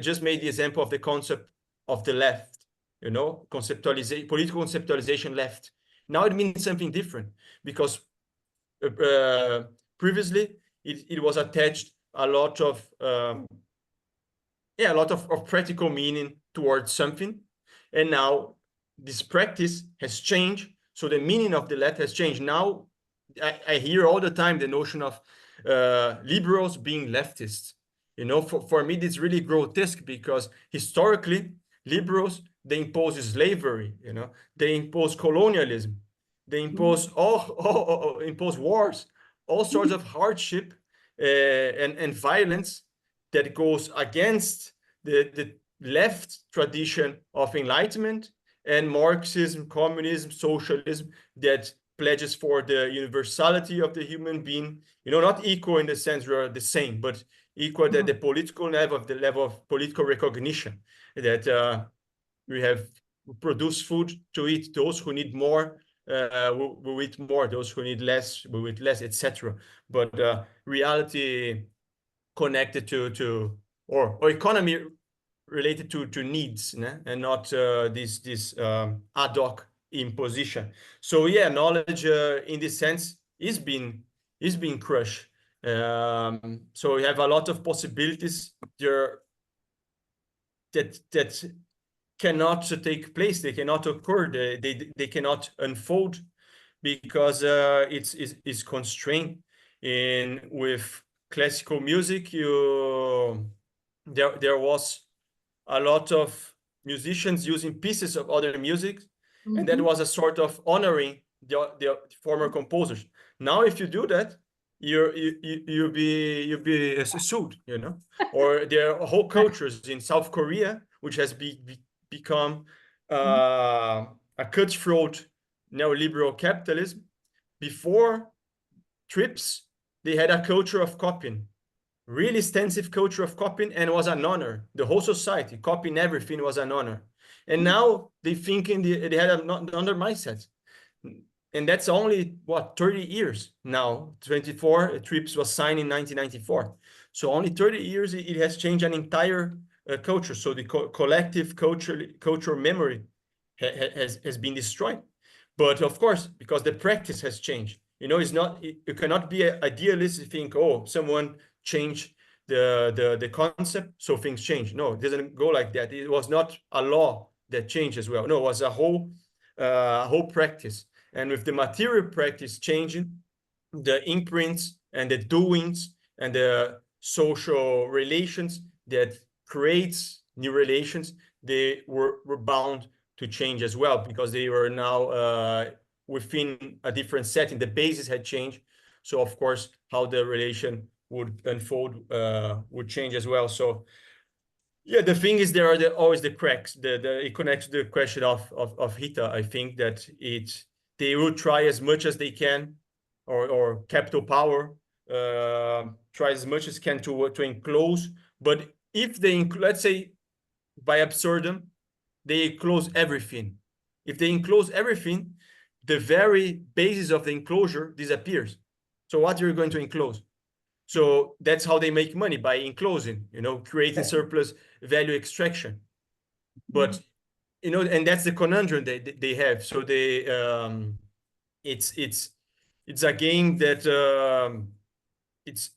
S2: just made the example of the concept of the left, you know, conceptualization, political conceptualization left. Now it means something different, because previously it was attached a lot of practical meaning towards something, and now this practice has changed, so the meaning of the left has changed. Now I hear all the time the notion of liberals being leftists. You know, for me it's really grotesque, because historically liberals, they impose slavery, you know, they impose colonialism, they impose impose wars, all sorts of hardship and violence that goes against the left tradition of enlightenment and Marxism, communism, socialism, that pledges for the universality of the human being, you know, not equal in the sense we are the same, but equal at the political level, of the level of political recognition, that we have produced food to eat. Those who need more will eat more, those who need less will eat less, etc. But reality connected to or economy related to needs, and not this ad hoc imposition. So yeah, knowledge in this sense is being crushed. So we have a lot of possibilities there that cannot take place, they cannot occur, they cannot unfold, because it's constrained. In with classical music, there was a lot of musicians using pieces of other music, and that was a sort of honoring the former composers. Now, if you do that, you'll be sued, you know. Or there are whole cultures in South Korea which has become a cutthroat neoliberal capitalism. Before trips, they had a culture of copying, really extensive culture of copying, and it was an honor. The whole society copying everything was an honor. And now they thinking they had another mindset. And that's only what, 30 years now. 24 trips was signed in 1994. So only 30 years it has changed an entire culture. So the collective cultural memory has been destroyed. But of course, because the practice has changed, you know, you cannot be an idealist and think, oh, someone changed the concept, so things change. No, it doesn't go like that. It was not a law that changed as well. No, it was a whole practice. And with the material practice changing, the imprints and the doings and the social relations that creates new relations, they were bound to change as well, because they were now within a different setting. The basis had changed. So of course, how the relation would unfold would change as well. So yeah, the thing is, there are always the cracks. It connects to the question of Rita. I think that they will try as much as they can, or capital power try as much as can to enclose. But if they, let's say, by absurdum, they enclose everything. If they enclose everything, the very basis of the enclosure disappears. So what are you going to enclose? So that's how they make money, by enclosing, creating surplus value extraction. But, and that's the conundrum they have. So it's a game that it's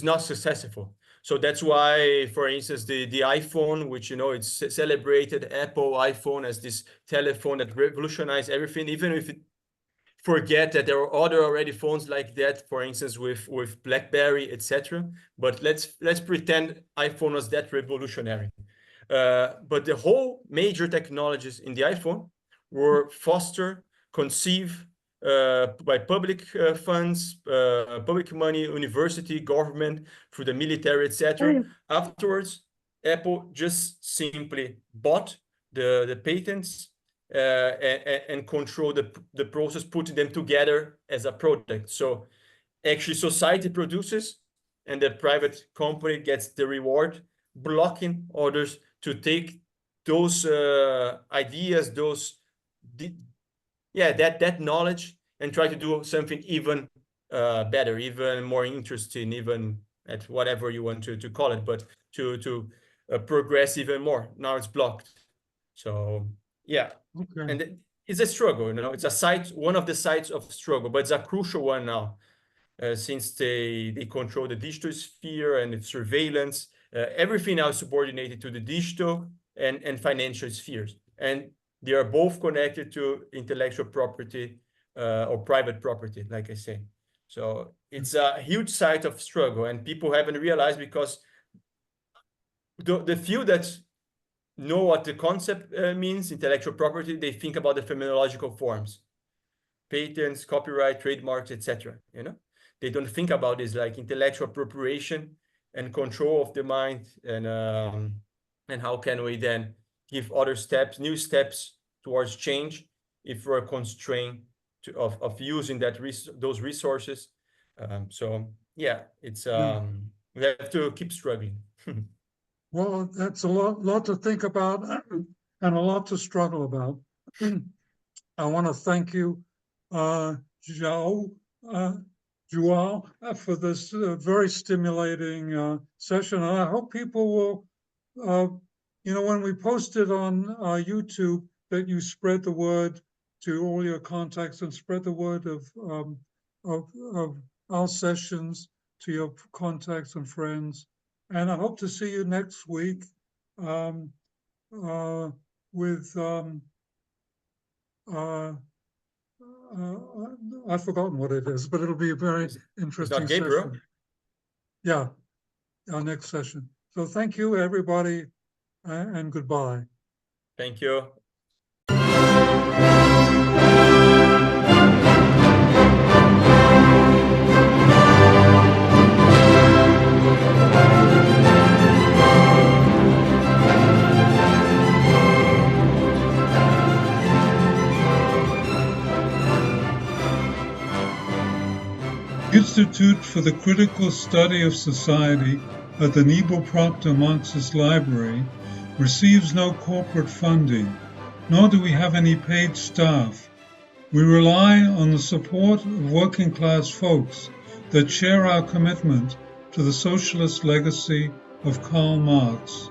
S2: not successful. So that's why, for instance, the iPhone, which, it's celebrated, Apple iPhone, as this telephone that revolutionized everything, even if it forget that there are other already phones like that, for instance, with BlackBerry, etc. But let's pretend iPhone was that revolutionary. But the whole major technologies in the iPhone were fostered, conceived by public funds, public money, university, government, through the military, etc. Afterwards, Apple just simply bought the patents and control the process, putting them together as a product. So actually society produces and the private company gets the reward, blocking others to take those ideas, that knowledge, and try to do something even better, even more interesting, even at whatever you want to call it, but to progress even more. Now it's blocked. So yeah. Okay. And it's a struggle, it's one of the sides of struggle, but it's a crucial one now, since they control the digital sphere and surveillance. Everything now is subordinated to the digital and financial spheres, and they are both connected to intellectual property or private property, like I say. So it's a huge side of struggle, and people haven't realized, because the few that know what the concept means, intellectual property, they think about the phenomenological forms, patents, copyright, trademarks, etc. They don't think about this, like intellectual appropriation and control of the mind, and how can we then give other steps, new steps towards change, if we're constrained of using those resources. So yeah, it's we have to keep struggling.
S1: Well, that's a lot to think about and a lot to struggle about. I want to thank you, João, for this very stimulating session. And I hope people will, when we post it on YouTube, that you spread the word to all your contacts and spread the word of our sessions to your contacts and friends. And I hope to see you next week with I've forgotten what it is, but it'll be a very interesting session. Yeah, our next session. So thank you, everybody, and goodbye.
S2: Thank you.
S1: Institute for the Critical Study of Society at the Nebel Proctor Marxist Library receives no corporate funding, nor do we have any paid staff. We rely on the support of working class folks that share our commitment to the socialist legacy of Karl Marx.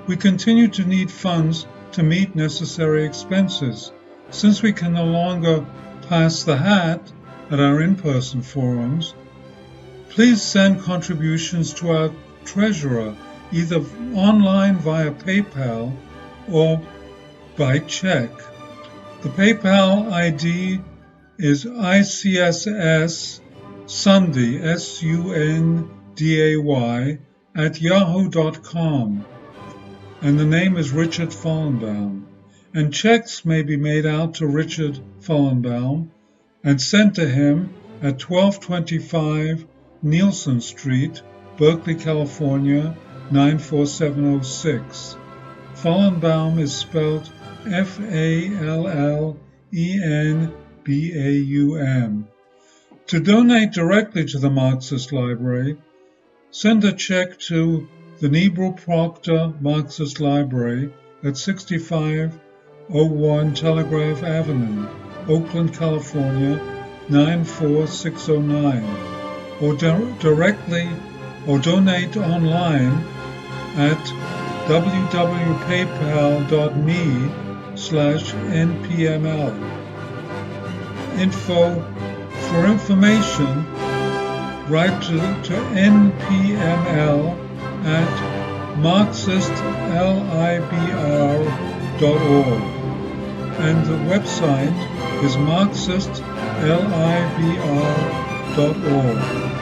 S1: We continue to need funds to meet necessary expenses. Since we can no longer pass the hat at our in-person forums, please send contributions to our treasurer, either online via PayPal or by check. The PayPal ID is ICSS Sunday, SUNDAY, @ yahoo.com, and the name is Richard Fallenbaum. and checks may be made out to Richard Fallenbaum and sent to him at 1225 Nielsen Street, Berkeley, California, 94706. Fallenbaum is spelled Fallenbaum. To donate directly to the Marxist Library, send a check to the Nebel Proctor Marxist Library at 6501 Telegraph Avenue, Oakland, California, 94609, or directly or donate online at www.paypal.me/npml. For information, write to npml at marxistlibr.org, and the website is marxistlibr.org.